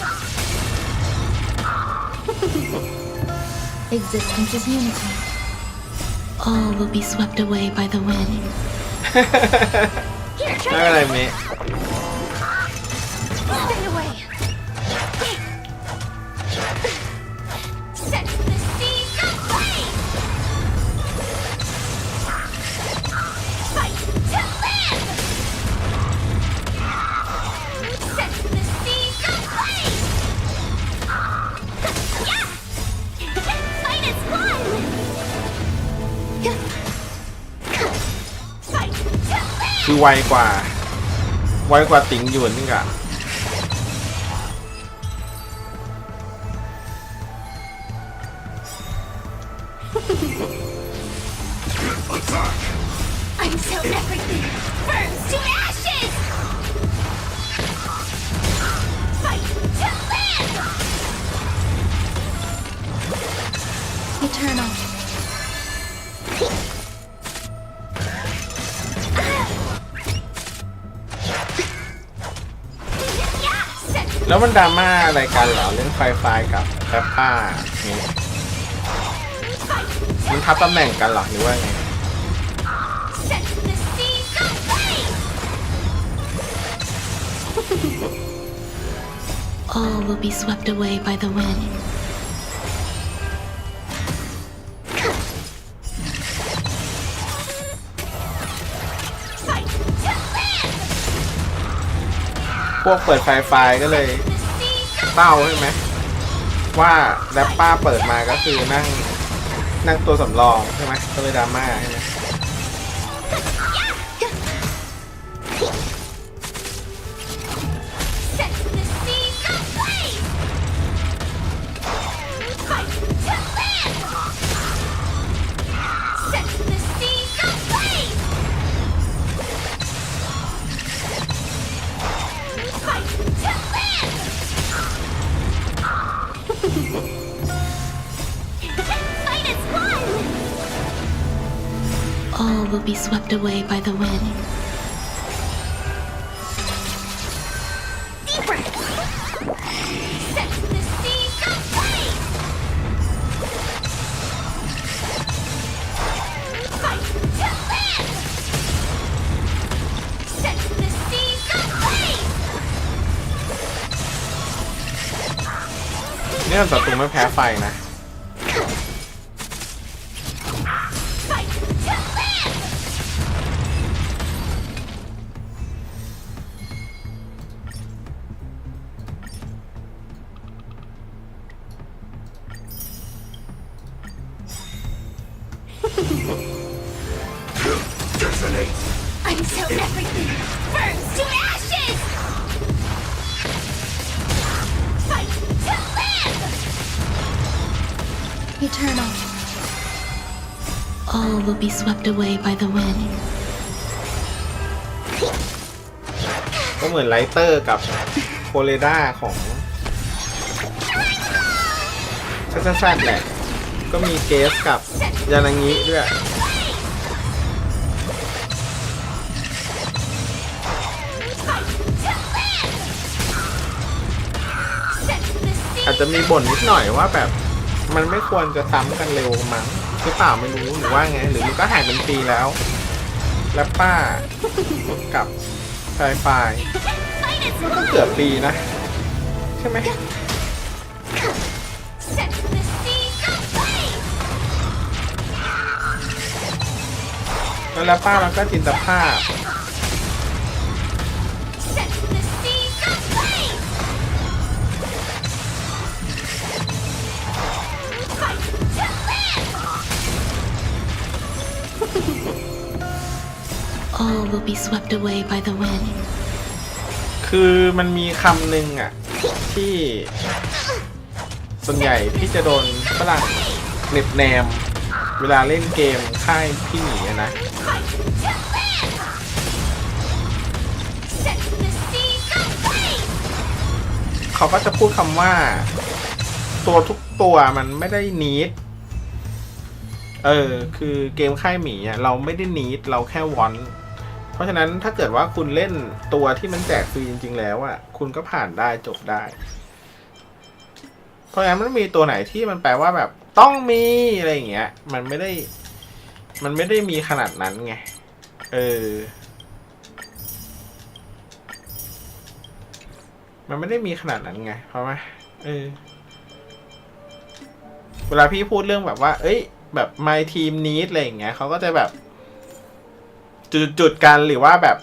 Existence is unity. All will be swept away by the wind. ไม่เป็นไรเมะ Stay away! Set the seas ablaze! Fight to live! Set the seas ablaze! Yes! Fight is one! Fight to live! คือไวกว่าติ๋งหยวนนี่กะ Until everything burns to ashes! Fight to live! Eternal. แล้วมันดราม่าอะไรกันเหรอเรื่องไฟกับแป๊บป้านี่มันทับตำแหน่งกันเหรอหรือว่าไง Set the seas ablaze! All will be swept away by the wind. Fight to live! พวกเปิดไฟก็เลยเศร้าใช่ไหมว่าแรปป้าเปิดมาก็คือนั่งตัวสำรองใช่ไหมก็เลยดราม่าใช่ไหม Set the seas ablaze! Fight to live! Set the seas ablaze! Fight to live! Fight is one! All will be swept away by the wind. Deeper! Set the seas ablaze! Fight to live! Set the seas ablaze! นี่มันศัตรูไม่แพ้ไฟนะ Fight to live! Until everything burns to ashes! Fight to live! Eternal. All will be swept away by the wind. ก็เหมือนไลเตอร์กับโคเรด้าของชัดๆแหละก็มีเกสกับยานางิด้วยอาจจะมีบ่นนิดหน่อยว่าแบบมันไม่ควรจะซ้ำกันเร็วมั้งหรือเปล่าไม่รู้หรือว่าไงหรือมันก็หายเป็นปีแล้วแล้วป้ากับไฟมันก็เกือบปีนะใช่ไหมแล้วป้ามันก็จินตภาพAll will be swept away by the wind. คือมันมีคำหนึ่งอ่ะที่ส่วนใหญ่พี่จะโดนฝรั่งเน็บแนมเวลาเล่นเกมค่ายพี่หมีนะ เขาก็จะพูดคำว่าตัวทุกตัวมันไม่ได้นีดคือเกมค่ายหมีอ่ะเราไม่ได้นีดเราแค่วอนเพราะฉะนั้นถ้าเกิดว่าคุณเล่นตัวที่มันแจกฟรีจริงๆแล้วอ่ะคุณก็ผ่านได้จบได้เพราะฉะนั้นมันมีตัวไหนที่มันแปลว่าแบบต้องมีอะไรอย่างเงี้ยมันไม่ได้มีขนาดนั้นไงมันไม่ได้มีขนาดนั้นไงเพราะว่าเวลาพี่พูดเรื่องแบบว่าเอ้ยแบบ my team need อะไรอย่างเงี้ยเขาก็จะแบบจุดกันหรือว่าแบบ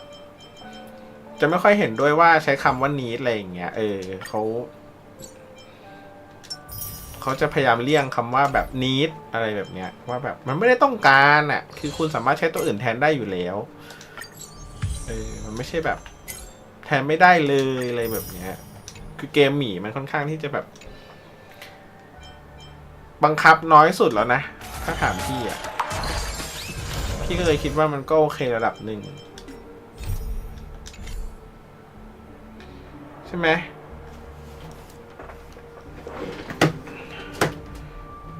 จะไม่ค่อยเห็นด้วยว่าใช้คำว่า need อะไรอย่างเงี้ยเขาจะพยายามเลี่ยงคำว่าแบบ need อะไรแบบเนี้ยว่าแบบมันไม่ได้ต้องการอ่ะคือคุณสามารถใช้ตัวอื่นแทนได้อยู่แล้วมันไม่ใช่แบบแทนไม่ได้เลยอะไรแบบเนี้ยคือเกมหมีมันค่อนข้างที่จะแบบบังคับน้อยสุดแล้วนะถ้าถามพี่อ่ะพี่ก็เลยคิดว่ามันก็โอเคระดับหนึ่งใช่ไหม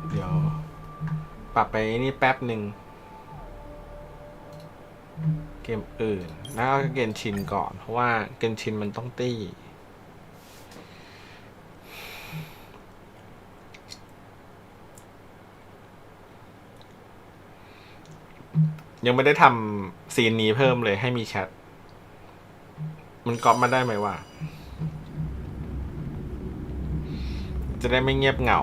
เดี๋ยวปรับไปนี่แป๊บหนึ่งเกมอื่นแล้วก็เกนชินก่อนเพราะว่าเกนชินมันต้องตี้ยังไม่ได้ทำซีนนี้เพิ่มเลยให้มีแชทมันก๊อปมาได้ไหมวะจะได้ไม่เงียบเหงา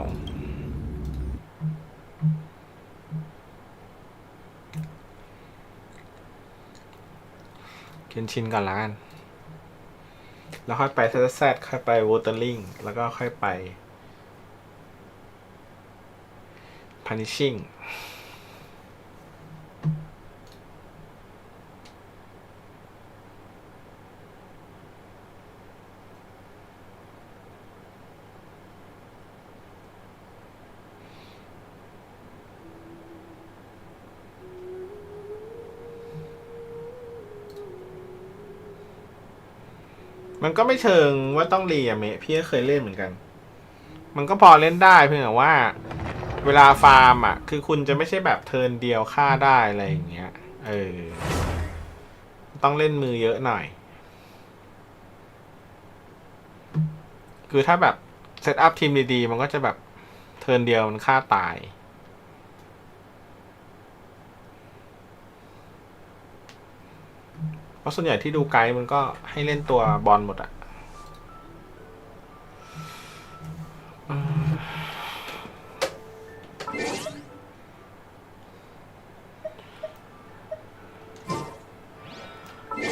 เคนชินก่อนละกันแล้วค่อยไปแซดค่อยไปวอเตอร์ลิงแล้วก็ค่อยไป punishingมันก็ไม่เชิงว่าต้องรีอะเมะพี่ก็เคยเล่นเหมือนกันมันก็พอเล่นได้เพียงแต่ว่าเวลาฟาร์มอ่ะคือคุณจะไม่ใช่แบบเทิร์นเดียวฆ่าได้อะไรอย่างเงี้ยต้องเล่นมือเยอะหน่อยคือถ้าแบบเซตอัพทีมดีๆมันก็จะแบบเทิร์นเดียวมันฆ่าตายเพราะส่วนใหญ่ที่ดูไกด์มันก็ให้เล่นตัวบอลหมดอะ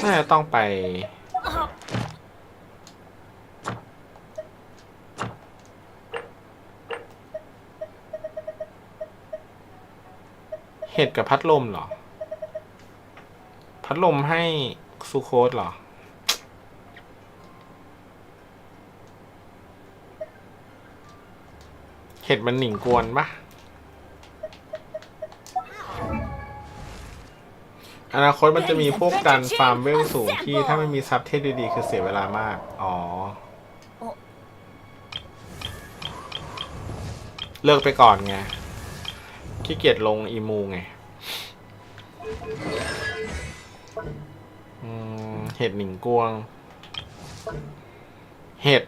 น่าจะต้องไปเห็ดกับพัดลมเหรอพัดลมให้ซูโคสเหรอเห็ดมันหนิงกวนปะอนาคตมันจะมีพวกดันฟาร์มเวลสูงที่ถ้าไม่มีซับเทสดีๆคือเสียเวลามากเลิกไปก่อนไงขี้เกียจลงอีมูไงเห็ดหนิงกวงเห็ด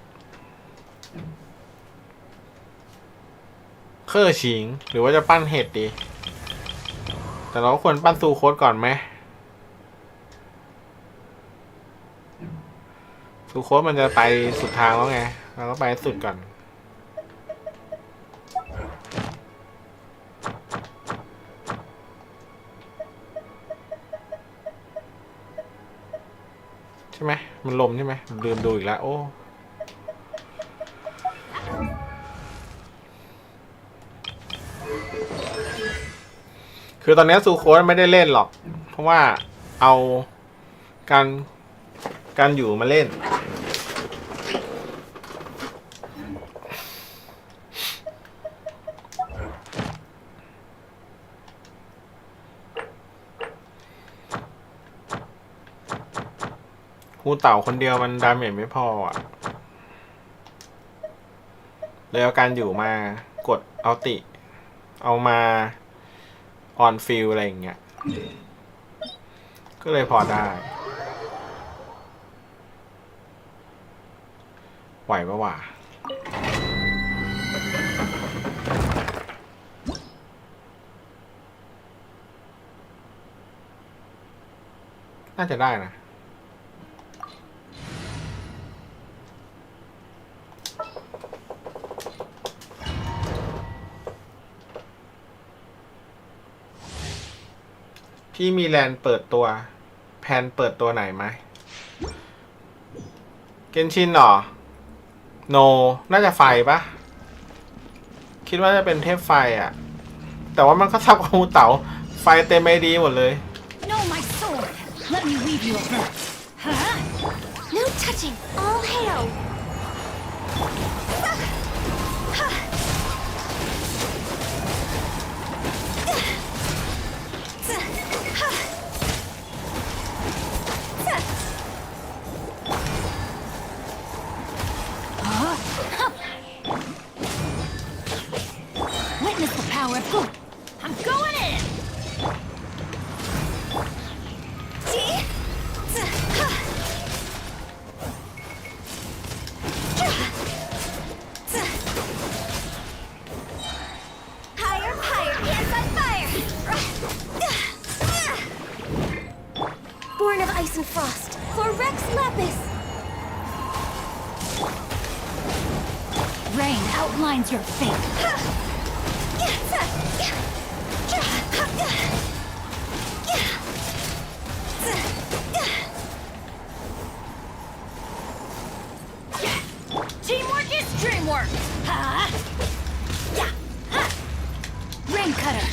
เคอร์ชิงหรือว่าจะปั้นเห็ดดีแต่เราควรปั้นซูโค้ดก่อนไหมซูโค้ดมันจะไปสุดทางแล้วไงเราก็ไปสุดก่อนใช่ไหมมันลมใช่ไหมลืมดูอีกแล้วโอ้คือตอนนี้ซูโค้ดไม่ได้เล่นหรอกเพราะว่าเอาการอยู่มาเล่นฮูเต่าคนเดียวมันดาเมจไม่พออ่ะ เลยเอาการอยู่มากดเอาติเอามาออนฟิลอะไรอย่างเงี้ยก็เลยพอได้ไหวปะวะน่าจะได้นะพี่มีแลนด์เปิดตัวแพนเปิดตัวไหนไหมเกนชินหรอโนน่าจะไฟปะคิดว่าจะเป็นเทพไฟอ่ะแต่ว่ามันก็ซับอาวุธเต๋าไฟเต็มไอดีหมดเลย No, my sword. Let me weave you a verse. Huh? No touching! All hail! Witness the power of good. I'm going in. Higher, higher, hands on fire! Born of ice and frost, for Rex Lapis! Rain outlines your fate. Teamwork is dreamwork. Huh? Yeah. Huh. Rain cutter.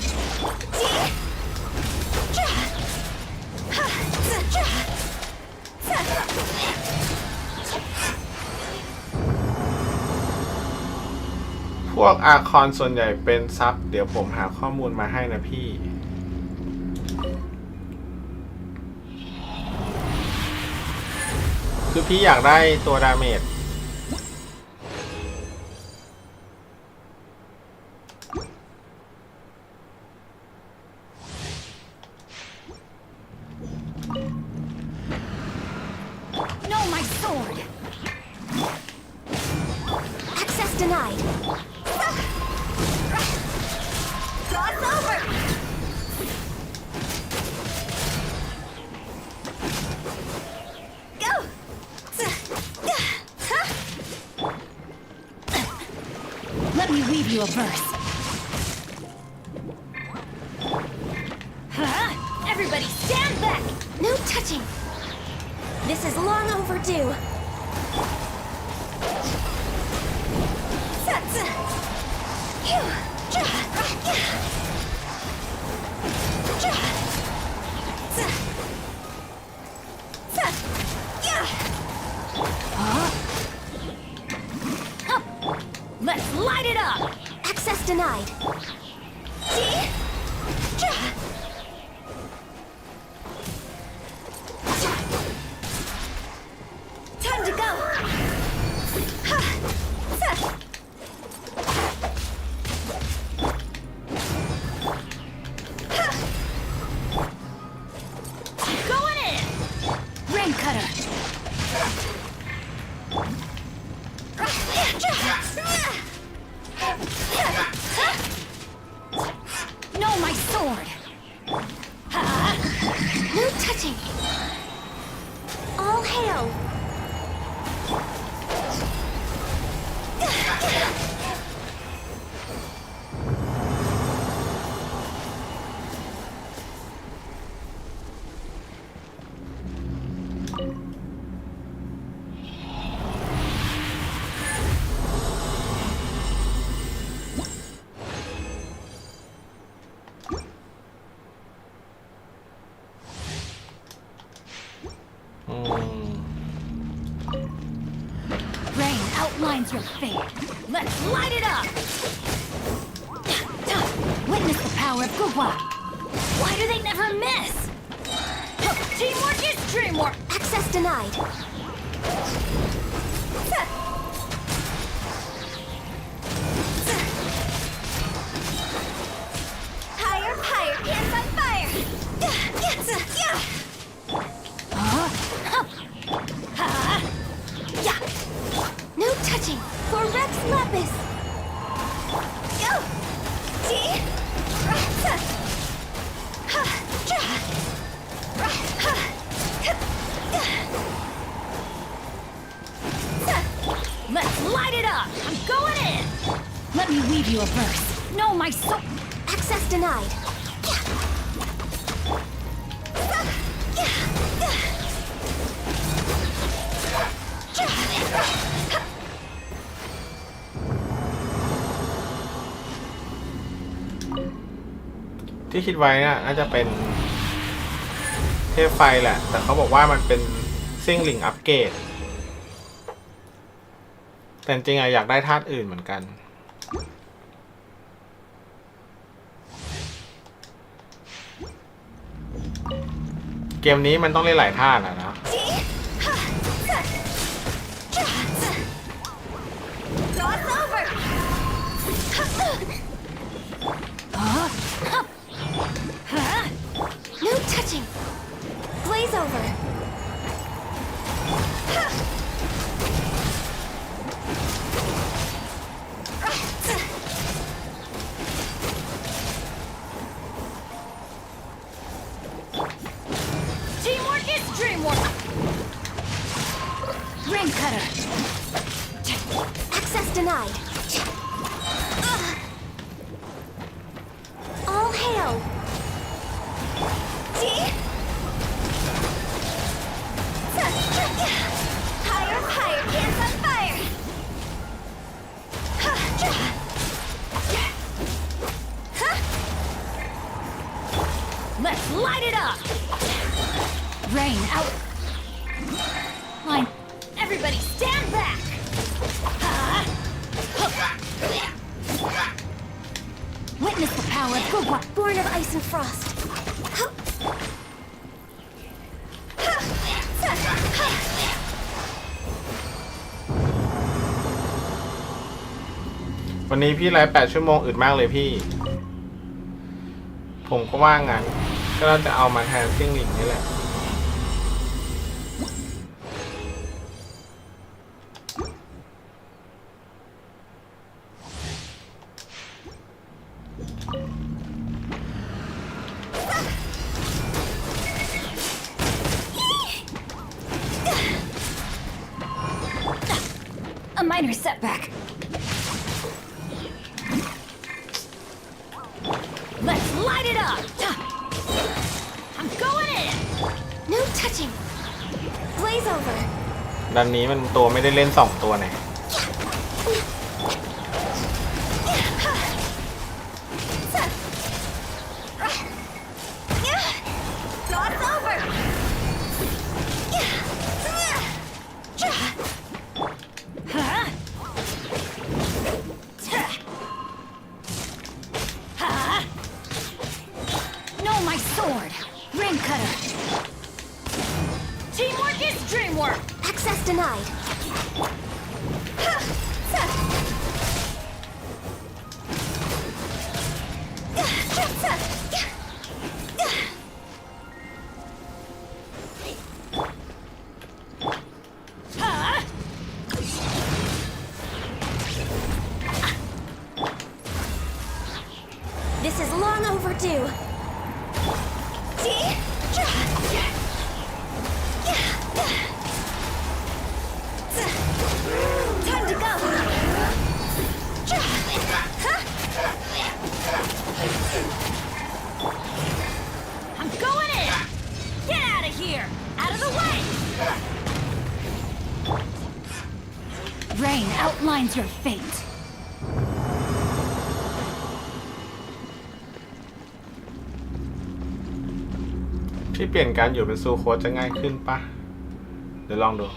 พวกอาคอนส่วนใหญ่เป็นซับเดี๋ยวผมหาข้อมูลมาให้นะพี่คือพี่อยากได้ตัวดาเมจNo, my sword. Access denied. Cross over! Go! Let me weave you a verse. Huh? Everybody stand back! No touching! This is long overdue. Let's light it up! Access denied. Time to go. Going in! Rain cutter! No, my sword! No touching. All hail. Rain outlines your fate. Let's light it up! Witness the power of Gugwa. Why do they never miss? Teamwork is dreamwork! Access denied. Lapis! Go! See? Let's light it up! I'm going in! Let me weave you a verse. No, my soul. Access denied. ที่คิดไว้น่าจะเป็นเทพไฟแหละแต่เขาบอกว่ามันเป็นซิ่งหลิงอัปเกรดแต่จริงๆอยากได้ธาตุอื่นเหมือนกันเกมนี้มันต้องเล่นหลายธาตุนะNo touching. Blaze over. Teamwork is dreamwork. Ring cutter. Access denied. All hail. See? Higher, higher, hands on fire. Let's light it up. Rain out. Line. Everybody stand back. Witness the power of Gugwa. Born of ice and frost. วันนี้พี่ไลฟ์8 ชั่วโมงอึดมากเลยพี่ผมก็ว่างงานก็เราจะเอามาแทนซิ่งหลิงนี่แหละA minor setback. Let's light it up. I'm going in. No touching. Blaze over. ดันนี้มันตัวไม่ได้เล่น2 ตัวไหนAccess denied. This is long overdue. See? Time to go. I'm going in. Get out of here. Out of the way. Rain outlines your fate. ที่เปลี่ยนการอยู่เป็นซูโค้ดจะง่ายขึ้นปะเดี๋ยวลองดู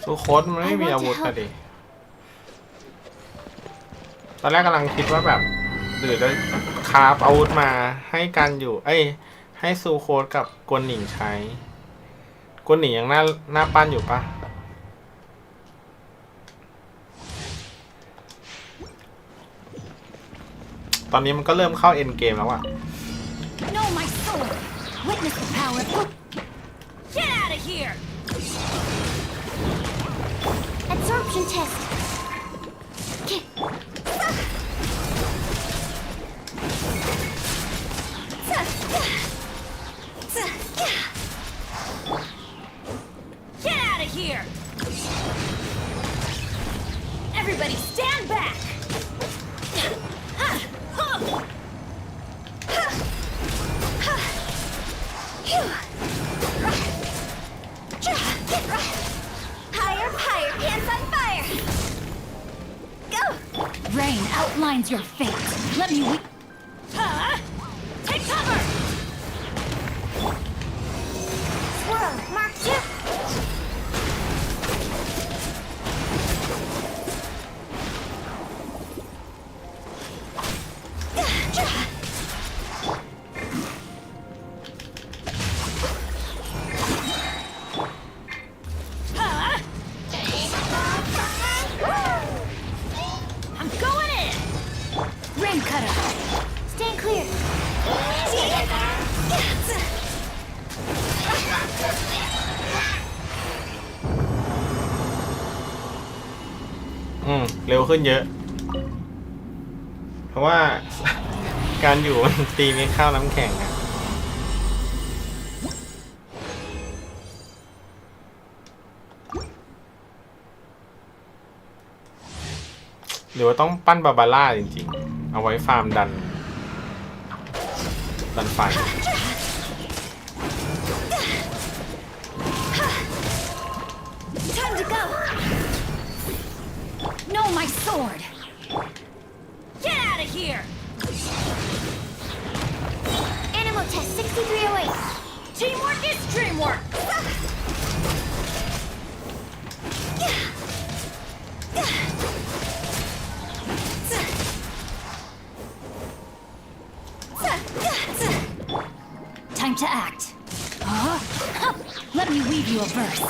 ซูโค้ดมันไม่มีอาวุธอะดิตอนแรกกำลังคิดว่าแบบหรือจะคราฟอาวุธมาให้กันอยู่ ให้ซูโค้ดกับกวนหนิงใช้กวนหนิงยังหน้าปั้นอยู่ปะตอนนี้มันก็เริ่มเข้าเอ็นเกมแล้วอะ Know my sword. Witness the power of... Get out of here! Absorption test. Get out of here! Everybody stand back! Higher, higher, pants on fire! Go! Rain outlines your fate. Let me take cover! Swirl, mark 2! I'm going in! Rain cutter! Stand clear! เร็วขึ้นเยอะเพราะว่า การอยู่ตีไม่เข้าน้ำแข็งอะหรือว่าต้องปั้นบาบาร่าจริงๆเอาไว้ฟาร์มดันไฟ Time to go! Know my sword! Get out of here! Animal test 6308. Teamwork is dreamwork! Time to act. Let me weave you a verse.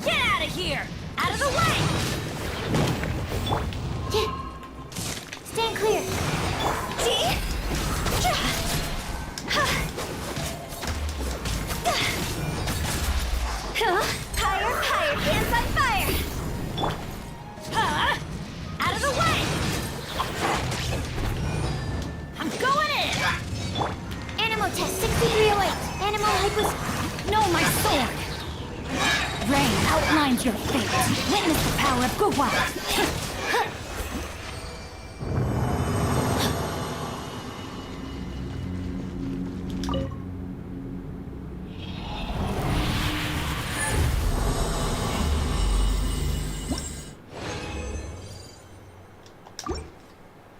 Get out of here! Out of the way! Stand clear! Higher, higher, pants on fire! Out of the way! I'm going in! Animal test 6308. Animal hypos... Know my sword! Rain outlines your fate. Witness the power of Guwa.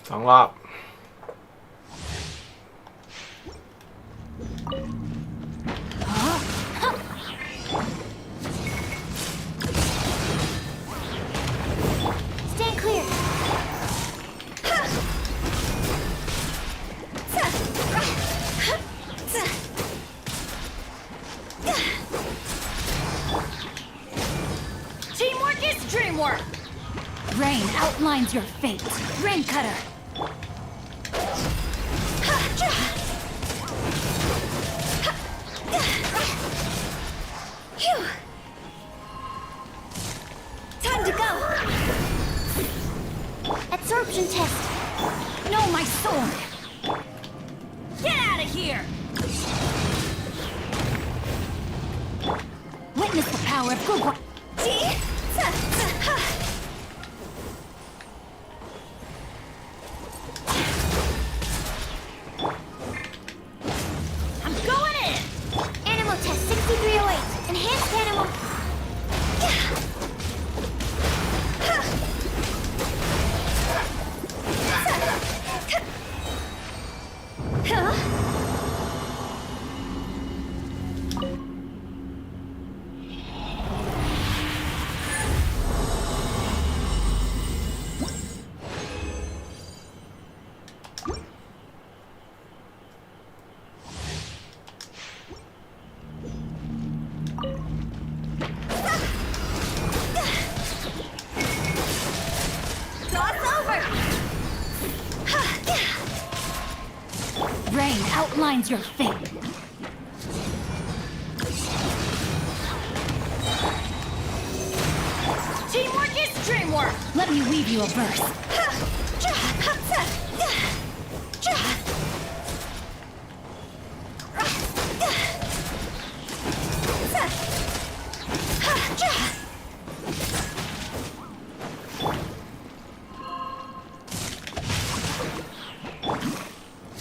2 รอบ Stand clear! Teamwork is dreamwork! Rain outlines your fate. Rain cutter. Time to go! Absorption test. Know my sword. Get out of here! Witness the power of Guwa. I'm going in! Animal test 6308. Enhanced animal... outlines your fate. Teamwork is dreamwork. Let me weave you a verse.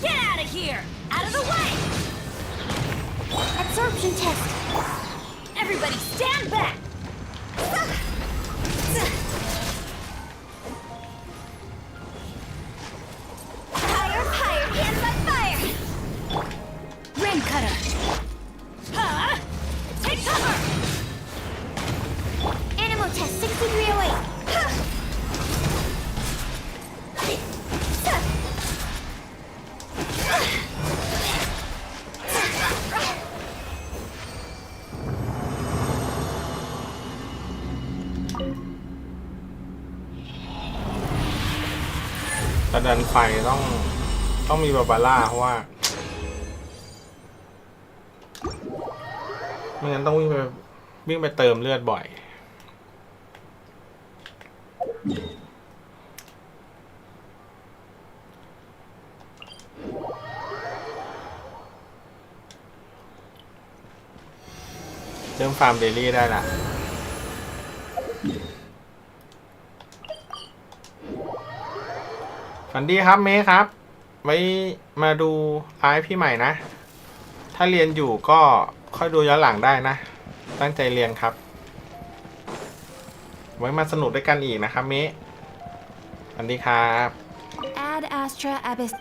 Get out of here! Out of the way! Absorption test. Everybody stand back! Fire, fire, hands on fire. Rain cutter! Huh? Take cover! Animal test 6308.แต่ดันไฟต้องมีบาบาร่าเพราะว่าไม่งั้นต้องวิ่งไปเติมเลือดบ่อยเริ่มฟาร์มเดลี่ได้ละฝันดีครับเมย์ครับ ไว้มาดูไลฟ์พี่ใหม่นะ ถ้าเรียนอยู่ก็ค่อยดูย้อนหลังได้นะ ตั้งใจเรียนครับ ไว้มาสนุกด้วยกันอีกนะครับเมย์ฝันดีครับ Ad Astra Abyss.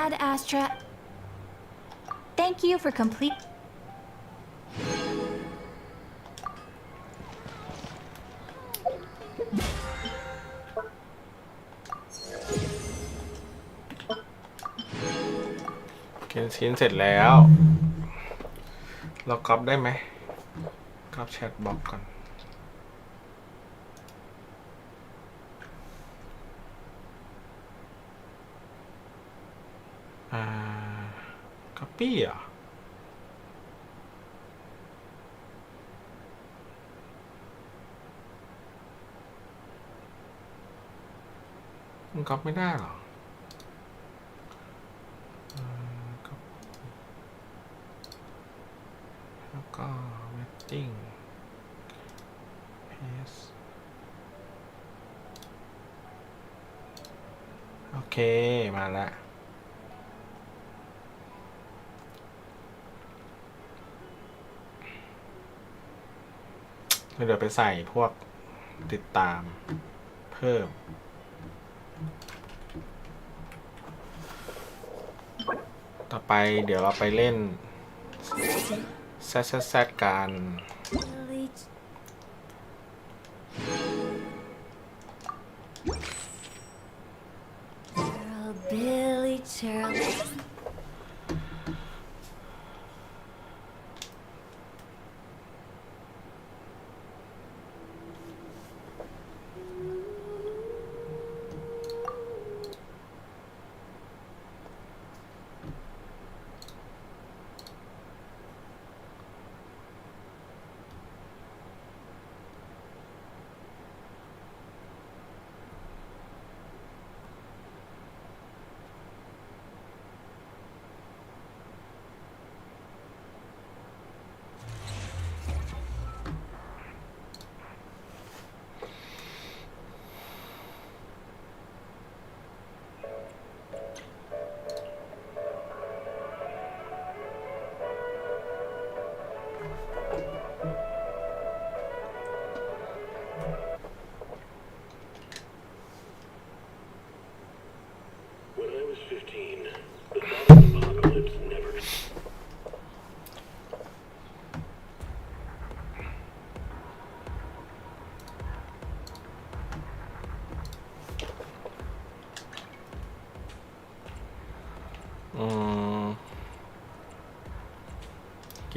Ad Astra. Thank you for complete. เขียนชิ้นเสร็จแล้ว เราก๊อปได้ไหมก๊อปแชทบล็อกก่อนก๊อปปี้เหรอมันก๊อปไม่ได้หรอแล้วก็ wedding paste โอเคมาแล้วเดี๋ยวไปใส่พวกติดตามเพิ่มต่อไปเดี๋ยวเราไปเล่นแซดกัน Billy Charlie. โ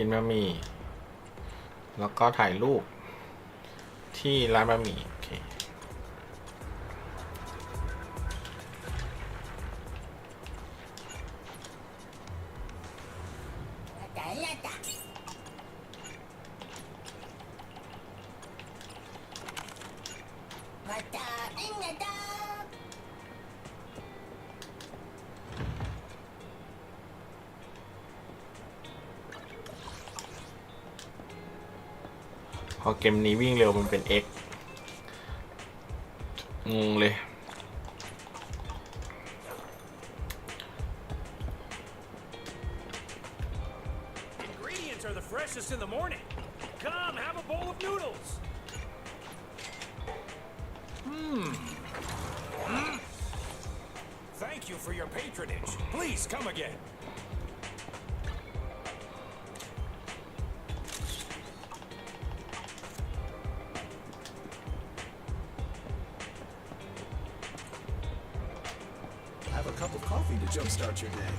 กินบะหมี่แล้วก็ถ่ายรูปที่ร้านบะหมี่โอเค พอเกมนี้วิ่งเร็วมันเป็น X งงเลย Ingredients are the freshest in the morning. Come, have a bowl of noodles. Thank you for your patronage. Please come again. Have a cup of coffee to jumpstart your day.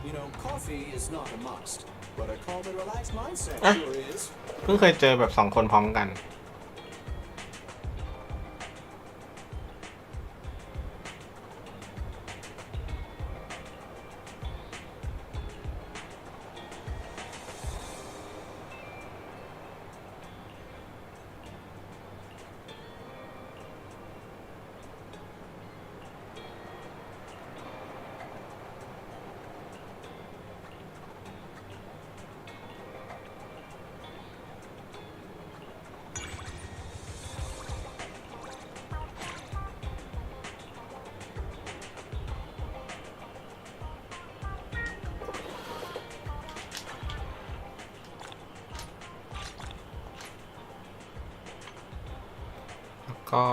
You know, coffee is not a must, but a calm and relaxed mindset sure is. เพิ่งเคยเจอแบบสองคนพร้อมกันก็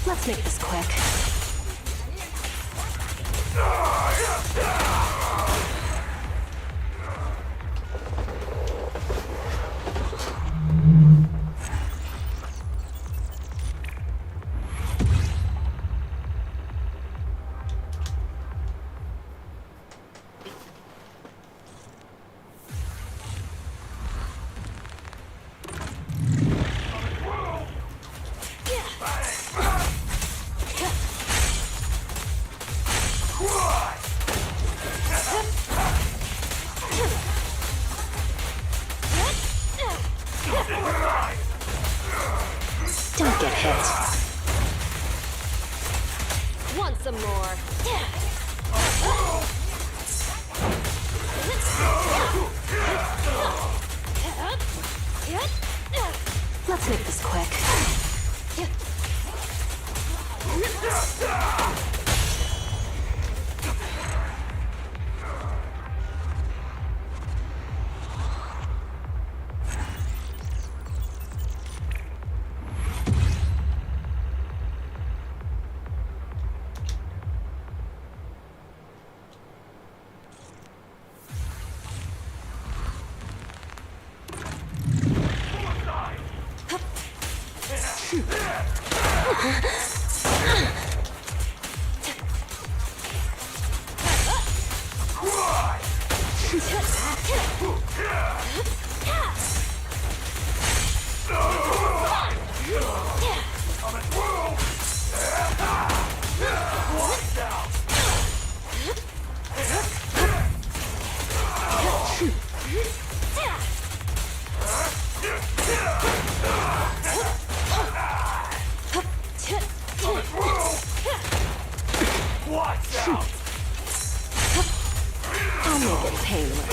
Let's make this quick. Don't get hit. Want some more? Let's make this quick. make it painless.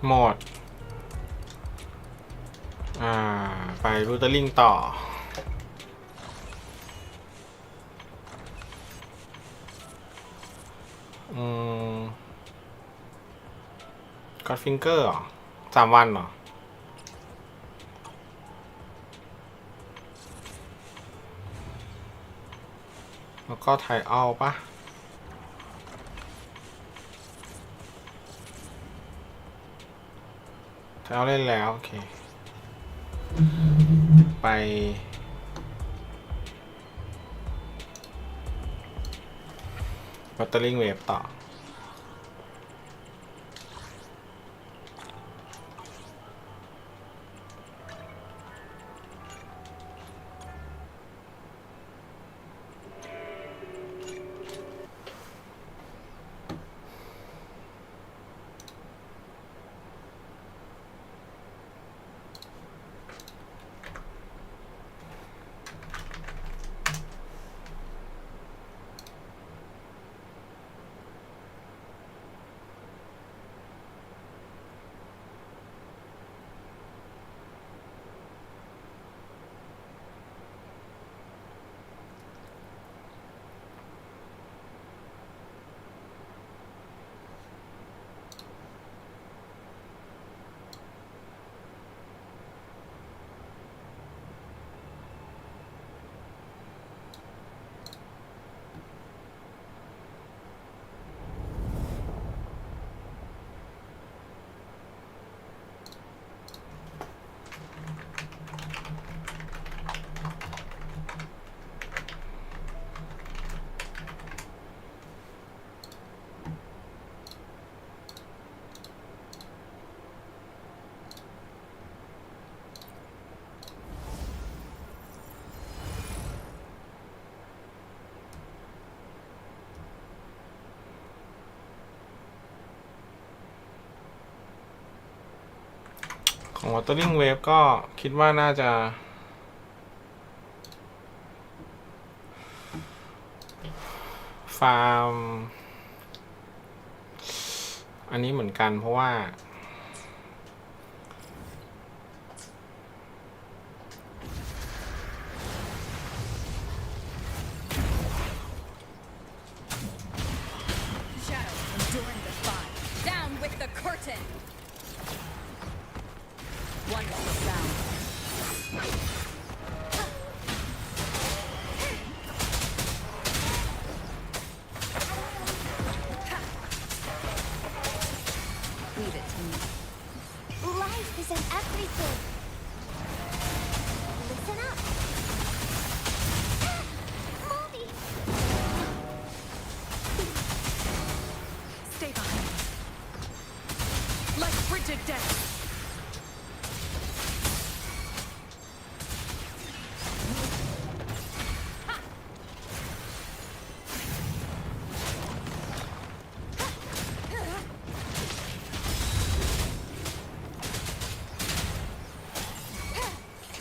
หมดไปรูเตอร์ลิงต่อก็อดฟิงเกอร์3 วันเหรอแล้วก็ไทเอาปะไทเอาเล่นแล้วโอเคไปวัตเตอร์ลิงเวฟต่อของ Watering Wave ก็คิดว่าน่าจะฟาร์มอันนี้เหมือนกันเพราะว่า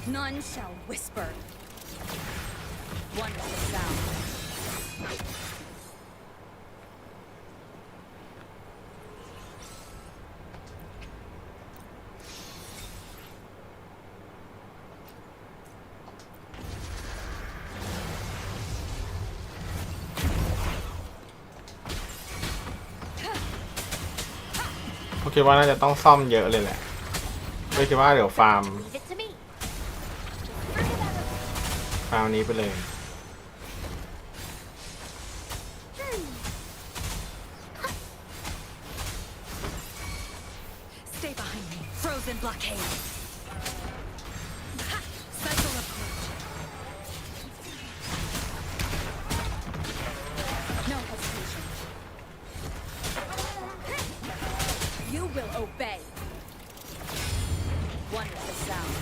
None shall whisper. Wonderful sound. คิดว่าน่าจะต้องซ่อมเยอะเลยแหละก็คิดว่าเดี๋ยวฟาร์มนี้ไปเลย Stay behind me. Frozen blockade. Cycle approach. No hesitation. You will obey. Wonderful sound.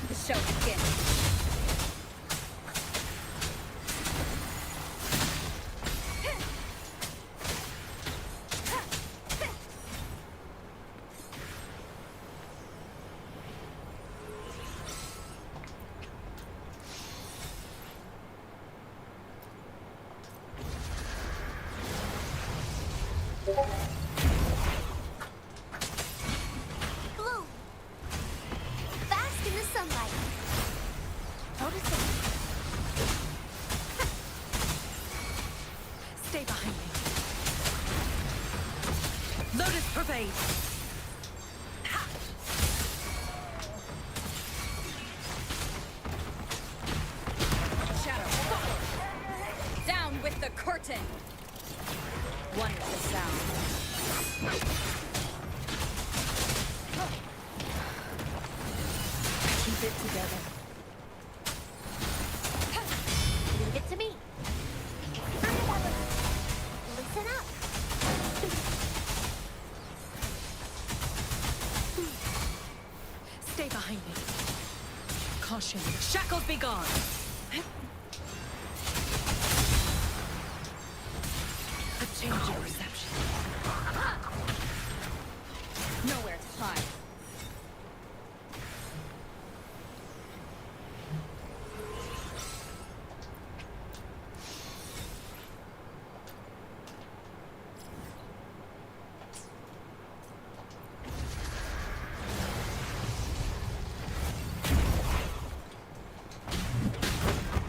The show begins. Blue! Bask in the sunlight. Notice it. Stay behind me. Lotus pervade. Ha! Shadow forward. Down with the curtain. Wonderful sound. Keep it together. Leave it to me. Listen up. Stay behind me. Caution. Shackles be gone. A change in perception. Nowhere to hide.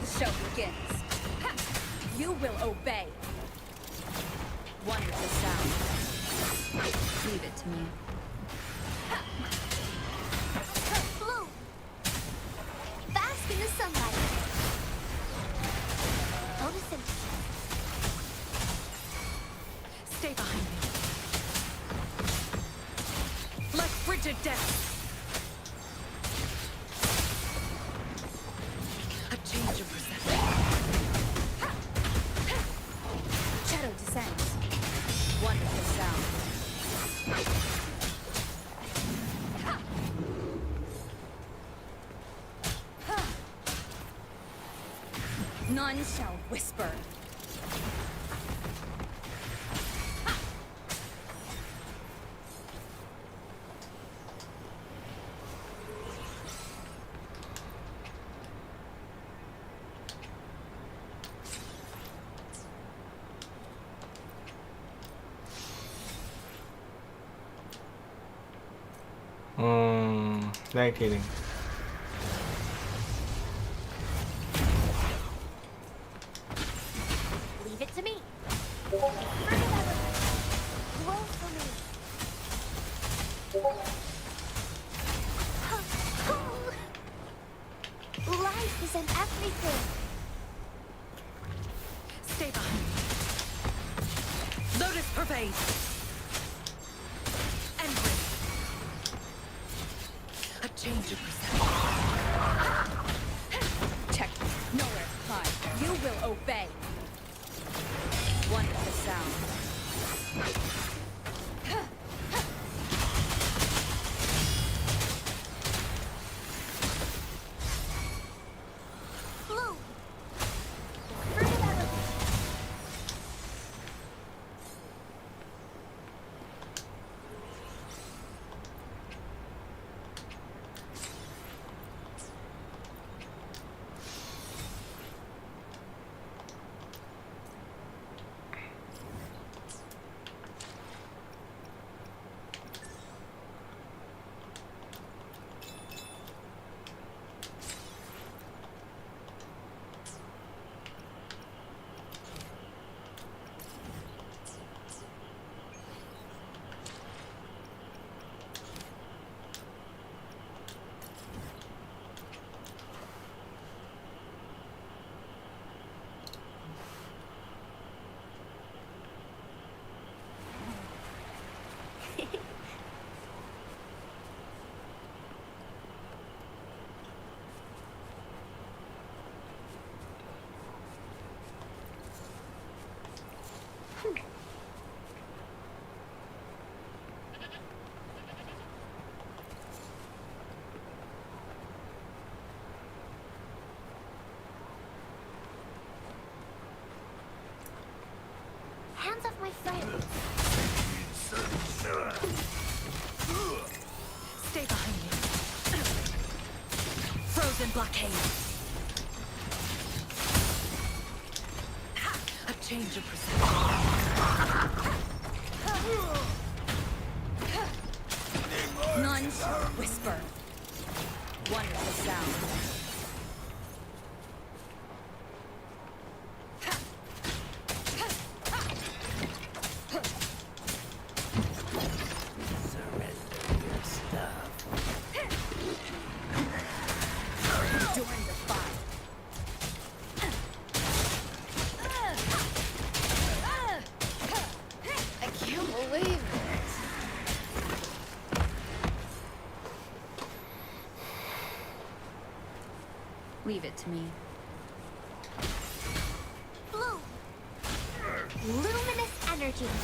The show begins. Ha! You will obey. Wonderful sound. Leave it to me. Blue! Bask in the sunlight. Notice it. Stay behind me. Like frigid death. A change of perception. Shadow descends. Wonderful sound. None shall whisper. Mm, ได้อีกทีหนึ่ง Leave it to me. Roll for me. Life is in everything. Stay behind me. Lotus pervade. And break. A change of perception. Check. Nowhere to hide. You will obey. Wonderful sound. Blue! hands off my friends. Stay behind me. Frozen blockade. A change of perception. None whisper. Wonderful sound. Leave it to me. Blue. Luminous energy.2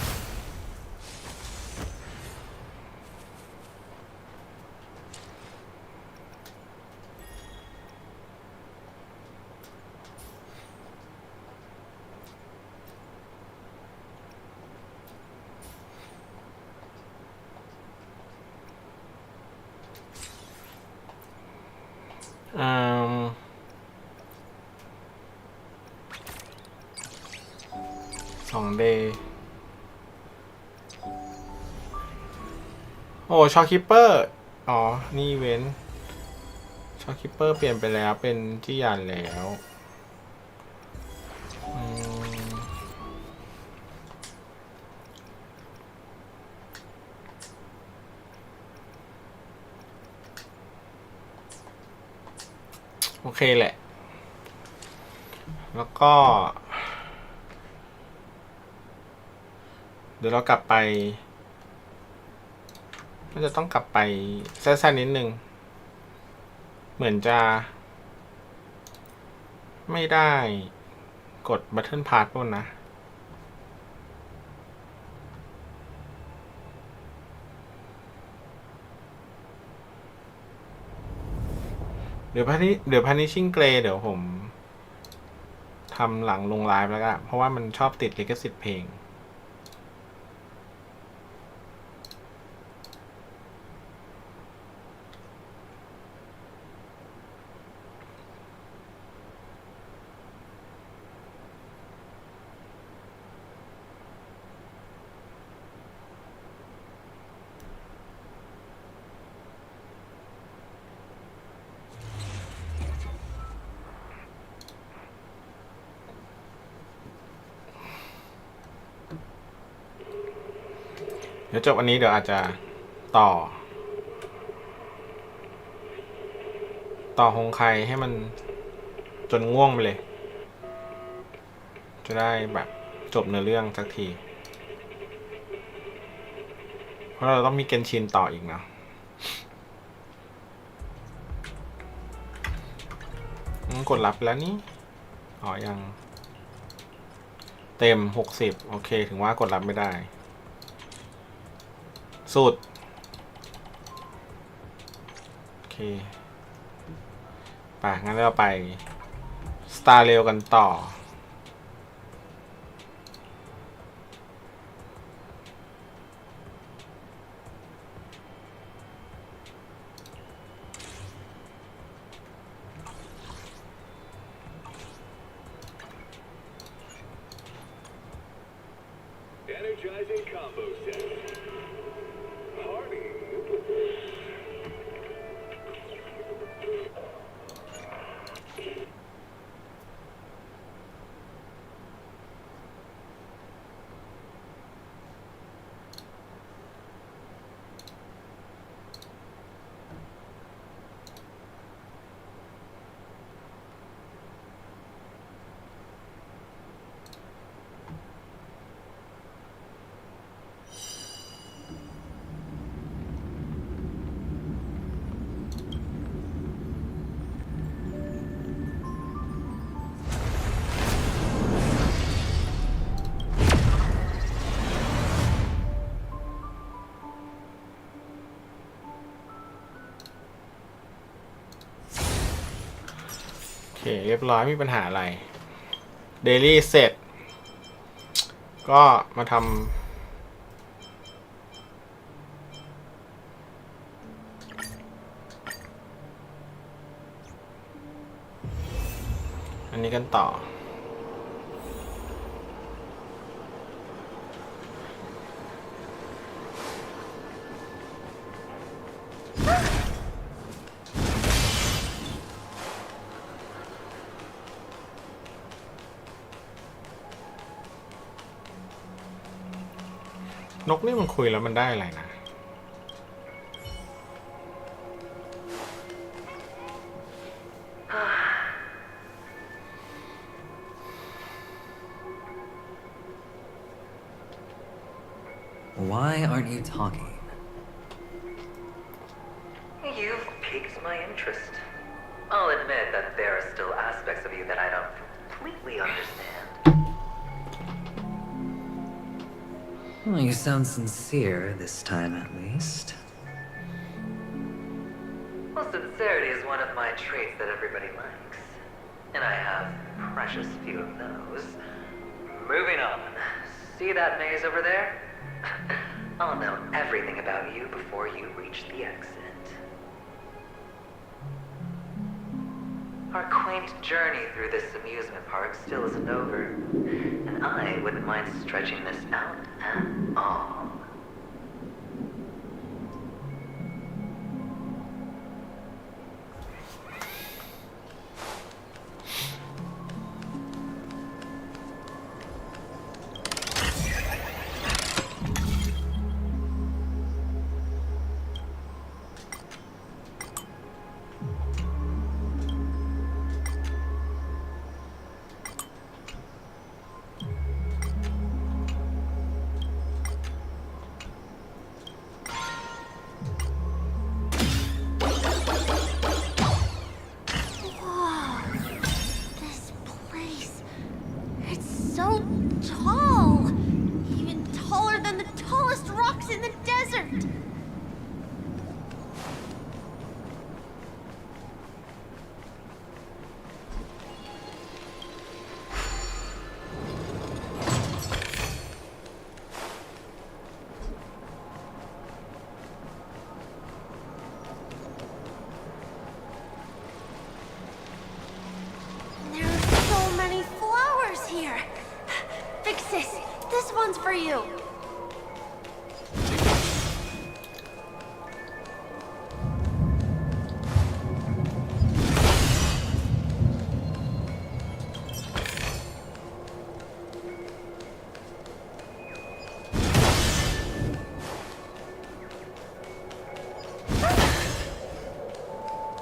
day โอ้ช็อคคิปเปอร์อ๋อนี่เว้นช็อคคิปเปอร์เปลี่ยนไปแล้วเป็นที่ยานแล้วโอเคแหละแล้วก็เดี๋ยวเรากลับไปน่าจะต้องกลับไปสั้นๆนิดนึงเหมือนจะไม่ได้กด Button Pass ป่ะนะเดี๋ยวPunishing Gray เดี๋ยวผมทำหลังลงไลฟ์แล้วกันเพราะว่ามันชอบติดลิขสิทธิ์เพลงเดี๋ยวจบวันนี้เดี๋ยวอาจจะต่อฮงไคให้มันจนง่วงไปเลยจะได้แบบจบเนื้อเรื่องสักทีเพราะเราต้องมีเกนชินต่ออีกเนาะกดรับแล้วนี่อ๋อยังเต็ม60โอเคถึงว่ากดรับไม่ได้สุดโอเคไปงั้นเราไป Star Rail กันต่อEnergizing combo set. Party. เรียบร้อยไม่มีปัญหาอะไรเดลี่เสร็จ ก็มาทำอันนี้กันต่อ นกนี่มันคุยแล้วมันได้อะไรนะ Why aren't you talking? You've piqued my interest. I'll admit that there are still aspects of you that I don't completely understand. Well, you sound sincere this time, at least. Well, sincerity is one of my traits that everybody likes. And I have precious few of those. Moving on. See that maze over there? I'll know everything about you before you reach the exit. Our quaint journey through this amusement park still isn't over, and I wouldn't mind stretching this out at all. For you.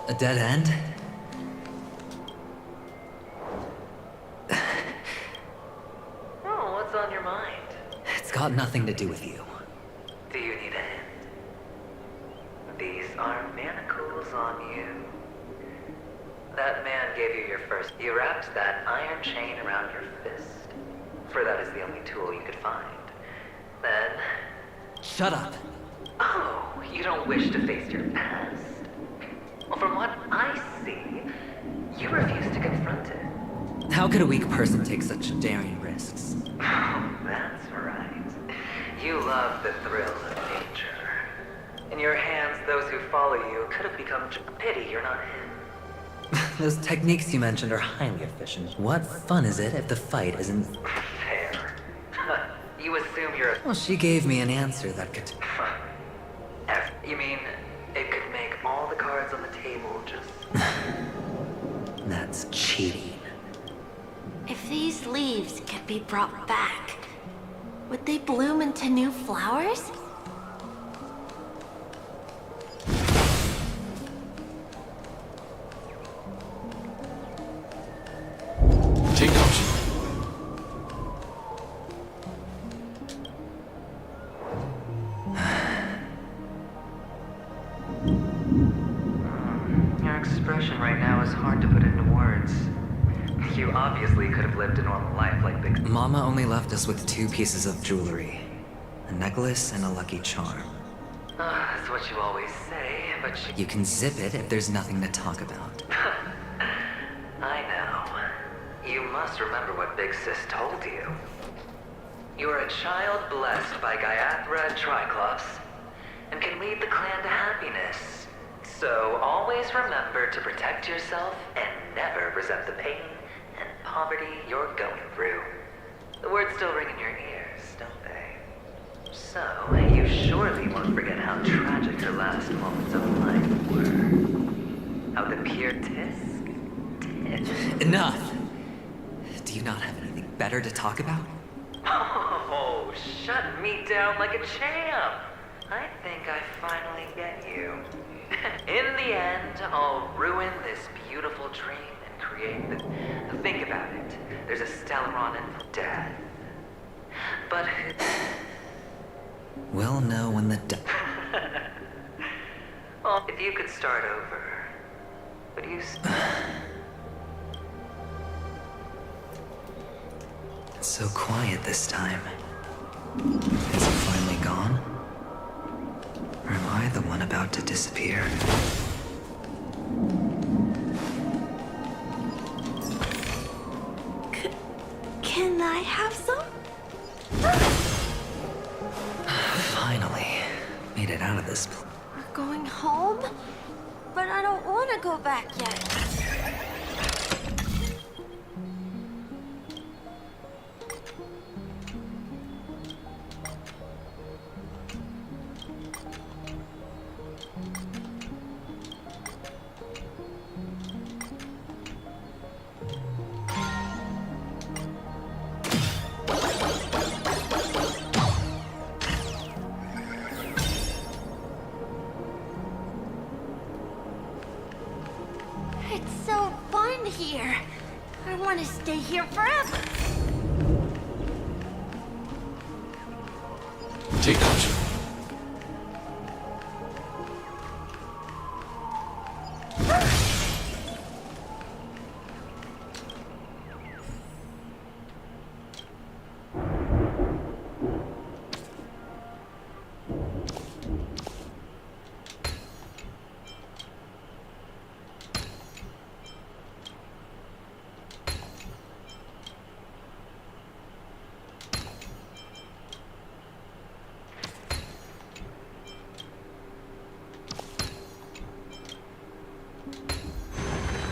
A dead end? Oh, what's on your mind? It's got nothing to do with you. Do you need a hand? These are manacles on you. That man gave you your first. You wrapped that iron chain around your fist, for that is the only tool you could find. Then... Shut up! Oh, you don't wish to face your past? Well, from what I see, you refuse to confront it. How could a weak person take such daring risks? Oh, that's right. You love the thrill of danger. In your hands, those who follow you could have become a pity you're not him. Those techniques you mentioned are highly efficient. What fun is it if the fight isn't... fair? You assume you're... Well, she gave me an answer that could... You mean it could make all the cards on the table just... That's cheating. If these leaves could be brought back, would they bloom into new flowers? Take caution. Your expression right now is hard to put into words. You obviously could have lived a normal life like Big... Mama only left us with 2 pieces of jewelry. A necklace and a lucky charm. That's what you always say, but You can zip it if there's nothing to talk about. I know. You must remember what Big Sis told you. You're a child blessed by Gaiathra Triclops, and can lead the clan to happiness. So always remember to protect yourself and never resent the pain and poverty you're going through. The words still ring in your ears, don't they? So, you surely won't forget how tragic her last moments of life were. How the pure tisk. Enough! Do you not have anything better to talk about? Oh, shut me down like a champ! I think I finally get you. In the end, I'll ruin this beautiful dream and create the... Think about it. There's a Stellaron in death. But who... We'll know when the Well, if you could start over, would you... It's so quiet this time. Is it finally gone? Or am I the one about to disappear? Can I have some? Finally, made it out of this place. We're going home? But I don't want to go back yet. It's so fun here. I want to stay here forever. Take caution.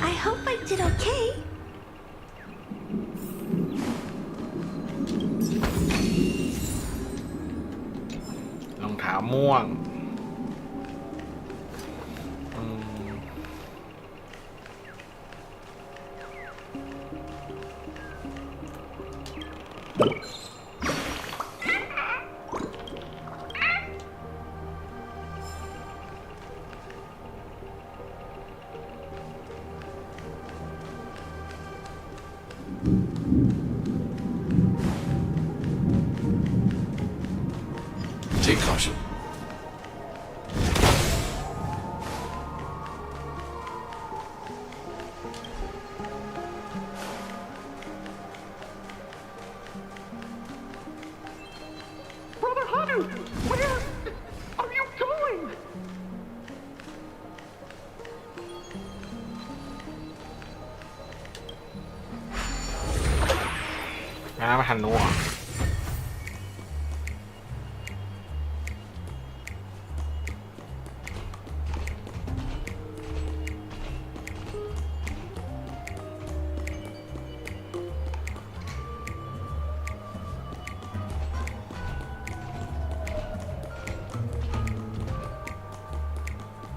I hope I did okay. รองเท้าม่วงTake caution. Brother Hunter, where are you going?มาหันนัว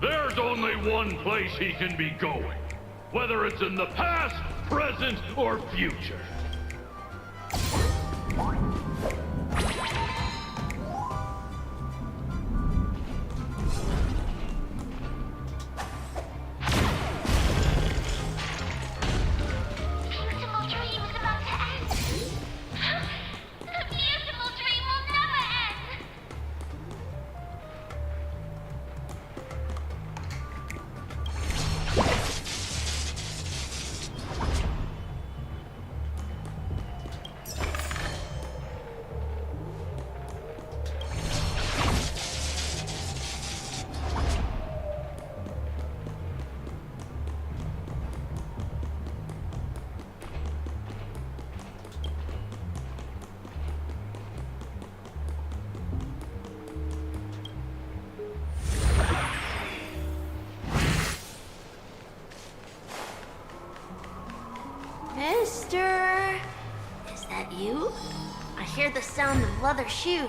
There's only one place he can be going, whether it's in the past, present, or future. that you? I hear the sound of leather shoes.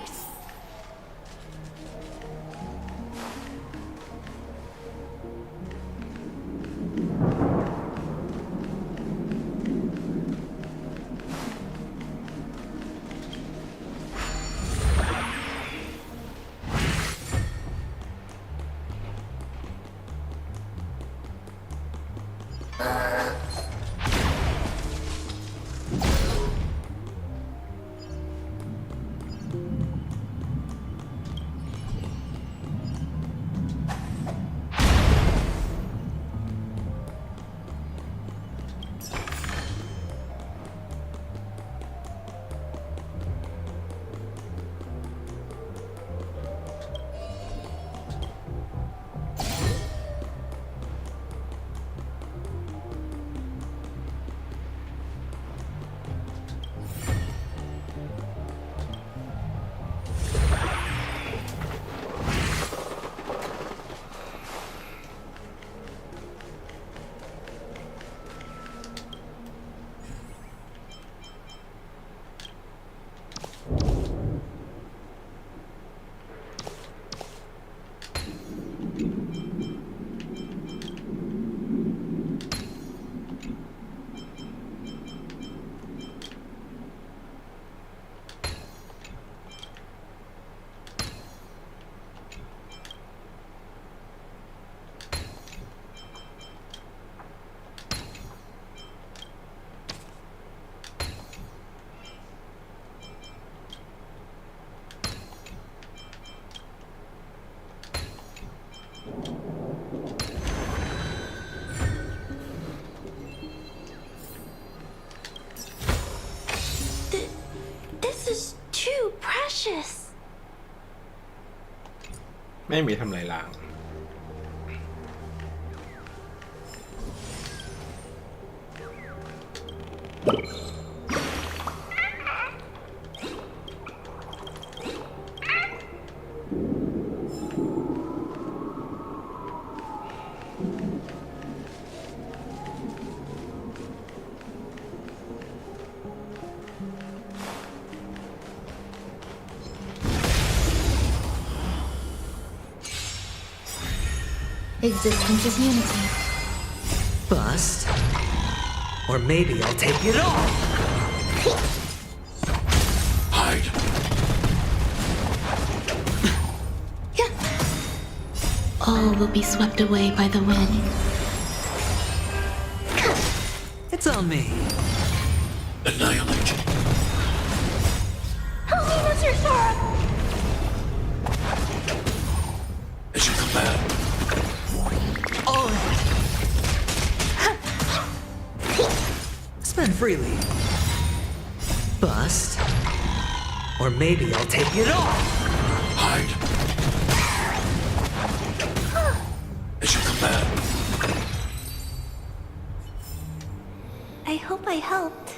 This is too precious. ไม่มีทำลายล้าง Existence is unity. Bust. Or maybe I'll take it all. Hide. All will be swept away by the wind. It's on me. Annihilate. Help me, Mr. Sora! As you command. All of it. Spend freely. Bust. Or maybe I'll take it all. Hide. As you command. I hope I helped.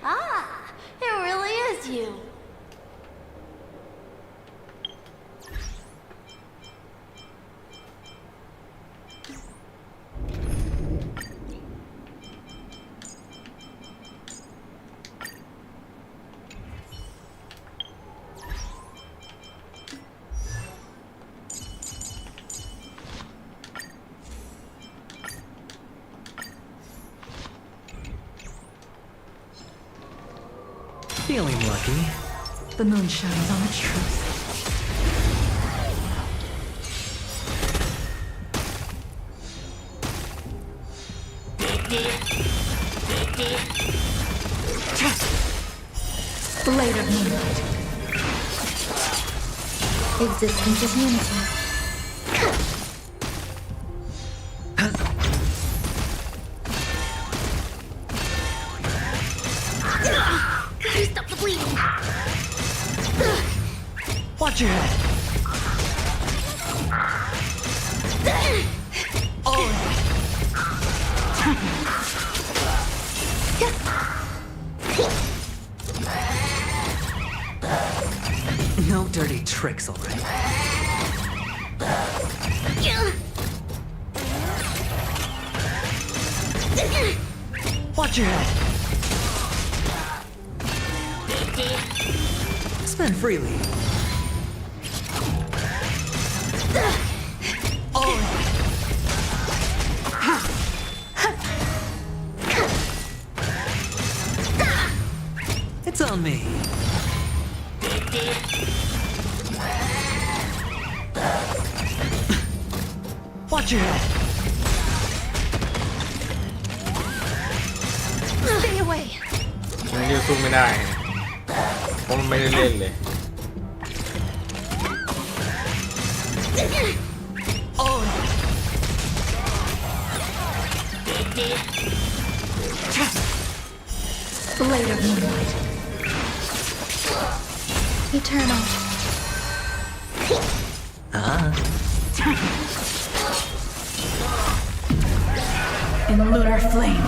Ah, it really is you. Feeling lucky. The moon shines on the truth. Blade of moonlight. Existence is unity. Gotta stop the bleeding. Watch your head. tricks already. Watch your head. Spend freely. All It's on me. Watch your head. Stay away. มันยังสู้ไม่ได้เพราะมันไม่ได้เล่นเลย Oh. Blade of moonlight. Eternal. In lunar flame.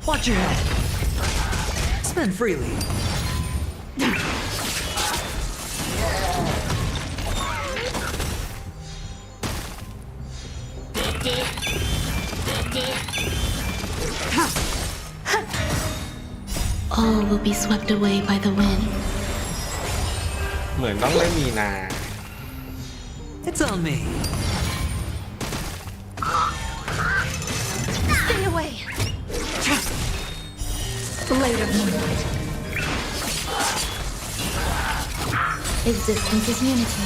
Watch your head. Spend freely. All will be swept away by the wind. เหมือนต้องได้มีนา It's on me. Stay away. Blade of moonlight. Existence is unity.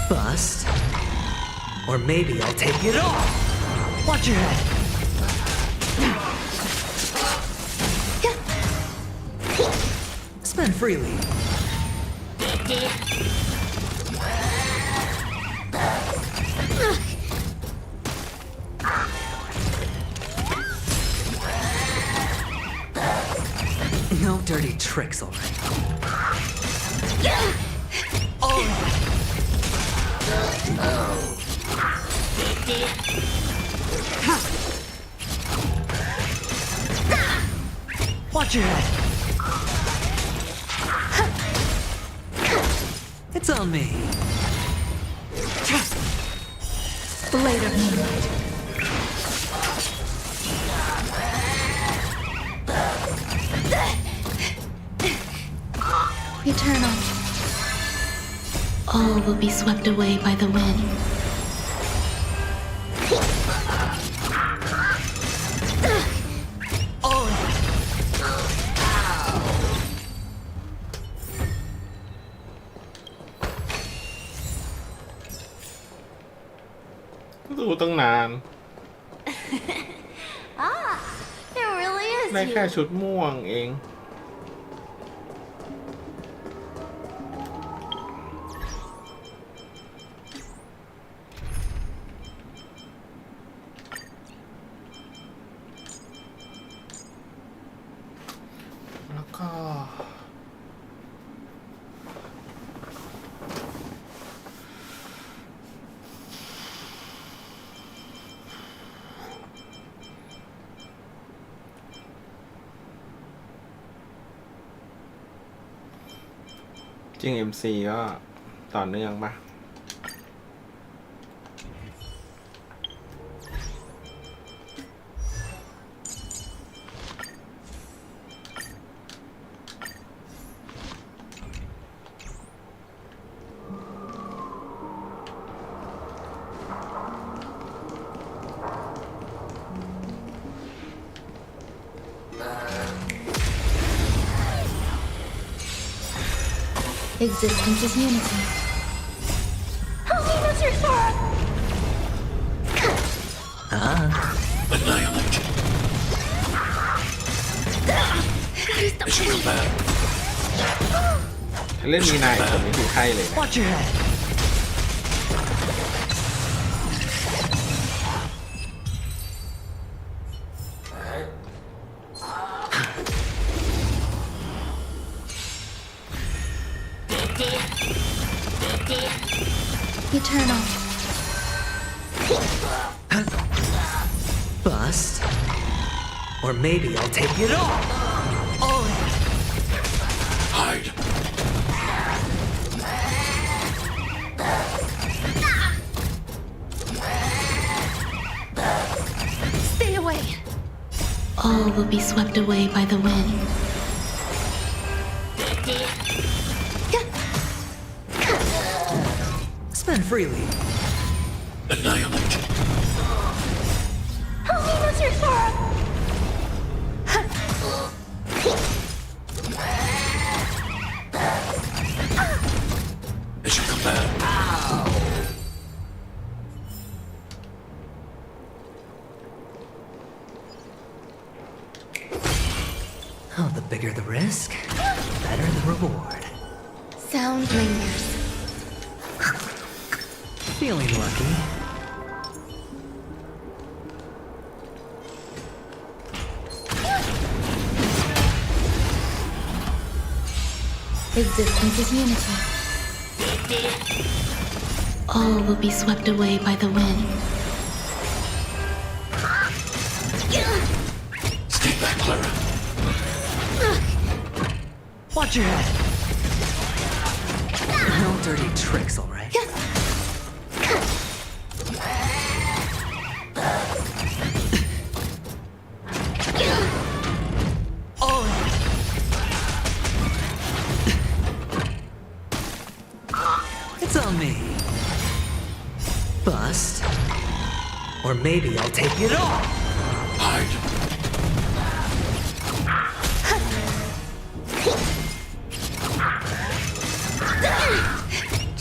Bust. Or maybe I'll take it off. Watch your head. Spend freely. No dirty tricks already. Watch your head. It's on me. Blade of moonlight. Eternal. All will be swept away by the wind.สู้ตั้งนาน Ah, it really is ได้แค่ you. ชุดม่วงเอง แล้วก็ จริง MC ก็ต่อเนื่องปะExistence is unity. Help me, Mr. Sora! Annihilate. Please don't This is bad. ถ้าเล่นมีนายผมนี่คือใช่เลยนะ Watch your head. Eternal. Bust. Or maybe I'll take it all. Oh. Hide. Stay away. All will be swept away by the wind. Spend freely. Annihilate. Help me, Mr. Sora! As you command. Oh, the bigger the risk, the better the reward. Sound lingers. Feeling lucky. Existence is unity. All will be swept away by the wind. Stay back, Clara. Watch your head. No dirty tricks, all right? It's on me. Bust. Or maybe I'll take it all. Hide.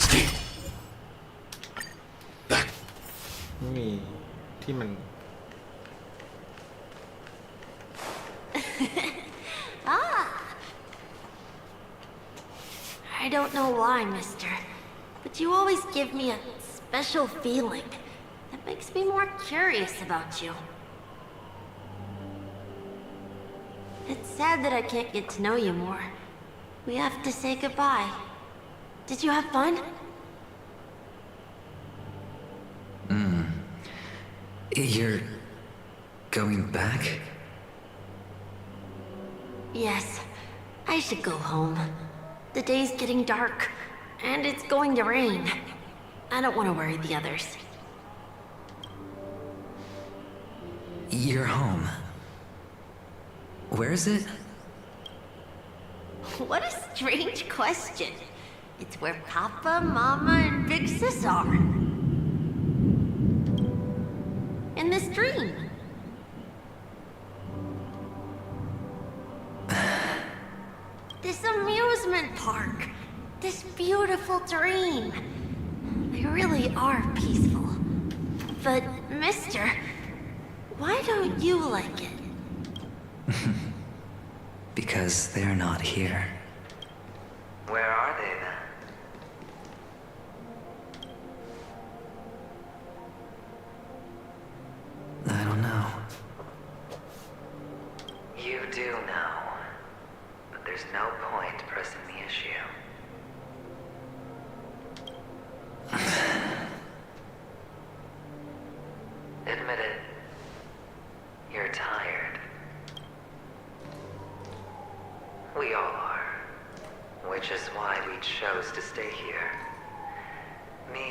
Stay. Back. มีที่มัน I don't know why, mister, but you always give me a special feeling that makes me more curious about you. It's sad that I can't get to know you more. We have to say goodbye. Did you have fun? You're going back? Yes. I should go home. The day's getting dark, and it's going to rain. I don't want to worry the others. You're home. Where is it? What a strange question. It's where Papa, Mama, and Big Sis are. In this dream. This amusement park. This beautiful dream. They really are peaceful. But, mister, why don't you like it? Because they're not here. Where are they then? I don't know. You do know. But there's no point pressing the issue. Admit it. You're tired. We all are. Which is why we chose to stay here. Me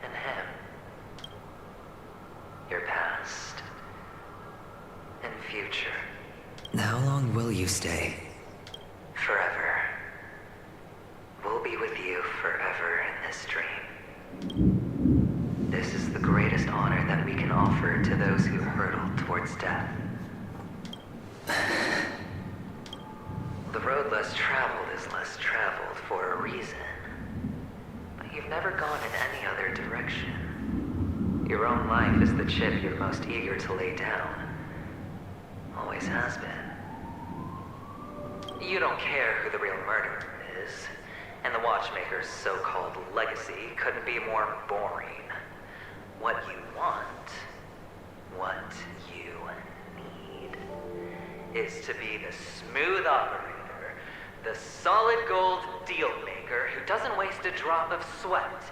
and him. Your past and future. How long will you stay? Forever. We'll be with you forever in this dream. This is the greatest honor that we can offer to those who hurtle towards death. The road less traveled is less traveled for a reason. But you've never gone in any other direction. Your own life is the chip you're most eager to lay down. Always has been. You don't care who the real murderer is, and the watchmaker's so-called legacy couldn't be more boring. What you want, what you need, is to be the smooth operator, the solid gold deal maker who doesn't waste a drop of sweat,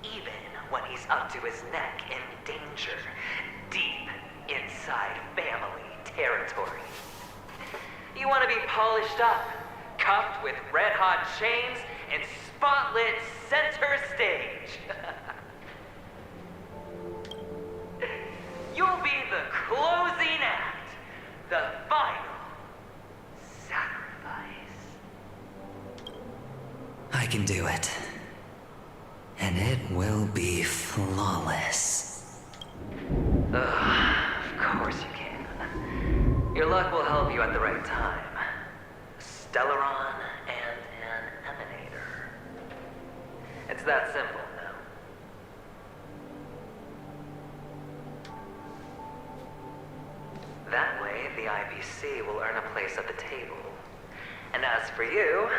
even when he's up to his neck in danger, deep inside family territory. You want to be polished up, cuffed with red-hot chains, and spotlit center stage. You'll be the closing act, the final sacrifice. I can do it. And it will be flawless. Of course you can. Your luck will help you at the right time. A Stellaron and an Emanator. It's that simple now. That way, the IPC will earn a place at the table. And as for you,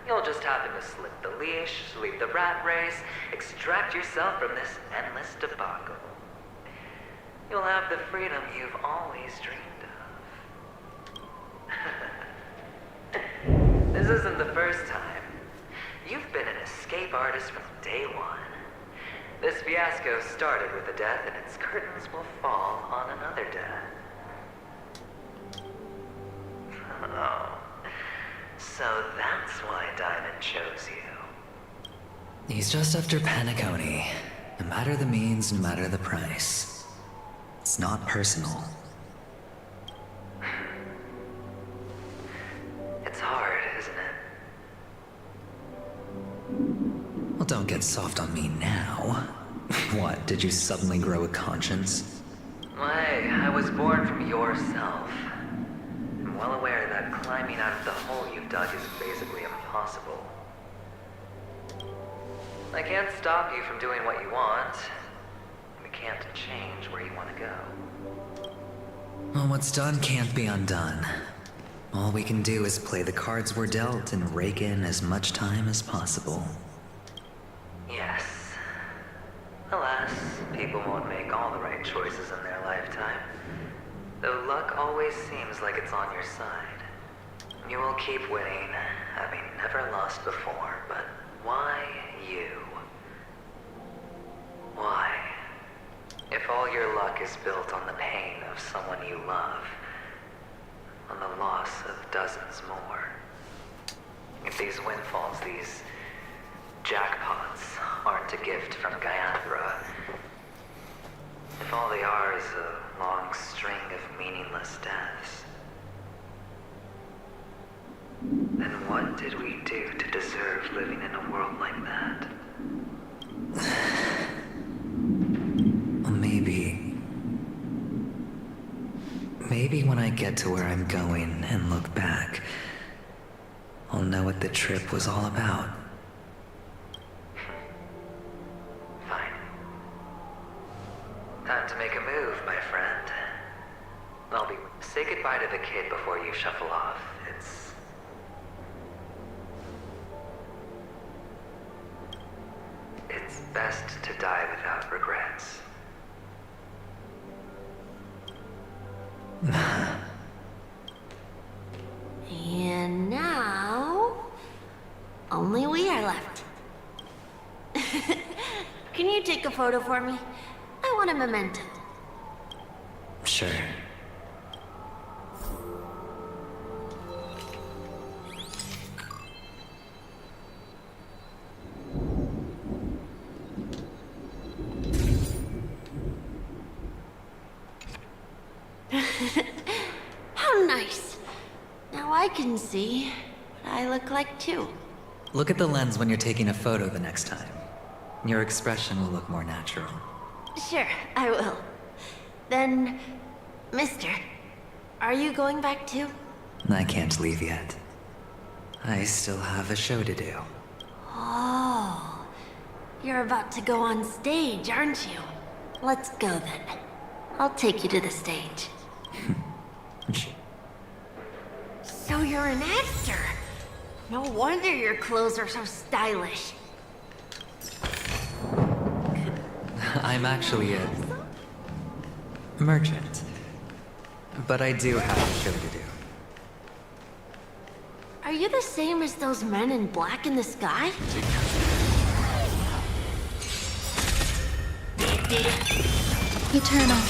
you'll just happen to slip the leash, leave the rat race, extract yourself from this endless debacle. You'll have the freedom you've always dreamed of. This isn't the first time. You've been an escape artist from day one. This fiasco started with a death, and its curtains will fall on another death. Oh. So that's why Diamond chose you. He's just after Penacony. No matter the means, no matter the price. It's not personal. It's hard, isn't it? Well, don't get soft on me now. What, did you suddenly grow a conscience? Why, I was born from yourself. I'm well aware that climbing out of the hole you've dug is basically impossible. I can't stop you from doing what you want. We can't change where you want to go. Well, what's done can't be undone. All we can do is play the cards we're dealt and rake in as much time as possible. Yes. Alas, people won't make all the right choices in their lifetime. Though luck always seems like it's on your side. You will keep winning, having never lost before, but why you? Why? If all your luck is built on the pain of someone you love, on the loss of dozens more. If these windfalls, these jackpots, aren't a gift from Gaiathra, if all they are is a long string of meaningless deaths, then what did we do to deserve living in a world like that? Well, maybe when I get to where I'm going and look back, I'll know what the trip was all about. Fine. Time to make a move, my friend. Say goodbye to the kid before you shuffle off. It's best to die without regrets. And now, only we are left. Can you take a photo for me? I want a memento. Sure. How nice. Now I can see what I look like too. Look at the lens when you're taking a photo the next time. Your expression will look more natural. Sure, I will. Then, mister, are you going back too? I can't leave yet. I still have a show to do. Oh, you're about to go on stage, aren't you? Let's go then. I'll take you to the stage. So you're an actor? No wonder your clothes are so stylish. I'm actually a merchant. But I do have a show to do. Are you the same as those men in black in the sky? Eternal.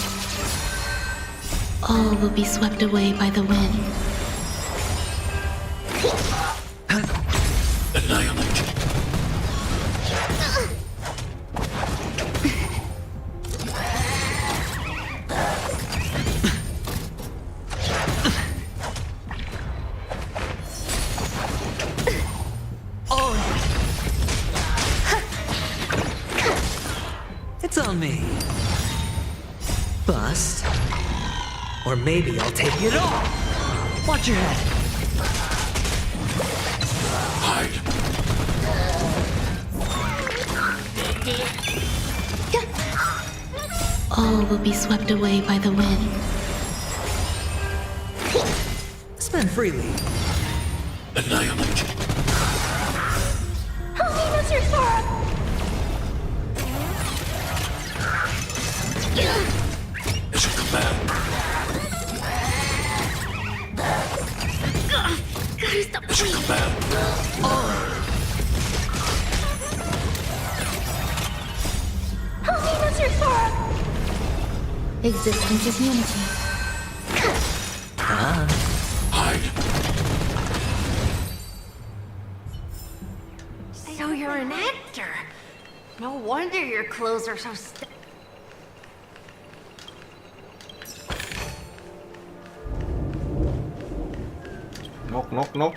All will be swept away by the wind. Annihilate. It's on me. Bust. Or maybe I'll take it all. Watch your head. Hide. All will be swept away by the wind. Spend freely. Annihilate. Help me, Mr. Sora! As a command. Gotta stop As a command. Help me, Mr. Sora! Existence is unity. Hide. So you're an actor. No wonder your clothes are soนก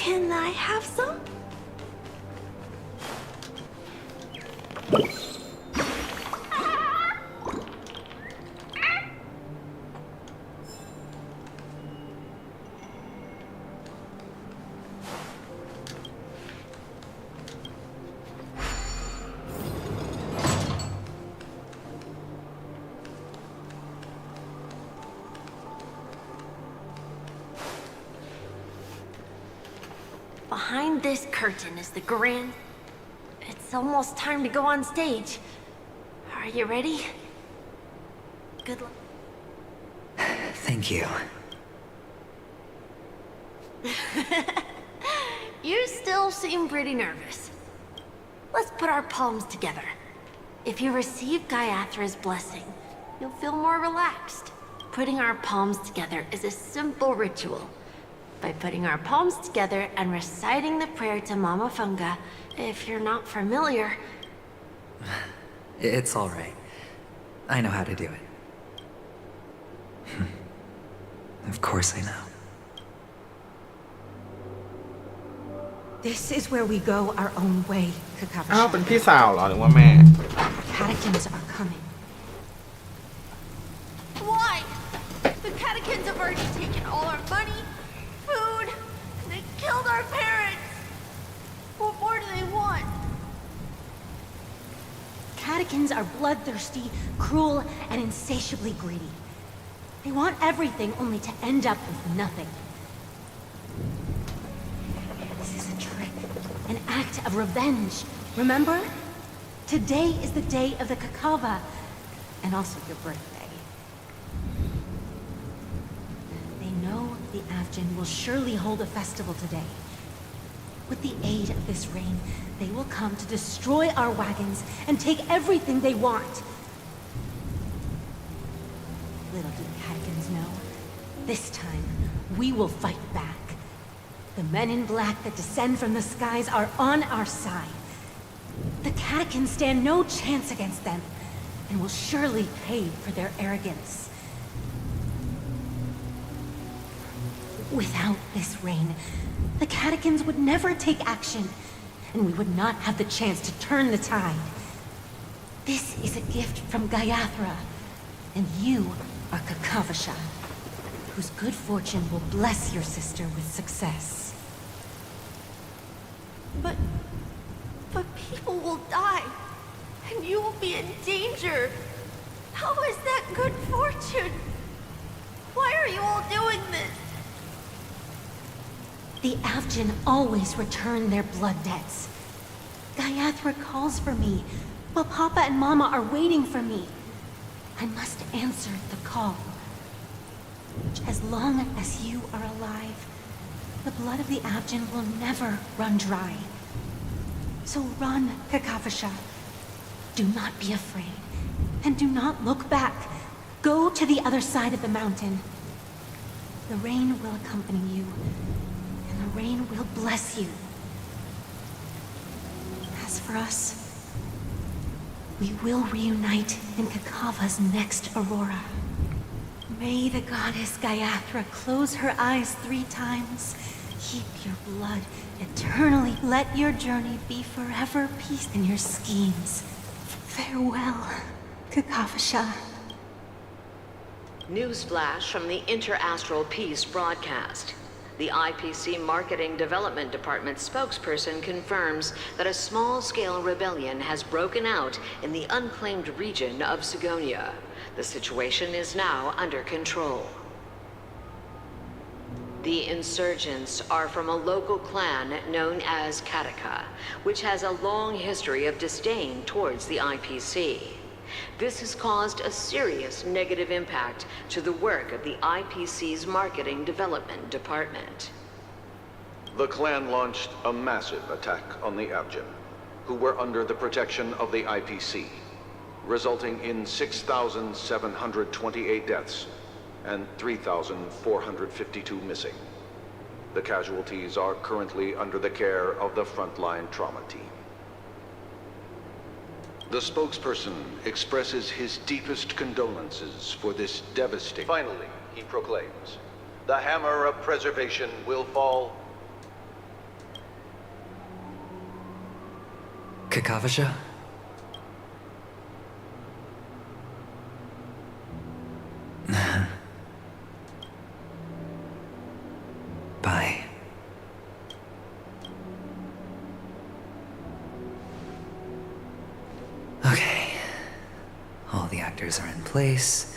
Can I have some? Behind this curtain is the grand... It's almost time to go on stage. Are you ready? Good luck. Thank you. You still seem pretty nervous. Let's put our palms together. If you receive Gaiathra's blessing, you'll feel more relaxed. Putting our palms together is a simple ritual. By putting our palms together and reciting the prayer to Mama Funga, if you're not familiar... It's all right. I know how to do it. Of course I know. This is where we go our own way, Kakavasha. อ้าวเป็นพี่สาวเหรอหรือว่าแม่ Catechins are coming. Why? The catechins have already taken all our money, food, and they killed our parents. What more do they want? Catechins are bloodthirsty, cruel, and insatiably greedy. They want everything only to end up with nothing. This is a trick, an act of revenge. Remember? Today is the day of the Kakava, and also your birthday. Avgin will surely hold a festival today. With the aid of this rain, they will come to destroy our wagons and take everything they want. Little do the Catechins know, this time we will fight back. The men in black that descend from the skies are on our side. The Catechins stand no chance against them, and will surely pay for their arrogance. Without this rain, the Catechins would never take action, and we would not have the chance to turn the tide. This is a gift from Gaiathra, and you are Kakavasha, whose good fortune will bless your sister with success. But people will die, and you will be in danger. How is that good fortune? Why are you all doing this? The Avgin always return their blood debts. Gaiathra calls for me, while Papa and Mama are waiting for me. I must answer the call. As long as you are alive, the blood of the Avgin will never run dry. So run, Kakavasha. Do not be afraid, and do not look back. Go to the other side of the mountain. The rain will accompany you, and the rain will bless you. As for us, we will reunite in Kakava's next aurora. May the goddess Gaiathra close her eyes 3 times. Keep your blood eternally. Let your journey be forever peace in your schemes. Farewell, Kakavasha. Newsflash from the Inter-Astral Peace broadcast. The IPC Marketing Development Department spokesperson confirms that a small-scale rebellion has broken out in the unclaimed region of Sigonia. The situation is now under control. The insurgents are from a local clan known as Kataka, which has a long history of disdain towards the IPC. This has caused a serious negative impact to the work of the IPC's Marketing Development Department. The clan launched a massive attack on the Avgin, who were under the protection of the IPC, resulting in 6,728 deaths and 3,452 missing. The casualties are currently under the care of the frontline trauma team. The spokesperson expresses his deepest condolences for this devastating... Finally, he proclaims, the hammer of preservation will fall... Kakavasha? Bye. Okay. All the actors are in place.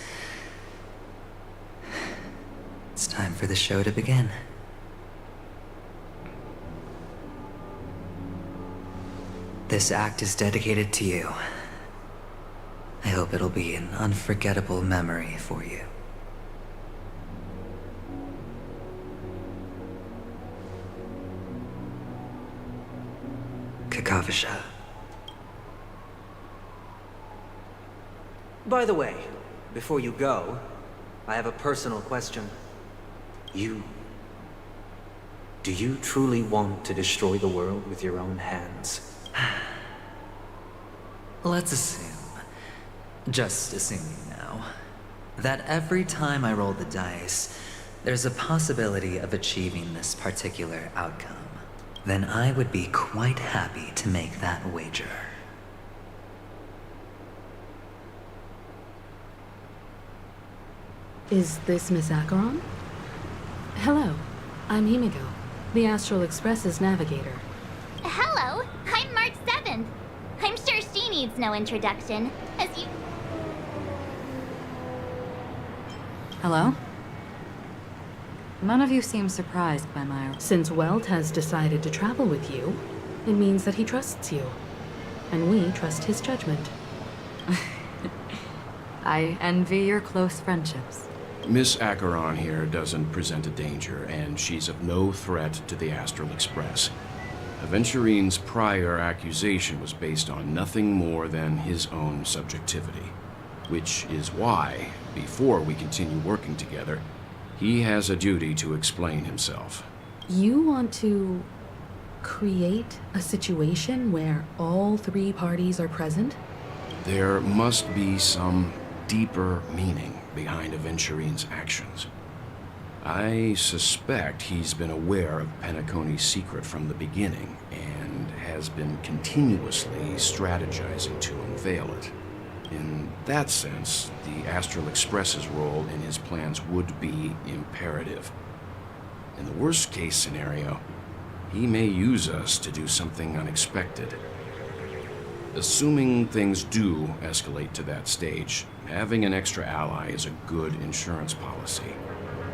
It's time for the show to begin. This act is dedicated to you. I hope it'll be an unforgettable memory for you. Kakavasha. By the way, before you go, I have a personal question. Do you truly want to destroy the world with your own hands? Let's assume, just assuming now, that every time I roll the dice, there's a possibility of achieving this particular outcome. Then I would be quite happy to make that wager. Is this Miss Acheron? Hello, I'm Himiko, the Astral Express's navigator. Hello, I'm March 7th. I'm sure she needs no introduction, as you... Hello? None of you seem surprised by my... Since Welt has decided to travel with you, it means that he trusts you. And we trust his judgment. I envy your close friendships. Miss Acheron here doesn't present a danger, and she's of no threat to the Astral Express. Aventurine's prior accusation was based on nothing more than his own subjectivity, which is why, before we continue working together, he has a duty to explain himself. You want to create a situation where all three parties are present? There must be some deeper meaning behind Aventurine's actions. I suspect he's been aware of Penacony's secret from the beginning and has been continuously strategizing to unveil it. In that sense, the Astral Express's role in his plans would be imperative. In the worst-case scenario, he may use us to do something unexpected. Assuming things do escalate to that stage, having an extra ally is a good insurance policy.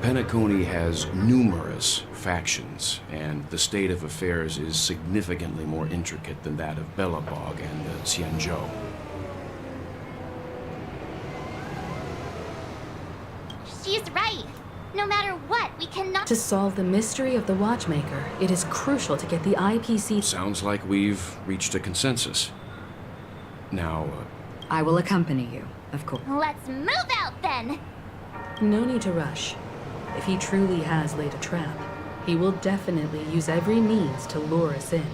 Penacony has numerous factions, and the state of affairs is significantly more intricate than that of Belobog and the Xianzhou. She's right. No matter what, we cannot... To solve the mystery of the Watchmaker, it is crucial to get the IPC... Sounds like we've reached a consensus. Now, I will accompany you, of course. Let's move out then! No need to rush. If he truly has laid a trap, he will definitely use every means to lure us in.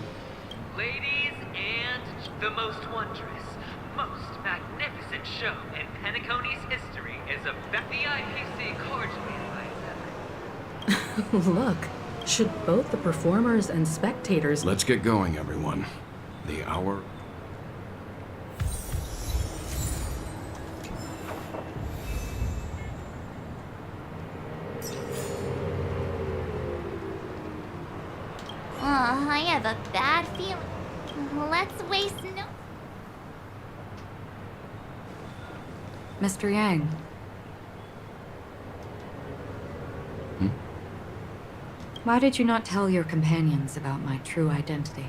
Ladies and the most wondrous, most magnificent show in Penacony's history is about the IPC cordially invites. Look, should both the performers and spectators... Let's get going, everyone. The hour... I have a bad feeling. Let's waste no... Mr. Yang. Why did you not tell your companions about my true identity?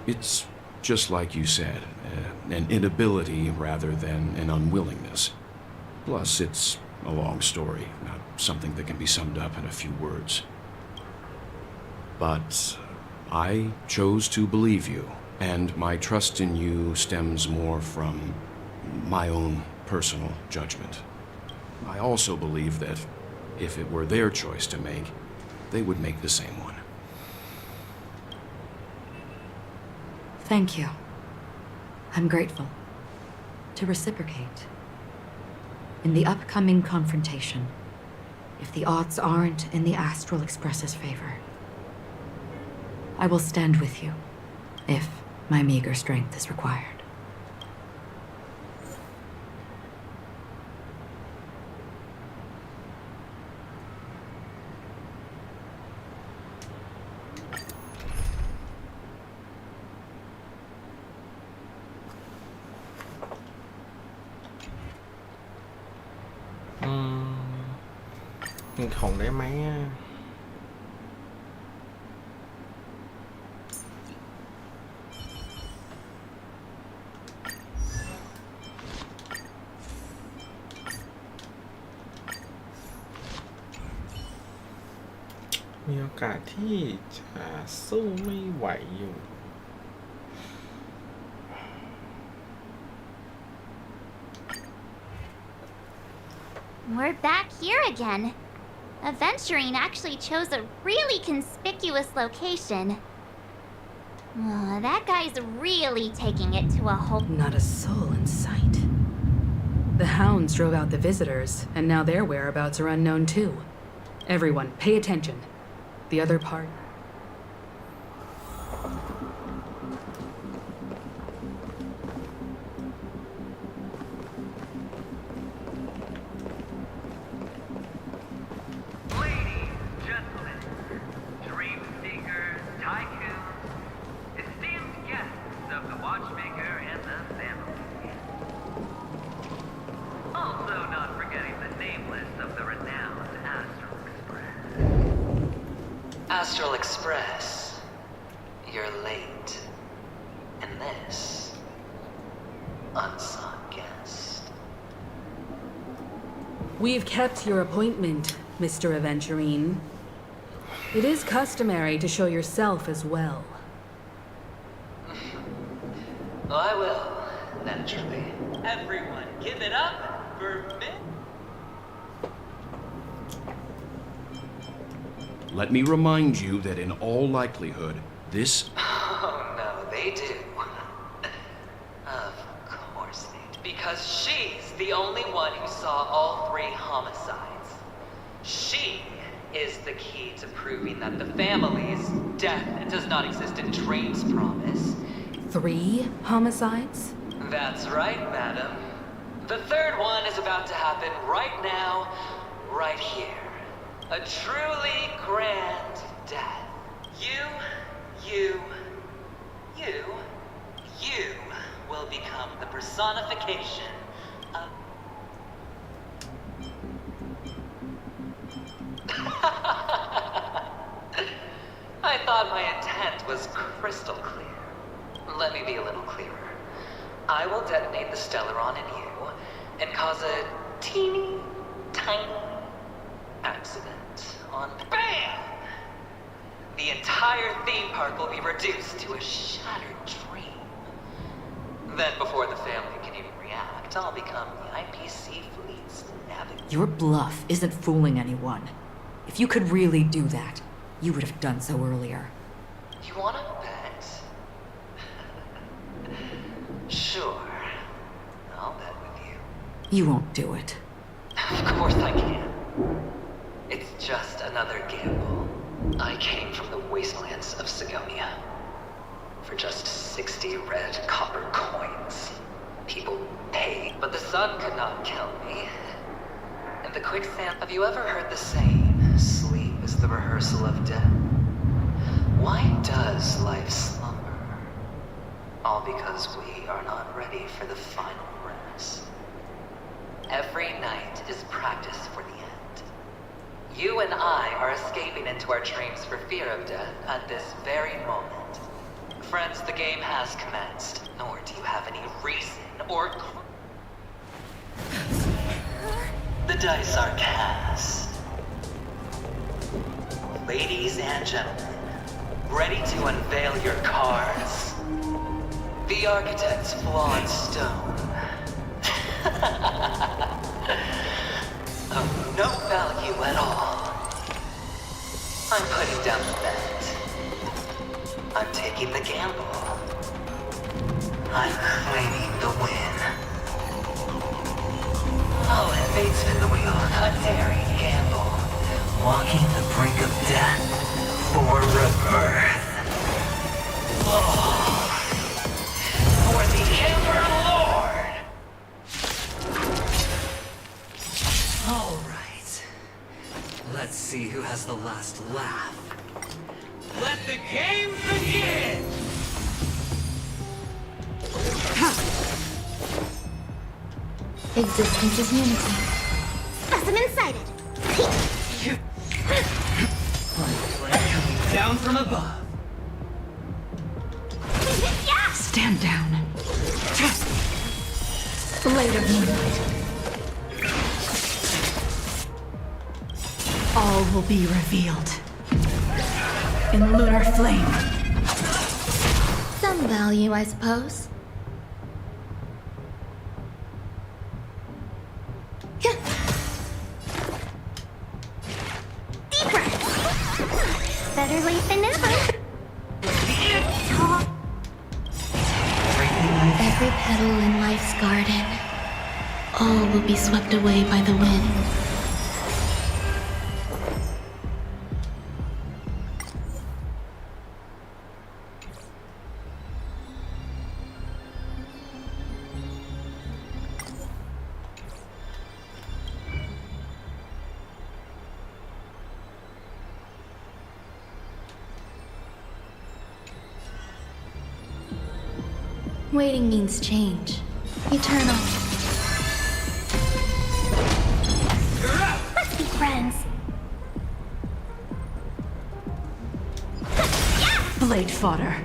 It's just like you said, an inability rather than an unwillingness. Plus, it's a long story, not something that can be summed up in a few words. But I chose to believe you, and my trust in you stems more from my own personal judgment. I also believe that if it were their choice to make, they would make the same one. Thank you. I'm grateful. To reciprocate. In the upcoming confrontation, if the odds aren't in the Astral Express's favor, I will stand with you, if my meager strength is required. Mình không để máy á.มีโอกาสที่จะสู้ไม่ไหวอยู่ We're back here again. Aventurine actually chose a really conspicuous location. That guy's really taking it to a whole... Not a soul in sight. The hounds drove out the visitors, and now their whereabouts are unknown too. Everyone, pay attention. The other part... Astral Express, you're late. And this, unsung guest. We've kept your appointment, Mr. Aventurine. It is customary to show yourself as well. I will, naturally. Everyone, give it up for me. Let me remind you that in all likelihood, this... Oh, no, they do. Of course they do. Because she's the only one who saw all 3 homicides. She is the key to proving that the family's death does not exist in Train's promise. 3 homicides? That's right, madam. The 3rd one is about to happen right now, right here. A truly grand death. You will become the personification of... I thought my intent was crystal clear. Let me be a little clearer. I will detonate the Stellaron in you and cause a teeny, tiny accident on BAM! The entire theme park will be reduced to a shattered dream. Then before the family can even react, I'll become the IPC fleet's navigator. Your bluff isn't fooling anyone. If you could really do that, you would have done so earlier. You wanna bet? Sure. I'll bet with you. You won't do it. Of course I can. It's just another gamble. I came from the wastelands of Sigonia. For just 60 red copper coins. People paid, but the sun could not kill me. And the quicksand... Have you ever heard the saying, sleep is the rehearsal of death? Why does life slumber? All because we are not ready for the final rest. Every night is practice for the end. You and I are escaping into our dreams for fear of death at this very moment. Friends, the game has commenced, nor do you have any reason or... The dice are cast. Ladies and gentlemen, ready to unveil your cards? The architect's flawed stone. Of no value at all. I'm putting down the bet. I'm taking the gamble. I'm claiming the win. Oh, and fate spin the wheel. A daring gamble. Walking the brink of death for rebirth. Oh. For the Emperor Lord! All right. Let's see who has the last laugh. Let the game begin! Existence is unity. Specimen sighted. Coming down from above. Stand down. Blade of moonlight. All will be revealed. In lunar flame. Some value, I suppose. Deeper! Better late than never. Every petal in life's garden. All will be swept away by the wind. Waiting means change. Eternal. Let's be friends. Blade fodder.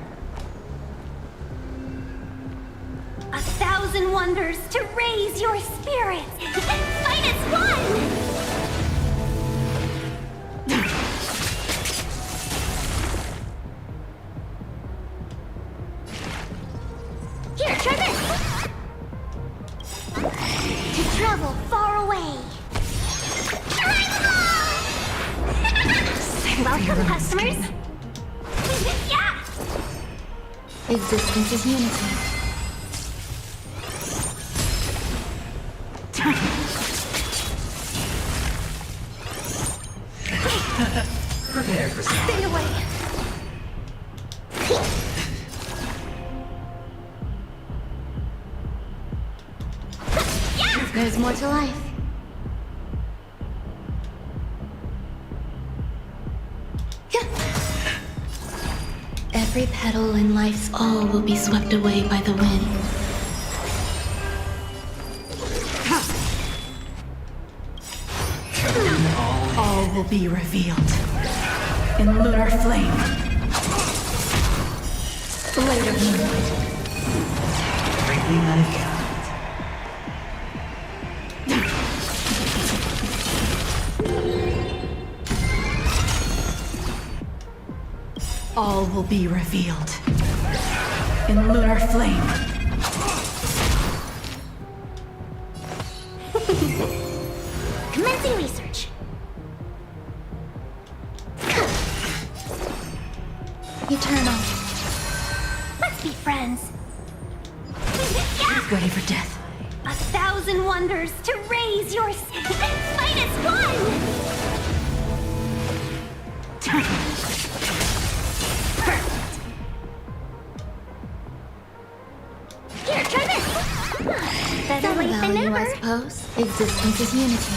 1,000 wonders to raise your spirits and minus one! Here, try this! To travel far away. Welcome, customers! Yeah! Existence is unity. Prepare for Stay away! There's more to life. Every petal in life's all will be swept away by the wind. All will be revealed in lunar flame. Blade of moonlight. everything I've got. All will be revealed in lunar flame. Commencing research. Eternal. Let's be friends. Ready for death. 1,000 wonders to raise your minus one. Perfect. Here, try this. Better Some late than value, never. I suppose. Existence is unity.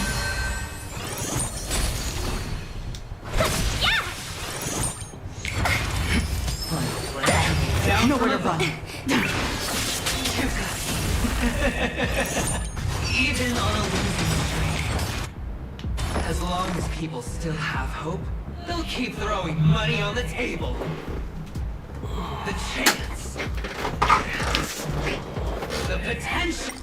Nowhere to run. Even on a losing streak, as long as people still have hope, they'll keep throwing money on the table. The chance. The potential.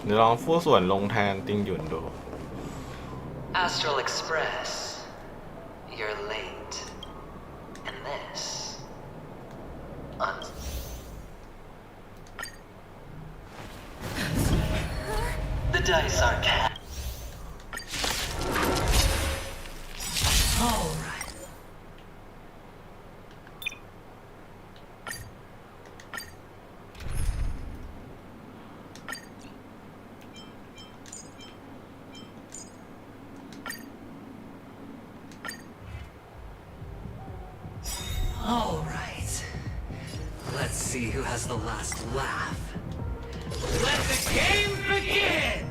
เดี๋ยวลองฟู่ส่วนลงแทนติงหยุนดู Astral Express, you're late. And this... The dice are cast. All right. All right. Let's see who has the last laugh. Let the game begin!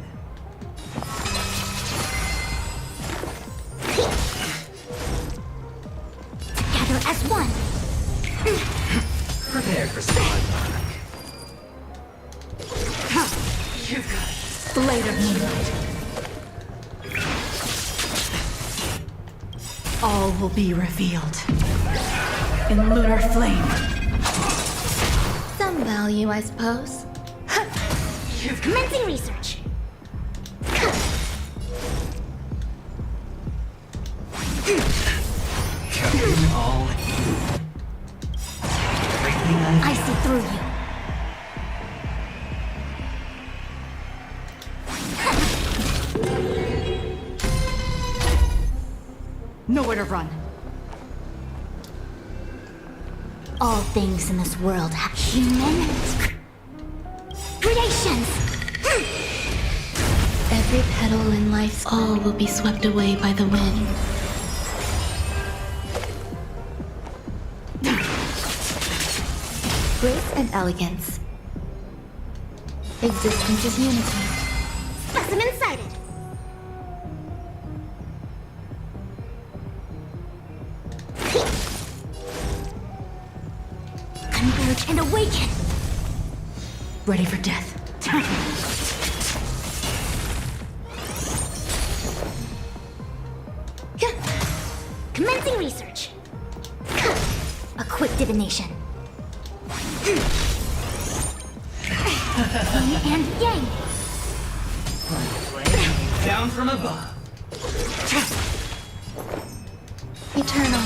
Together as one. Prepare for Spark. You've got it. Blade of moonlight. All will be revealed in lunar flame. Some value, I suppose. Commencing research. Going all in. Everything I see through you. Nowhere to run. All things in this world have human creations. Every petal in life's all will be swept away by the wind. Grace and elegance. Existence is unity. Specimen sighted. Converge and awaken! Ready for death. Commencing research. A quick divination. Yin and yang. Down from above. Eternal.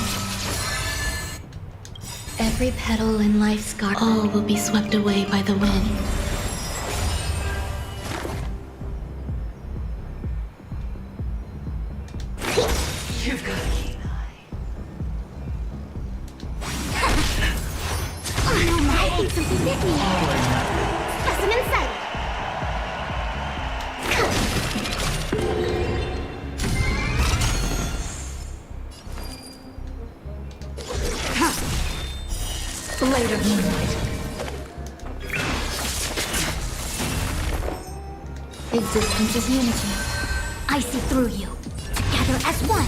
Every petal in life's garden, all will be swept away by the wind. You've got a keen I think something bit me. Specimen sighted. Blade of moonlight. Existence is unity. I see through you. Together as one.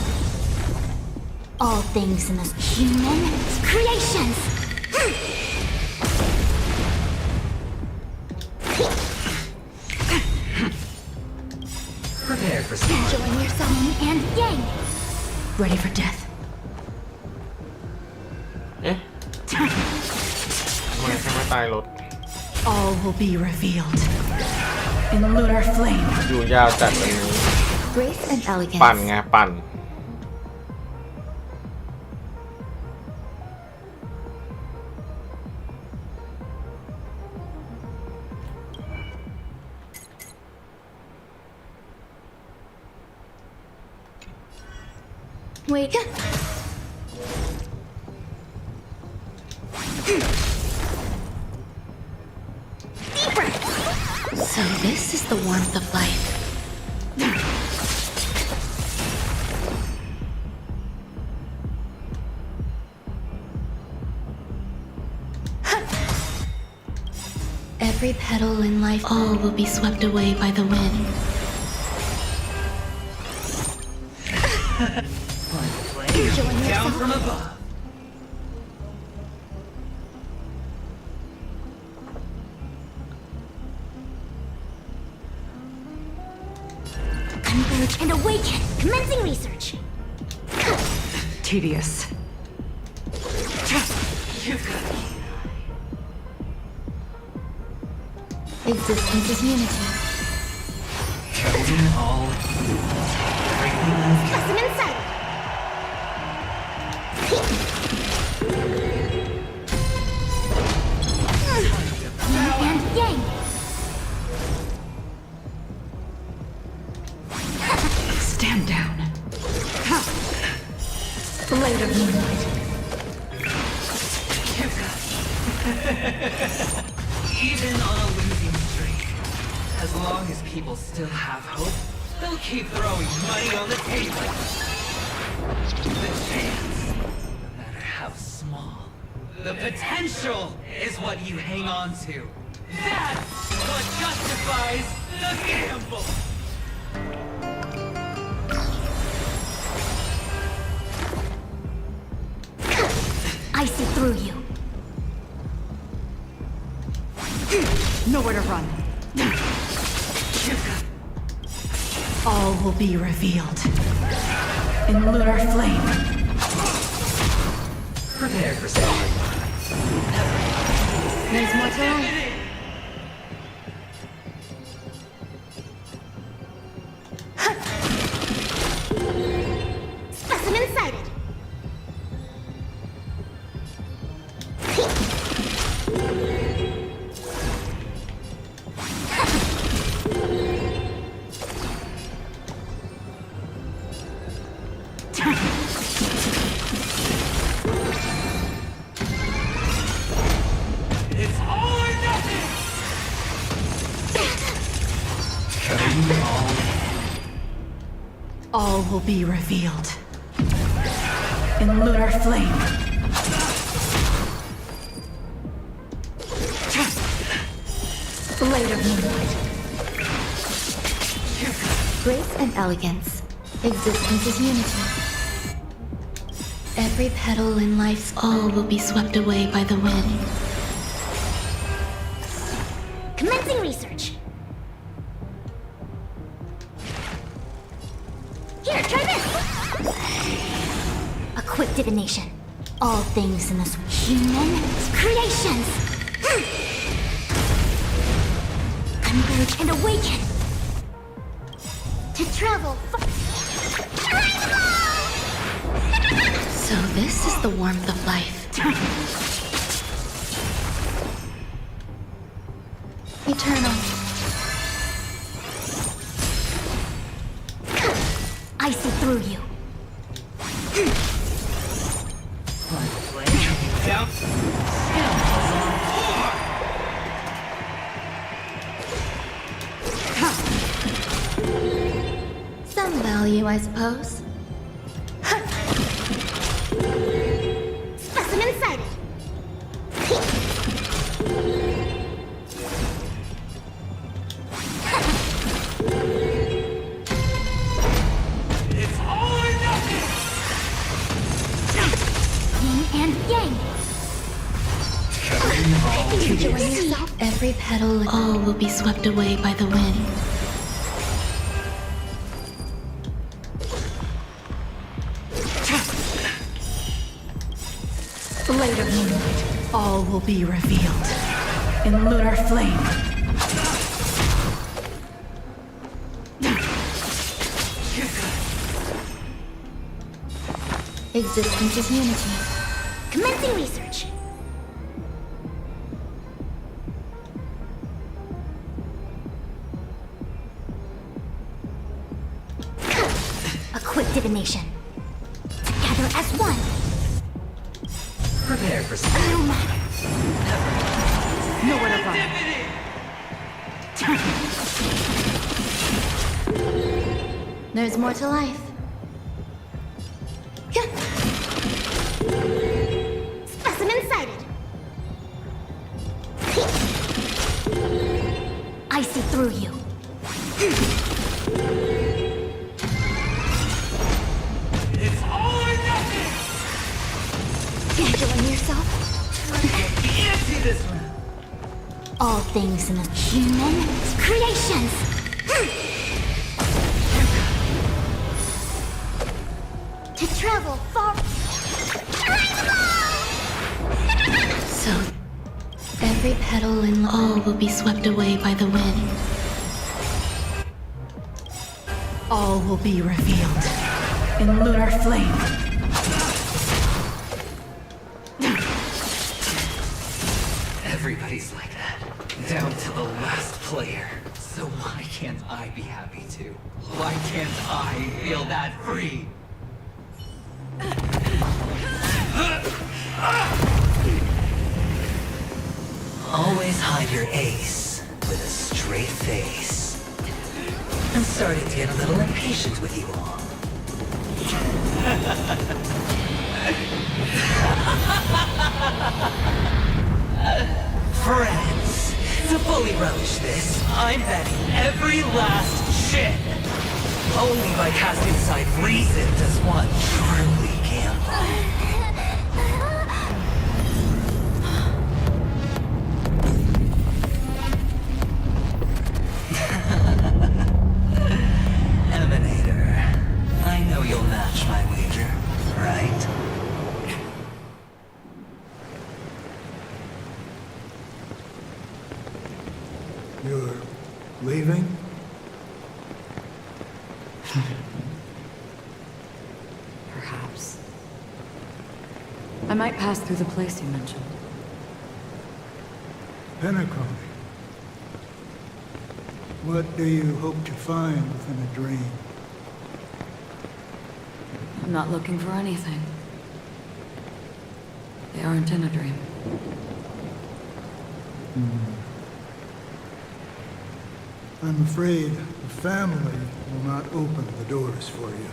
All things in this human creations. Prepare for some. Enjoying yourself. Yin and yang. Ready for death. เอ๊ะทำไมฉันไม่ตายรถ All will be revealed. In lunar flame. อยู่ยาวจัดแบบนี้ Grace and elegance. ปั่นไงปั่น Wait. So this is the warmth of life. Every petal in life, all will be swept away by the wind. Down from above. Converge and awaken. Commencing research. Tedious. You've got a keen Existence is unity. Chosen all. Everything I've got. Specimen sighted. Yin and yang. Stand down. Blade of moonlight. Even on a losing streak, as long as people still have hope, they'll keep throwing money on the table. The chance, no matter how small, the potential is what you hang on to. That's what justifies the gamble. I see through you. Nowhere to run. All will be revealed. In lunar flame. Prepare for something. There's more to life. Specimen sighted. It's all or nothing! All will be revealed. In lunar flame. Blade of moonlight. Grace and elegance. Existence is unity. Every petal in life's all will be swept away by the wind. Commencing research. Here, try this! A quick divination. All things in this human creations. Converge and awaken. To travel So this is the warmth of life. Eternal. I see through you. Some value, I suppose. Specimen sighted. It's all or nothing! Yin and yang. Enjoy yourself. Every petal, all will be swept away by the wind. Blade of moonlight. All will be revealed in lunar flame. Existence is unity. Commencing research. A quick divination. Together as one. Prepare for No matter. Nowhere to run. There's more to life. Specimen sighted. I see through you. It's all or nothing! Enjoying yourself? Empty this room! All things in the human creations. To travel far. So, every petal in all will be swept away by the wind. All will be revealed in lunar flame. Everybody's like that, down to the last player. So why can't I be happy too? Why can't I feel that free? Always hide your ace with a straight face. I'm starting to get a little impatient with you all. Friends, to fully relish this, I'm betting every last chip. Only by casting aside reason does one truly gamble. Emanator, I know you'll match my wager, right? You're leaving? Perhaps. I might pass through the place you mentioned. Pinnacle. What do you hope to find within a dream? I'm not looking for anything. They aren't in a dream. I'm afraid the family will not open the doors for you.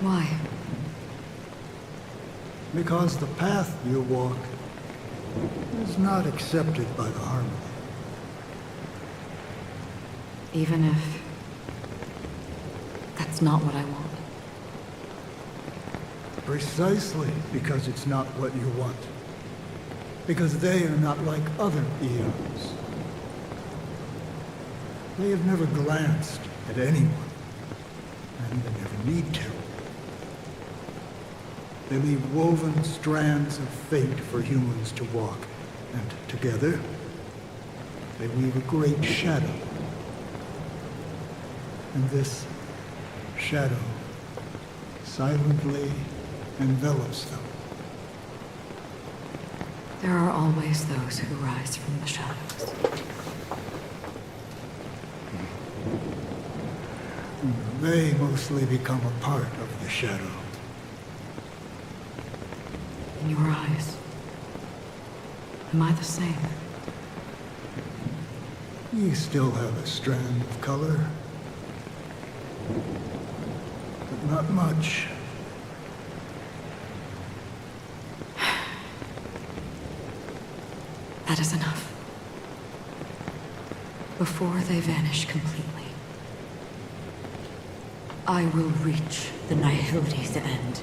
Why? Because the path you walk is not accepted by the Harmony. Even if that's not what I want. Precisely because it's not what you want. Because they are not like other eons. They have never glanced at anyone, and they never need to. They leave woven strands of fate for humans to walk, and together, they weave a great shadow. And this shadow silently envelops them. There are always those who rise from the shadows. They mostly become a part of the shadow. In your eyes, am I the same? You still have a strand of color, but not much. That is enough. Before they vanish completely, I will reach the Nihility's end.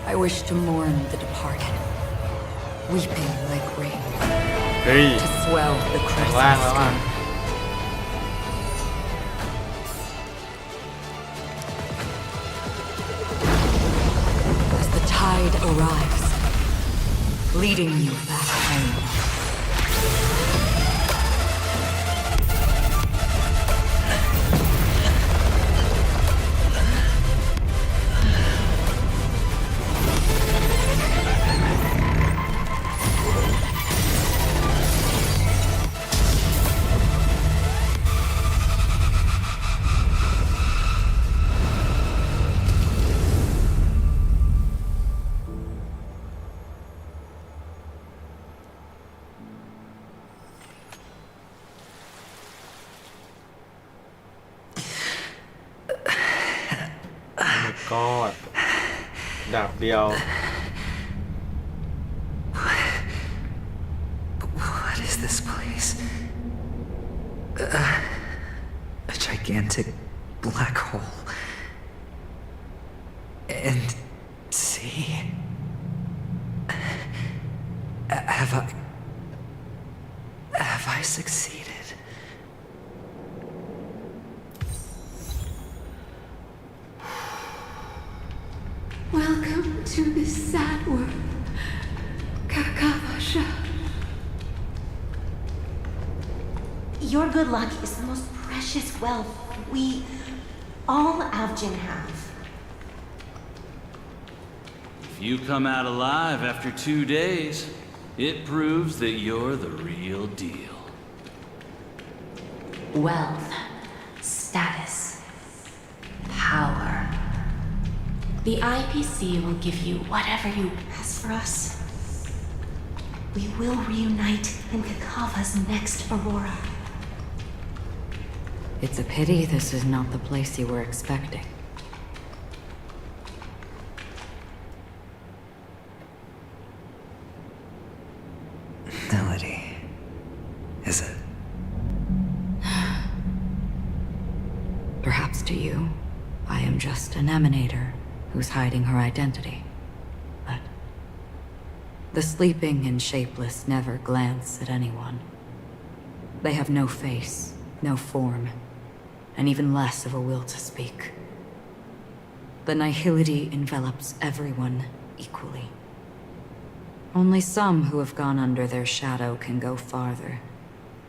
I wish to mourn the departed, weeping like rain, to swell the crescent stream. As the tide arrives, leading you back home. God ดาบเดียว What is this place? A gigantic black hole. And see? Have I succeeded? Welcome to this sad world, Kakavasha. Your good luck is the most precious wealth we, all Avgin, have. If you come out alive after 2 days, it proves that you're the real deal. Wealth, status, power. The IPC will give you whatever you ask for us. We will reunite in Kakava's next Aurora. It's a pity this is not the place you were expecting. Melody. Is it? Perhaps to you, I am just an emanator who's hiding her identity. But the sleeping and shapeless never glance at anyone. They have no face, no form, and even less of a will to speak. The Nihility envelops everyone equally. Only some who have gone under their shadow can go farther,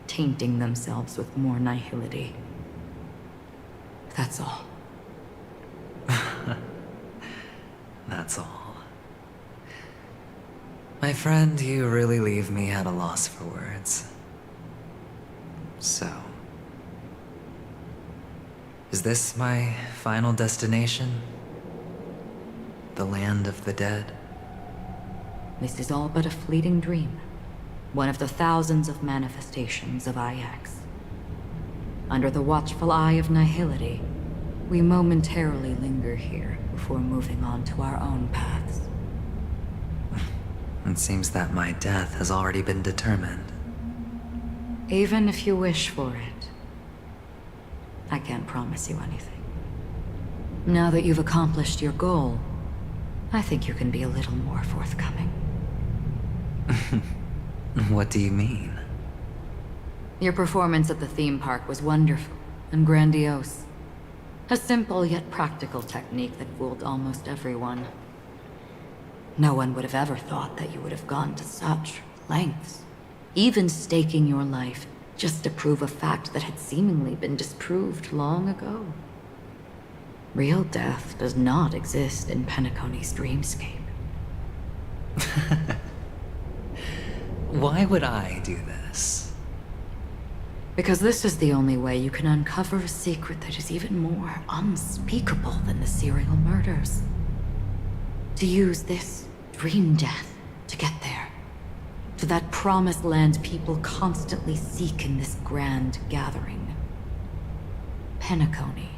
tainting themselves with more Nihility. That's all. That's all. My friend, you really leave me at a loss for words. So, is this my final destination? The land of the dead? This is all but a fleeting dream. One of the thousands of manifestations of IX. Under the watchful eye of nihility, we momentarily linger here before moving on to our own paths. It seems that my death has already been determined. Even if you wish for it, I can't promise you anything. Now that you've accomplished your goal, I think you can be a little more forthcoming. What do you mean? Your performance at the theme park was wonderful and grandiose. A simple yet practical technique that fooled almost everyone. No one would have ever thought that you would have gone to such lengths, even staking your life just to prove a fact that had seemingly been disproved long ago. Real death does not exist in Penacony's dreamscape. Why would I do this? Because this is the only way you can uncover a secret that is even more unspeakable than the serial murders. To use this dream death to get there. To that promised land people constantly seek in this grand gathering. Penacony.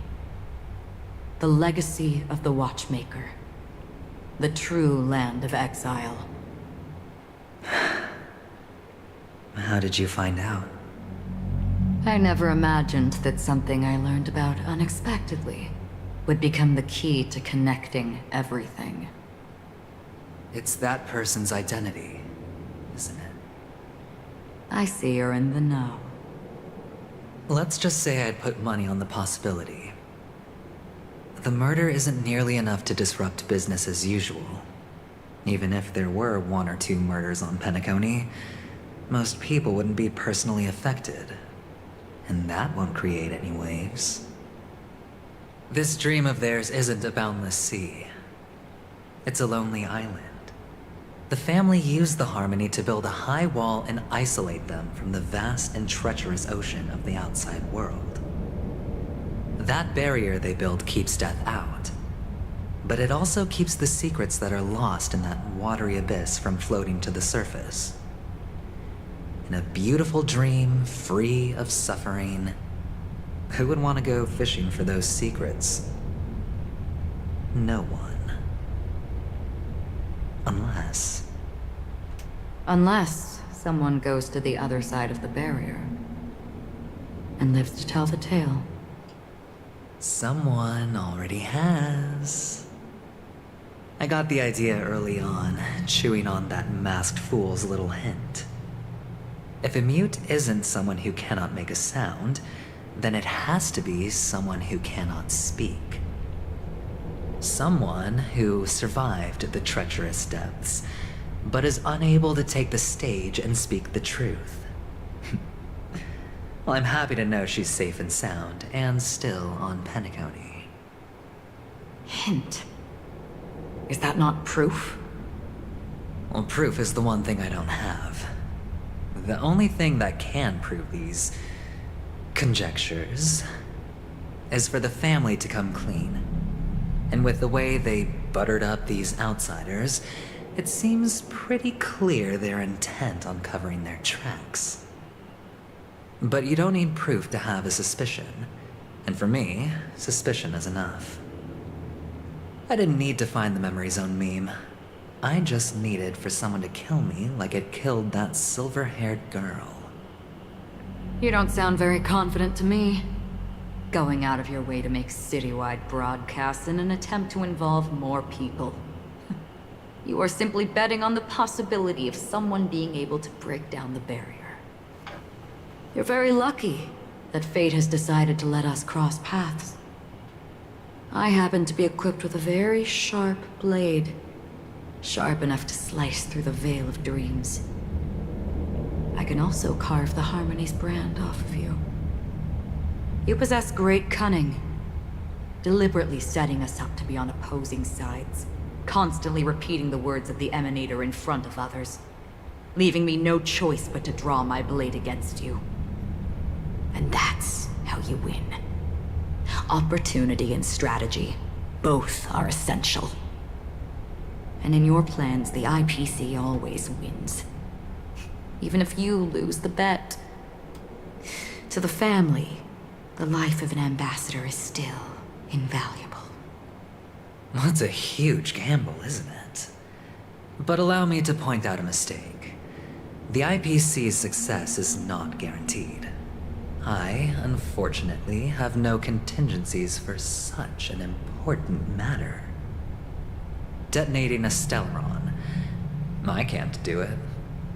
The legacy of the Watchmaker. The true land of exile. How did you find out? I never imagined that something I learned about unexpectedly would become the key to connecting everything. It's that person's identity, isn't it? I see you're in the know. Let's just say I'd put money on the possibility. The murder isn't nearly enough to disrupt business as usual. Even if there were 1 or 2 murders on Penacony, most people wouldn't be personally affected. And that won't create any waves. This dream of theirs isn't a boundless sea. It's a lonely island. The family used the Harmony to build a high wall and isolate them from the vast and treacherous ocean of the outside world. That barrier they built keeps death out. But it also keeps the secrets that are lost in that watery abyss from floating to the surface. In a beautiful dream, free of suffering, who would want to go fishing for those secrets? No one. Unless someone goes to the other side of the barrier and lives to tell the tale. Someone already has. I got the idea early on, chewing on that masked fool's little hint. If a mute isn't someone who cannot make a sound, then it has to be someone who cannot speak. Someone who survived the treacherous depths, but is unable to take the stage and speak the truth. Well, I'm happy to know she's safe and sound, and still on Penacony. Hint. Is that not proof? Well, proof is the one thing I don't have. The only thing that can prove these conjectures is for the family to come clean. And with the way they buttered up these outsiders, it seems pretty clear they're intent on covering their tracks. But you don't need proof to have a suspicion. And for me, suspicion is enough. I didn't need to find the memory zone meme. I just needed for someone to kill me like it killed that silver-haired girl. You don't sound very confident to me. Going out of your way to make citywide broadcasts in an attempt to involve more people. You are simply betting on the possibility of someone being able to break down the barrier. You're very lucky that fate has decided to let us cross paths. I happen to be equipped with a very sharp blade. Sharp enough to slice through the veil of dreams. I can also carve the Harmony's brand off of you. You possess great cunning, deliberately setting us up to be on opposing sides, constantly repeating the words of the Emanator in front of others, leaving me no choice but to draw my blade against you. And that's how you win. Opportunity and strategy, both are essential. And in your plans, the IPC always wins. Even if you lose the bet. To the family, the life of an ambassador is still invaluable. Well, it's a huge gamble, isn't it? But allow me to point out a mistake. The IPC's success is not guaranteed. I, unfortunately, have no contingencies for such an important matter. Detonating a Stellaron. I can't do it.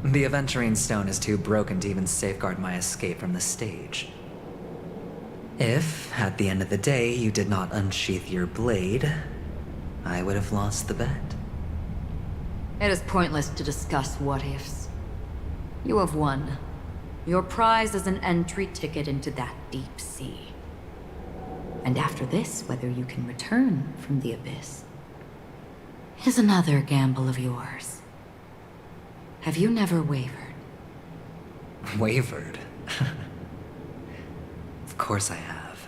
The Aventurine Stone is too broken to even safeguard my escape from the stage. If, at the end of the day, you did not unsheath your blade, I would have lost the bet. It is pointless to discuss what-ifs. You have won. Your prize is an entry ticket into that deep sea. And after this, whether you can return from the abyss is another gamble of yours. Have you never wavered? Wavered? Of course I have.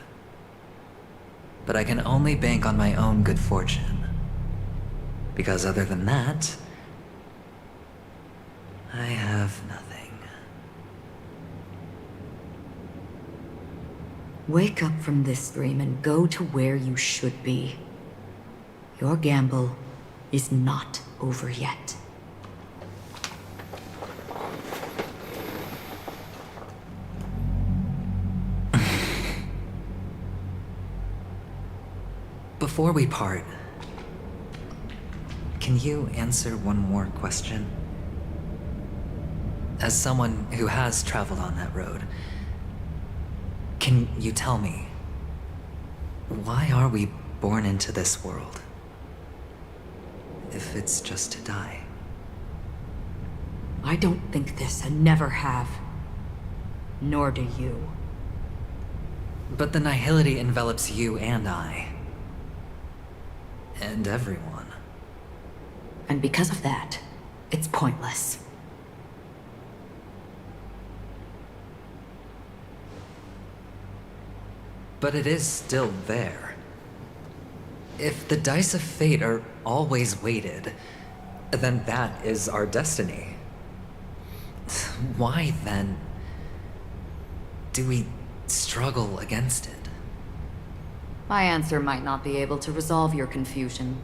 But I can only bank on my own good fortune. Because other than that, I have nothing. Wake up from this dream and go to where you should be. Your gamble is not over yet. Before we part, can you answer one more question? As someone who has traveled on that road, can you tell me, why are we born into this world? If it's just to die. I don't think this and never have. Nor do you. But the nihility envelops you and I. And everyone. And because of that, it's pointless. But it is still there. If the dice of fate are always weighted, then that is our destiny. Why, then, do we struggle against it? My answer might not be able to resolve your confusion,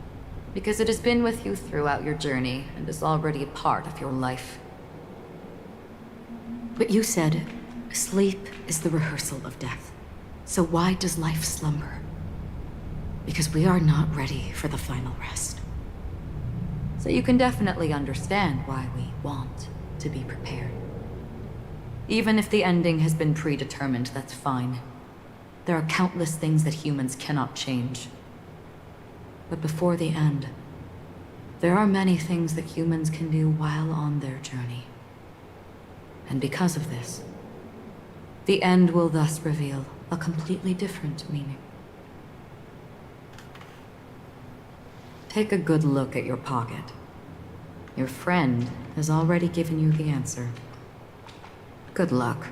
because it has been with you throughout your journey and is already a part of your life. But you said, sleep is the rehearsal of death. So why does life slumber? Because we are not ready for the final rest. So you can definitely understand why we want to be prepared. Even if the ending has been predetermined, that's fine. There are countless things that humans cannot change. But before the end, there are many things that humans can do while on their journey. And because of this, the end will thus reveal a completely different meaning. Take a good look at your pocket. Your friend has already given you the answer. Good luck.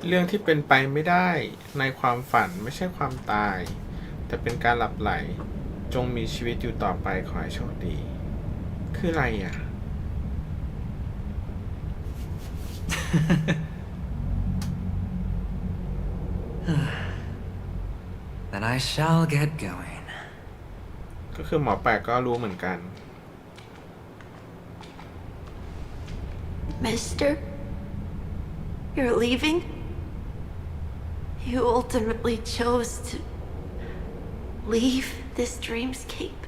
เรื่องที่เป็นไปไม่ได้ในความฝันไม่ใช่ความตายแต่เป็นการหลับไหลจงมีชีวิตอยู่ต่อไปขอให้โชคดีคืออะไรอ่ะ Then I shall get going. ก็คือหมอแปลกก็รู้เหมือนกัน Mister? You're leaving? You ultimately chose to leave this dreamscape?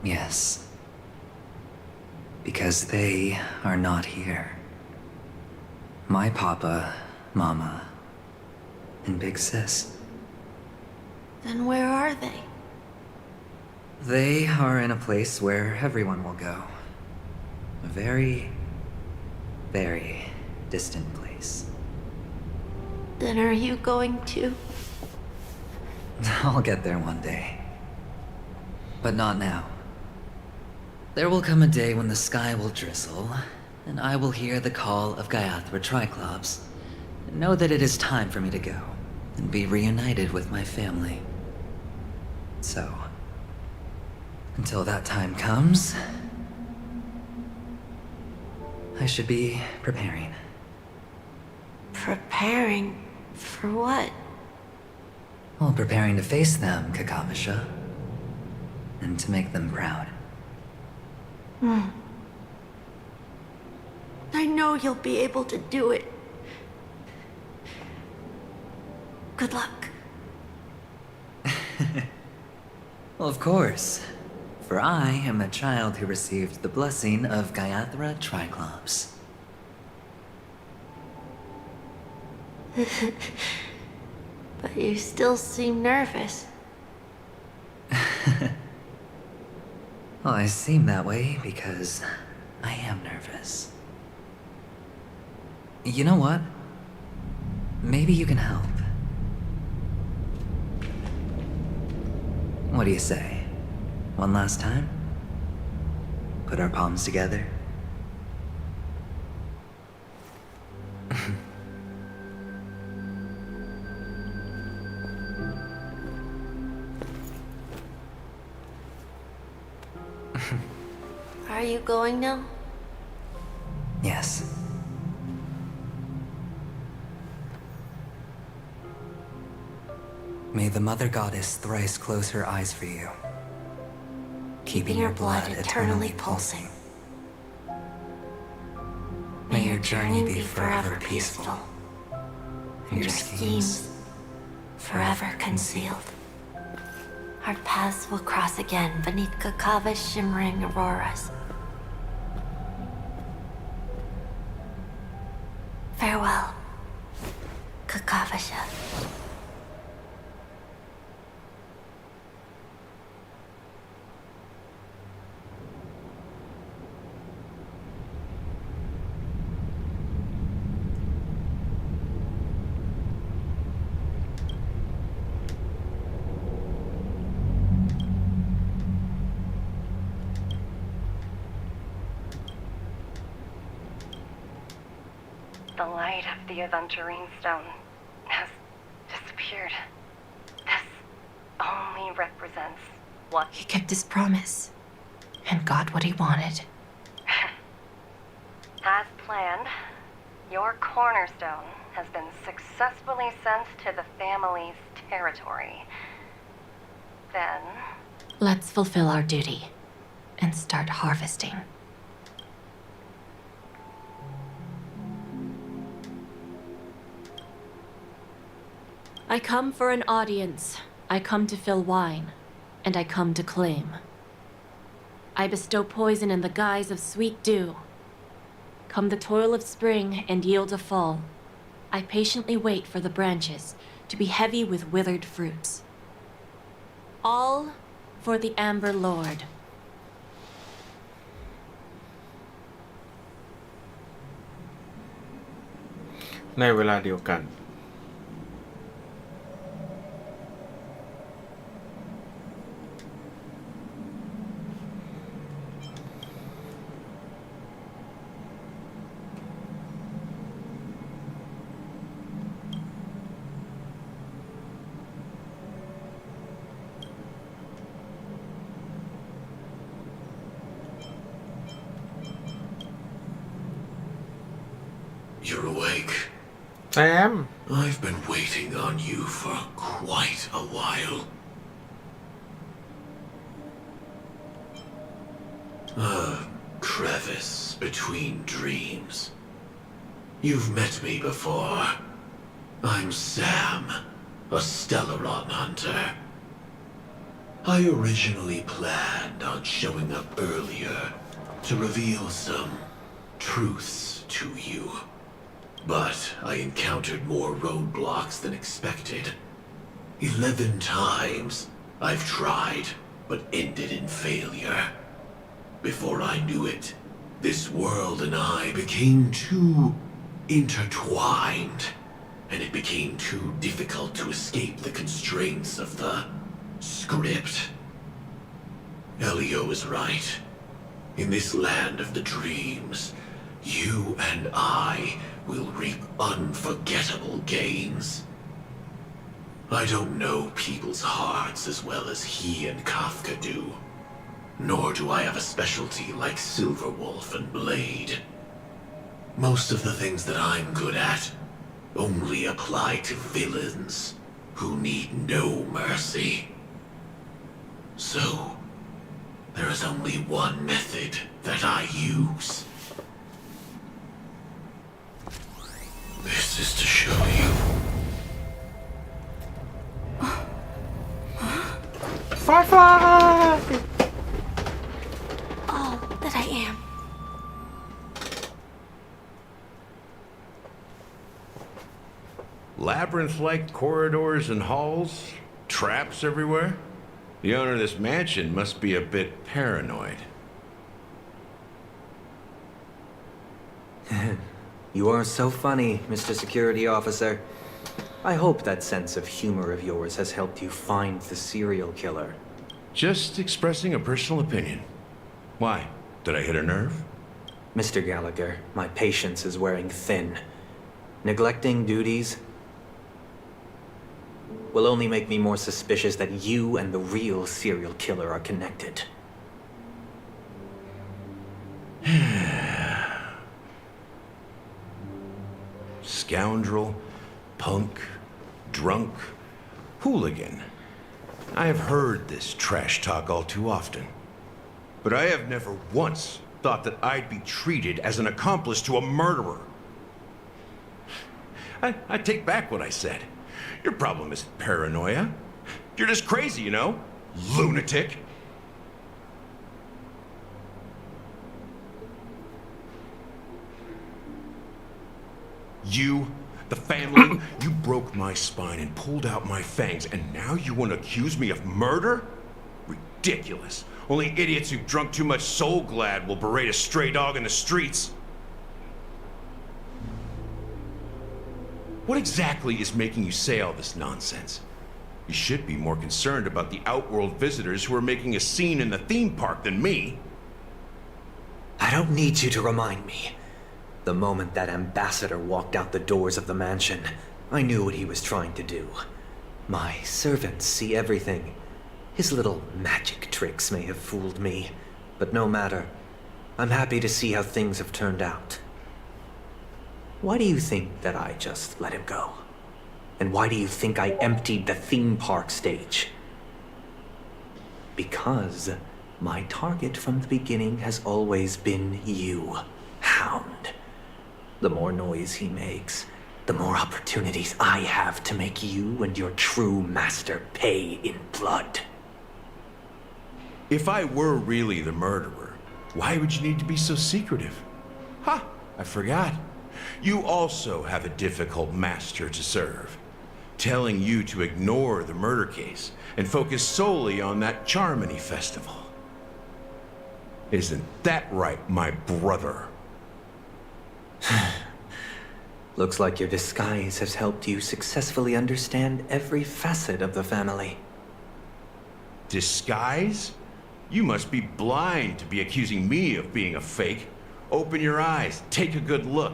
Yes. Because they are not here. My papa, mama, and big sis. Then where are they? They are in a place where everyone will go. A very, very distant place. Then are you going to? I'll get there one day. But not now. There will come a day when the sky will drizzle, and I will hear the call of Gaiathra Triclops, and know that it is time for me to go, and be reunited with my family. So, until that time comes, I should be preparing. Preparing? For what? Well, preparing to face them, Kakavasha. And to make them proud. I know you'll be able to do it. Good luck. Well, of course. For I am the child who received the blessing of Gaiathra Triclops. But you still seem nervous. Well, I seem that way because I am nervous. You know what? Maybe you can help. What do you say? One last time? Put our palms together? Are you going now? Yes. May the Mother Goddess thrice close her eyes for you, keeping your blood eternally pulsing. May your journey be forever peaceful, and your schemes forever concealed. Our paths will cross again beneath Kakava's shimmering auroras. Farewell, Kakavasha. The light of the Aventurine Stone has disappeared. This only represents what... He kept his promise and got what he wanted. As planned, your cornerstone has been successfully sent to the family's territory. Then... Let's fulfill our duty and start harvesting. I come for an audience. I come to fill wine, and I come to claim. I bestow poison in the guise of sweet dew. Come the toil of spring and yield a fall. I patiently wait for the branches to be heavy with withered fruits. All for the Amber Lord. ในเวลาเดียวกันYou're awake. I am. I've been waiting on you for quite a while. A crevice between dreams. You've met me before. I'm Sam, a Stellaron hunter. I originally planned on showing up earlier to reveal some truths to you. But I encountered more roadblocks than expected. 11 times I've tried, but ended in failure. Before I knew it, this world and I became too intertwined, and it became too difficult to escape the constraints of the script. Elio is right. In this land of the dreams, you and I will reap unforgettable gains. I don't know people's hearts as well as he and Kafka do. Nor do I have a specialty like Silverwolf and Blade. Most of the things that I'm good at only apply to villains who need no mercy. So, there is only one method that I use. This is to show you. Firefly! All that I am. Labyrinth-like corridors and halls, traps everywhere. The owner of this mansion must be a bit paranoid. You are so funny, Mr. Security Officer. I hope that sense of humor of yours has helped you find the serial killer. Just expressing a personal opinion. Why? Did I hit a nerve? Mr. Gallagher, my patience is wearing thin. Neglecting duties will only make me more suspicious that you and the real serial killer are connected. Scoundrel, punk, drunk, hooligan. I have heard this trash talk all too often. But I have never once thought that I'd be treated as an accomplice to a murderer. I take back what I said. Your problem isn't paranoia. You're just crazy, you know? Lunatic. You, the family, you broke my spine and pulled out my fangs, and now you want to accuse me of murder? Ridiculous. Only idiots who've drunk too much Soul Glad will berate a stray dog in the streets. What exactly is making you say all this nonsense? You should be more concerned about the Outworld visitors who are making a scene in the theme park than me. I don't need you to remind me. The moment that ambassador walked out the doors of the mansion, I knew what he was trying to do. My servants see everything. His little magic tricks may have fooled me, but no matter. I'm happy to see how things have turned out. Why do you think that I just let him go? And why do you think I emptied the theme park stage? Because my target from the beginning has always been you, Hound. The more noise he makes, the more opportunities I have to make you and your true master pay in blood. If I were really the murderer, why would you need to be so secretive? Ha! I forgot. You also have a difficult master to serve, telling you to ignore the murder case and focus solely on that Charmony festival. Isn't that right, my brother? Looks like your disguise has helped you successfully understand every facet of the family. Disguise? You must be blind to be accusing me of being a fake. Open your eyes, take a good look.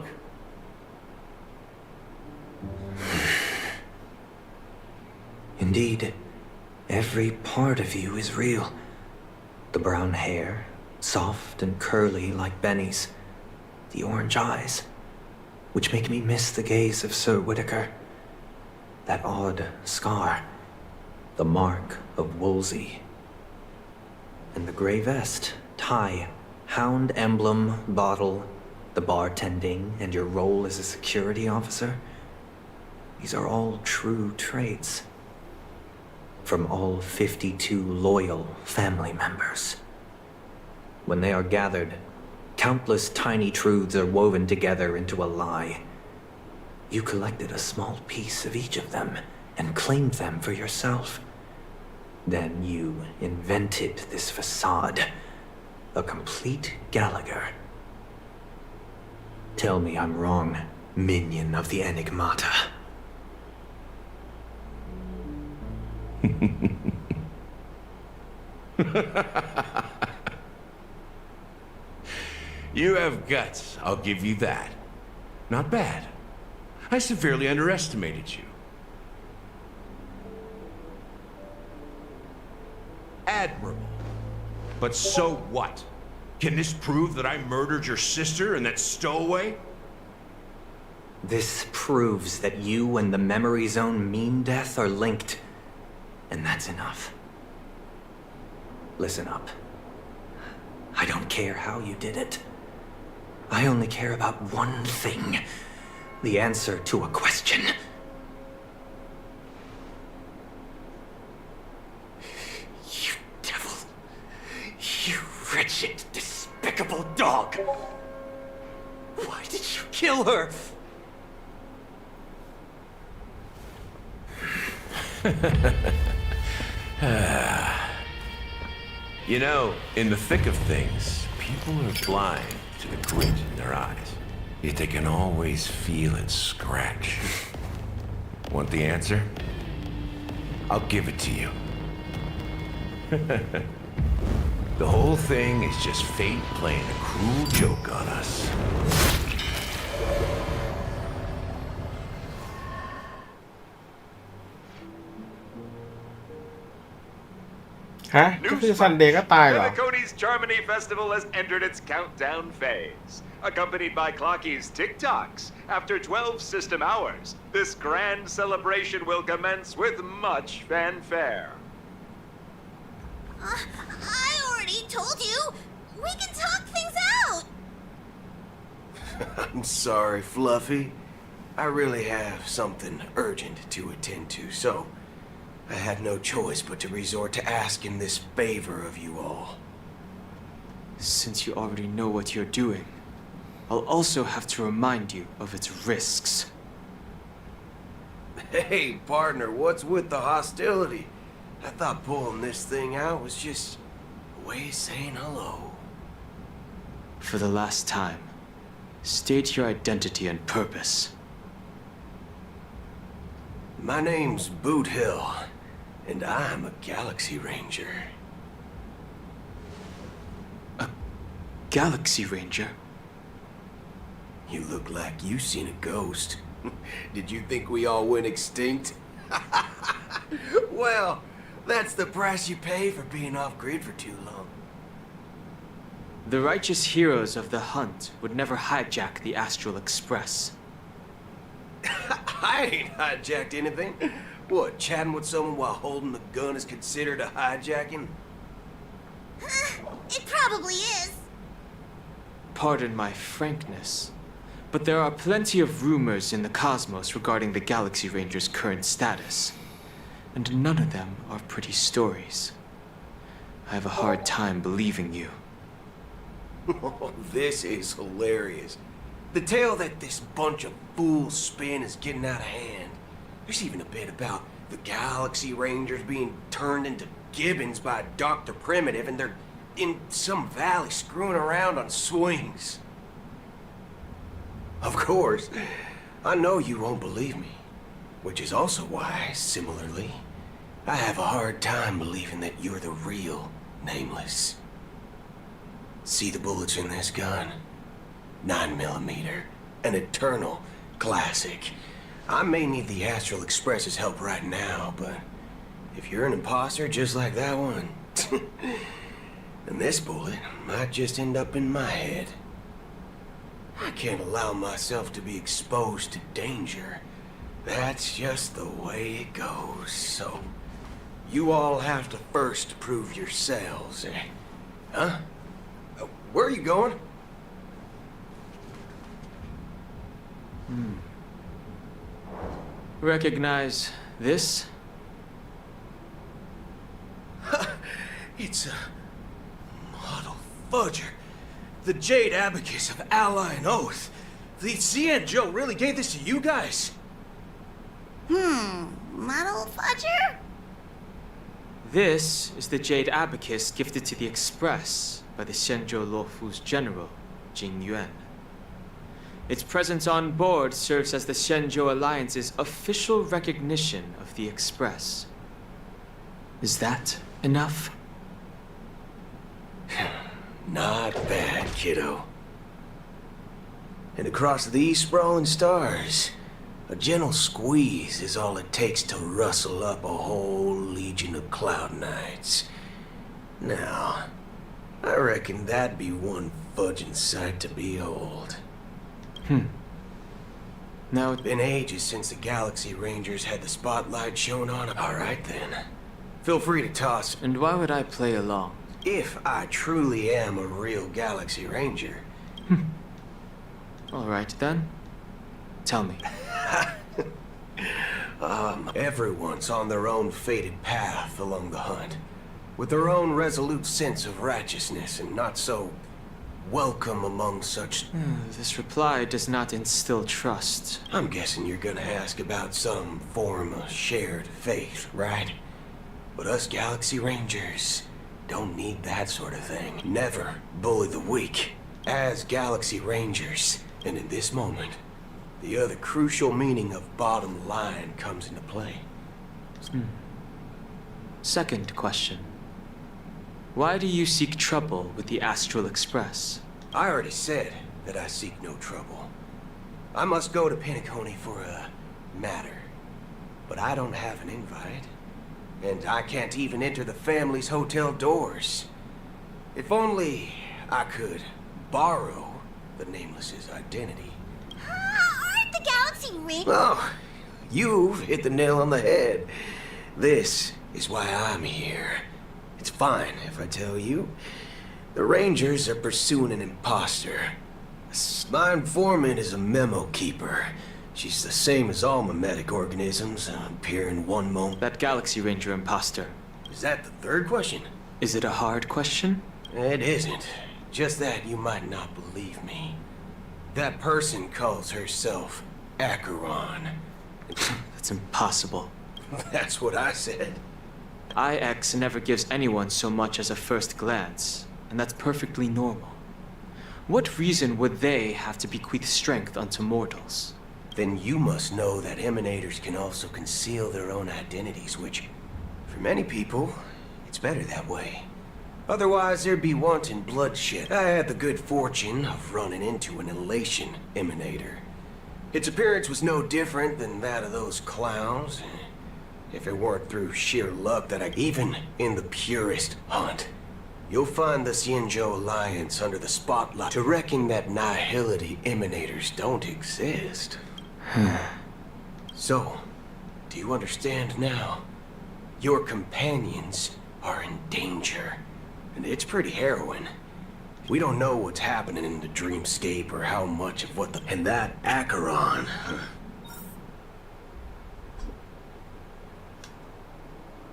Indeed, every part of you is real. The brown hair, soft and curly like Benny's. The orange eyes, which make me miss the gaze of Sir Whitaker. That odd scar, the mark of Wolsey. And the gray vest, tie, hound emblem, bottle, the bartending, and your role as a security officer. These are all true traits. From all 52 loyal family members. When they are gathered, countless tiny truths are woven together into a lie. You collected a small piece of each of them and claimed them for yourself. Then you invented this facade, a complete Gallagher. Tell me I'm wrong, minion of the Enigmata. You have guts, I'll give you that. Not bad. I severely underestimated you. Admirable. But so what? Can this prove that I murdered your sister and that stowaway? This proves that you and the Memory Zone Meme Death are linked. And that's enough. Listen up. I don't care how you did it. I only care about one thing. The answer to a question. You devil. You wretched, despicable dog. Why did you kill her? You know, in the thick of things, people are blind to the grit in their eyes. Yet they can always feel it scratch. Want the answer? I'll give it to you. The whole thing is just fate playing a cruel joke on us. Huh? ก็คือซันเดย์ก็ตายเหรอ Penacony's Charmony Festival has entered its countdown phase. Accompanied by Clocky's TikToks, after 12 system hours, this grand celebration will commence with much fanfare. I already told you! We can talk things out! I'm sorry, Fluffy. I really have something urgent to attend to, so I had no choice but to resort to asking this favor of you all. Since you already know what you're doing, I'll also have to remind you of its risks. Hey, partner, what's with the hostility? I thought pulling this thing out was just a way of saying hello. For the last time, state your identity and purpose. My name's Boot Hill, and I'm a Galaxy Ranger. A Galaxy Ranger? You look like you seen a ghost. Did you think we all went extinct? Well, that's the price you pay for being off-grid for too long. The righteous heroes of the hunt would never hijack the Astral Express. I ain't hijacked anything. What, chatting with someone while holding the gun is considered a hijacking? It probably is. Pardon my frankness, but there are plenty of rumors in the cosmos regarding the Galaxy Ranger's current status, and none of them are pretty stories. I have a hard time believing you. This is hilarious. The tale that this bunch of fools spin is getting out of hand. There's even a bit about the Galaxy Rangers being turned into gibbons by Dr. Primitive, and they're in some valley screwing around on swings. Of course, I know you won't believe me, which is also why, similarly, I have a hard time believing that you're the real Nameless. See the bullets in this gun? 9mm, an eternal classic. I may need the Astral Express's help right now, but if you're an imposter just like that one, then this bullet might just end up in my head. I can't allow myself to be exposed to danger. That's just the way it goes, so you all have to first prove yourselves, eh? Huh? Where are you going? Recognize this? It's a model fudger. The Jade Abacus of Ally and Oath. The CN Joe really gave this to you guys? Model fudger? This is the Jade Abacus gifted to the Express by the Shenzhou Luofu's general, Jing Yuan. Its presence on board serves as the Shenzhou Alliance's official recognition of the Express. Is that enough? Not bad, kiddo. And across these sprawling stars, a gentle squeeze is all it takes to rustle up a whole legion of cloud knights. Now, I reckon that'd be one fudging sight to behold. Now, It's been ages since the Galaxy Rangers had the spotlight shown on them. All right, then. Feel free to toss. and why would I play along? If I truly am a real Galaxy Ranger. All right, then. Tell me. Everyone's on their own fated path along the hunt, with their own resolute sense of righteousness and not so welcome among such... This reply does not instill trust. I'm guessing you're gonna ask about some form of shared faith, right? But us Galaxy Rangers don't need that sort of thing. Never bully the weak. As Galaxy Rangers, and in this moment, the other crucial meaning of bottom line comes into play. Second question. Why do you seek trouble with the Astral Express? I already said that I seek no trouble. I must go to Penacony for a matter. But I don't have an invite. And I can't even enter the family's hotel doors. If only I could borrow the Nameless's identity. Aren't the Galaxy Rangers? Oh, you've hit the nail on the head. This is why I'm here. It's fine if I tell you. The Rangers are pursuing an imposter. My informant is a memo keeper. She's the same as all mimetic organisms, appear in one moment. That Galaxy Ranger imposter. Is that the third question? Is it a hard question? It isn't. Just that you might not believe me. That person calls herself Acheron. That's impossible. That's what I said. IX never gives anyone so much as a first glance, and that's perfectly normal. What reason would they have to bequeath strength unto mortals? Then you must know that emanators can also conceal their own identities, which, for many people, it's better that way. Otherwise, there'd be wanton bloodshed. I had the good fortune of running into an elation emanator. Its appearance was no different than that of those clowns. If it weren't through sheer luck that even in the purest hunt, you'll find the Xianzhou Alliance under the spotlight to reckon that nihility emanators don't exist. So, do you understand now? Your companions are in danger, and it's pretty harrowing. We don't know what's happening in the dreamscape or how much of what the... And that Acheron...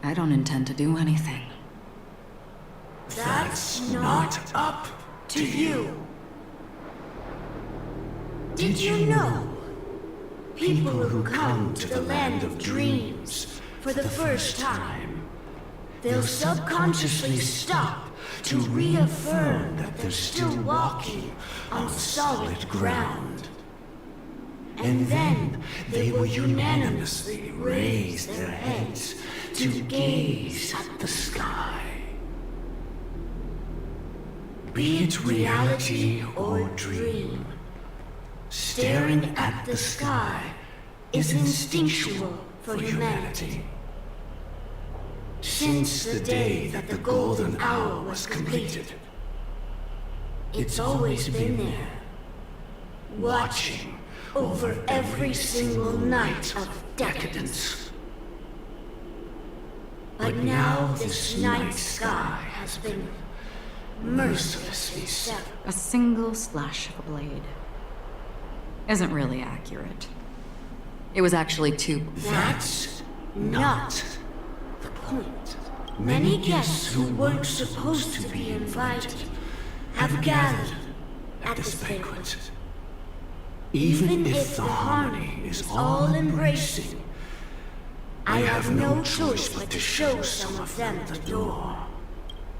I don't intend to do anything. That's not up to you. Did you know? People who come to the land of dreams for the first time, they'll subconsciously stop to reaffirm that they're still walking on solid ground. And then they will unanimously raise their heads to gaze at the sky. Be it reality or dream, staring at the sky is instinctual for humanity. Since the day that the golden hour was completed, it's always been there, watching over every single night of decadence. But now this night sky has been mercilessly severed. A single slash of a blade isn't really accurate. It was actually two. That's not the point. Many guests who weren't supposed to be invited have gathered at this banquet. Even if the harmony is all-embracing, I have no choice but to show some of them the door.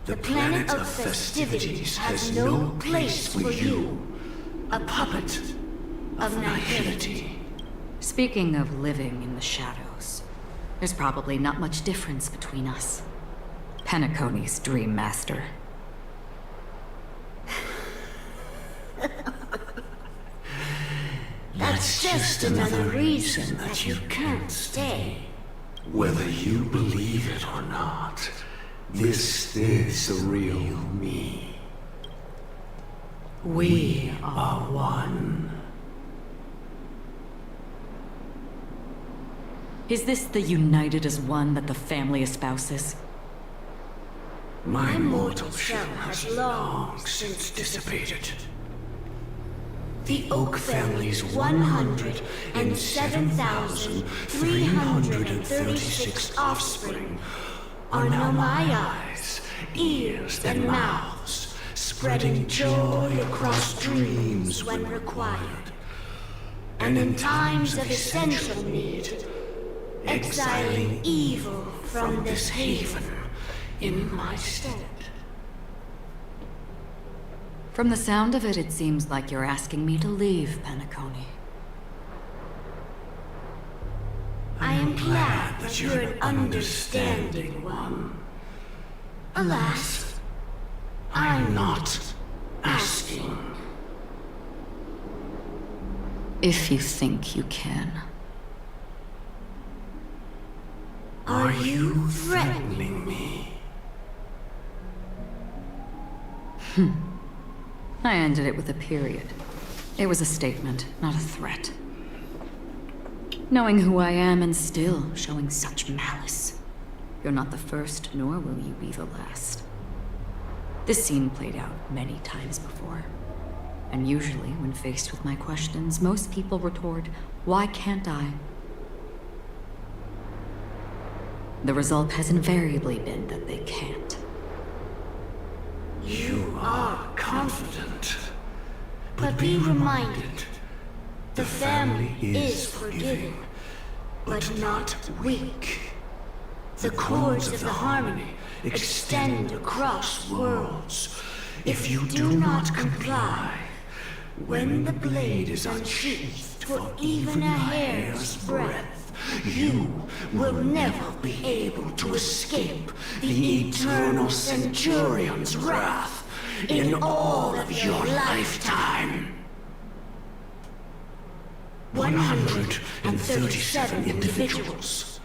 The planet of festivities has no place for you, a puppet of nihility. Speaking of living in the shadows, there's probably not much difference between us. Penacony's Dream Master. That's just another reason that you can't stay. Whether you believe it or not, this is the real me. We are one. Is this the united as one that the family espouses? My mortal shell has long since dissipated. The Oak family's 107,336 offspring are now my eyes, ears, and mouths, spreading joy across dreams when required, and in times of essential need, exiling evil from this haven in my stead. From the sound of it, it seems like you're asking me to leave, Penacony. I am glad that you're an understanding one. Alas, I'm not asking. If you think you can. Are you threatening me? I ended it with a period. It was a statement, not a threat. Knowing who I am and still showing such malice. You're not the first, nor will you be the last. This scene played out many times before. And usually, when faced with my questions, most people retort, "Why can't I?" The result has invariably been that they can't. You are confident, but be reminded, the family is forgiving, but not weak. The chords of the harmony extend across worlds. If you do not comply, when the blade is unsheathed for even a hair's breadth, you will never be able to escape the eternal Centurion's wrath in all of your lifetime. 137 individuals.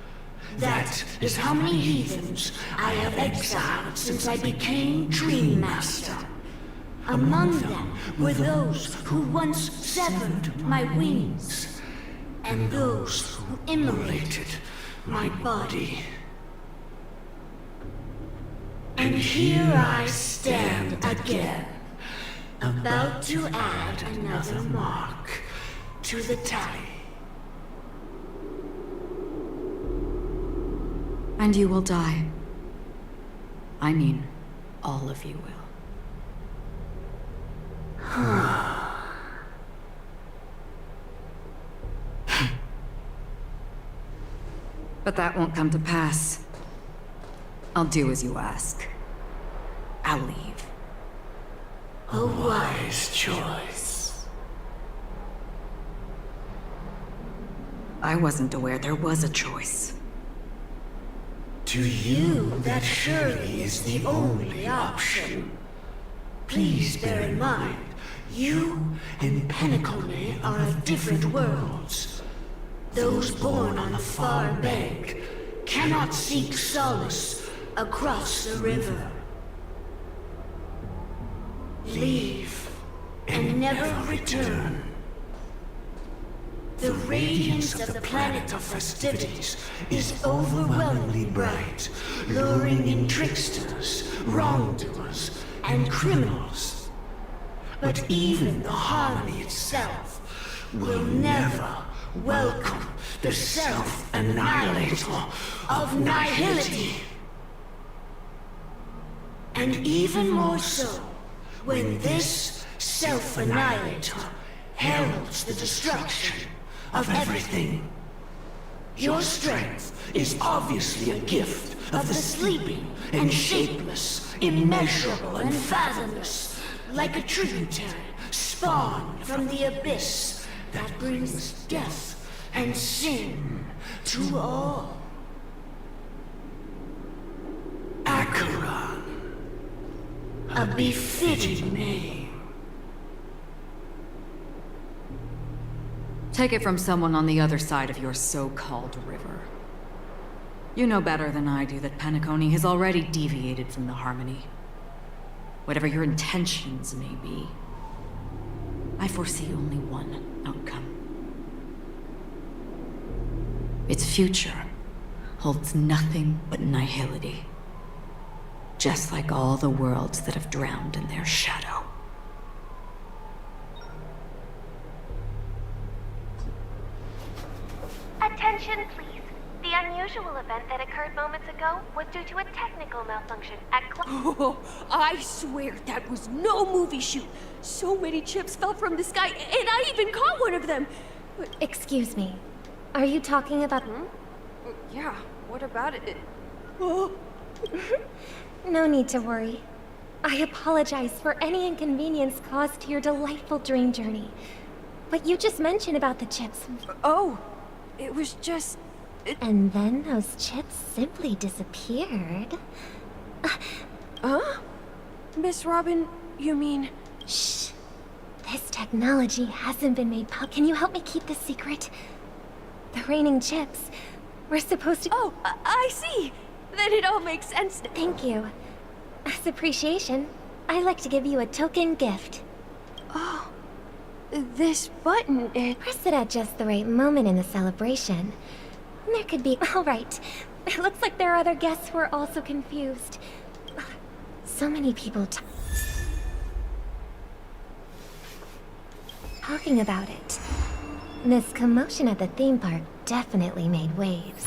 That is how many heathens I have exiled since I became Dream Master. Among them were those who once severed my wings, and those who immolated my body. And here I stand again, about to add another mark to the tally. And you will die. I mean, all of you will. But that won't come to pass. I'll do as you ask. I'll leave. A wise choice. I wasn't aware there was a choice. To you, that surely is the only option. Please bear in mind, you and Penacony are of different worlds. Those born on the far bank cannot seek solace across the river. Leave and never return. The radiance of the planet of festivities is overwhelmingly bright, luring in tricksters, wrongdoers, and criminals. But even the harmony itself will never welcome the self-annihilator of nihility. And even more so, when this self-annihilator heralds the destruction of everything. Your strength is obviously a gift of the sleeping and shapeless, immeasurable and fathomless, like a tributary spawned from the abyss that brings death and sin to all. Echo a befitting name. Take it from someone on the other side of your so-called river. You know better than I do that Penacony has already deviated from the Harmony. Whatever your intentions may be, I foresee only one outcome. Its future holds nothing but nihility. Just like all the worlds that have drowned in their shadow. Attention, please. The unusual event that occurred moments ago was due to a technical malfunction at Oh, I swear that was no movie shoot. So many chips fell from the sky, and I even caught one of them. Excuse me. Are you talking about... Yeah, what about it? No need to worry. I apologize for any inconvenience caused to your delightful dream journey. But you just mentioned about the chips. Oh, it was just... And then those chips simply disappeared. Huh? Miss Robin, you mean... Shh. This technology hasn't been made public. Can you help me keep this secret? The raining chips. We're supposed to... Oh, I see. Then it all makes sense. Thank you. As appreciation, I'd like to give you a token gift. Oh, this button, it... Press it at just the right moment in the celebration. There could be... All right. It looks like there are other guests who are also confused. So many people talking about it. This commotion at the theme park definitely made waves.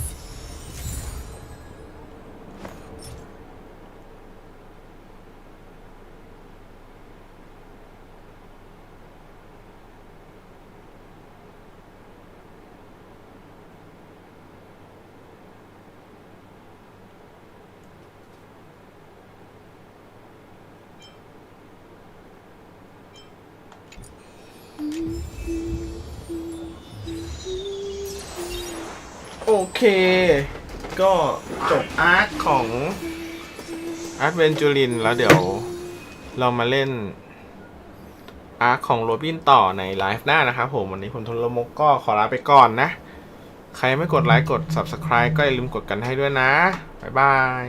โอเคก็จบอาร์คของอาร์คเวนจูรินแล้วเดี๋ยวเรามาเล่นอาร์คของโรบินต่อในไลฟ์หน้านะครับผมวันนี้ผมทนลมกก็ขอลาไปก่อนนะใครไม่กดไลค์กด Subscribe ก็อย่าลืมกดกันให้ด้วยนะบ๊ายบาย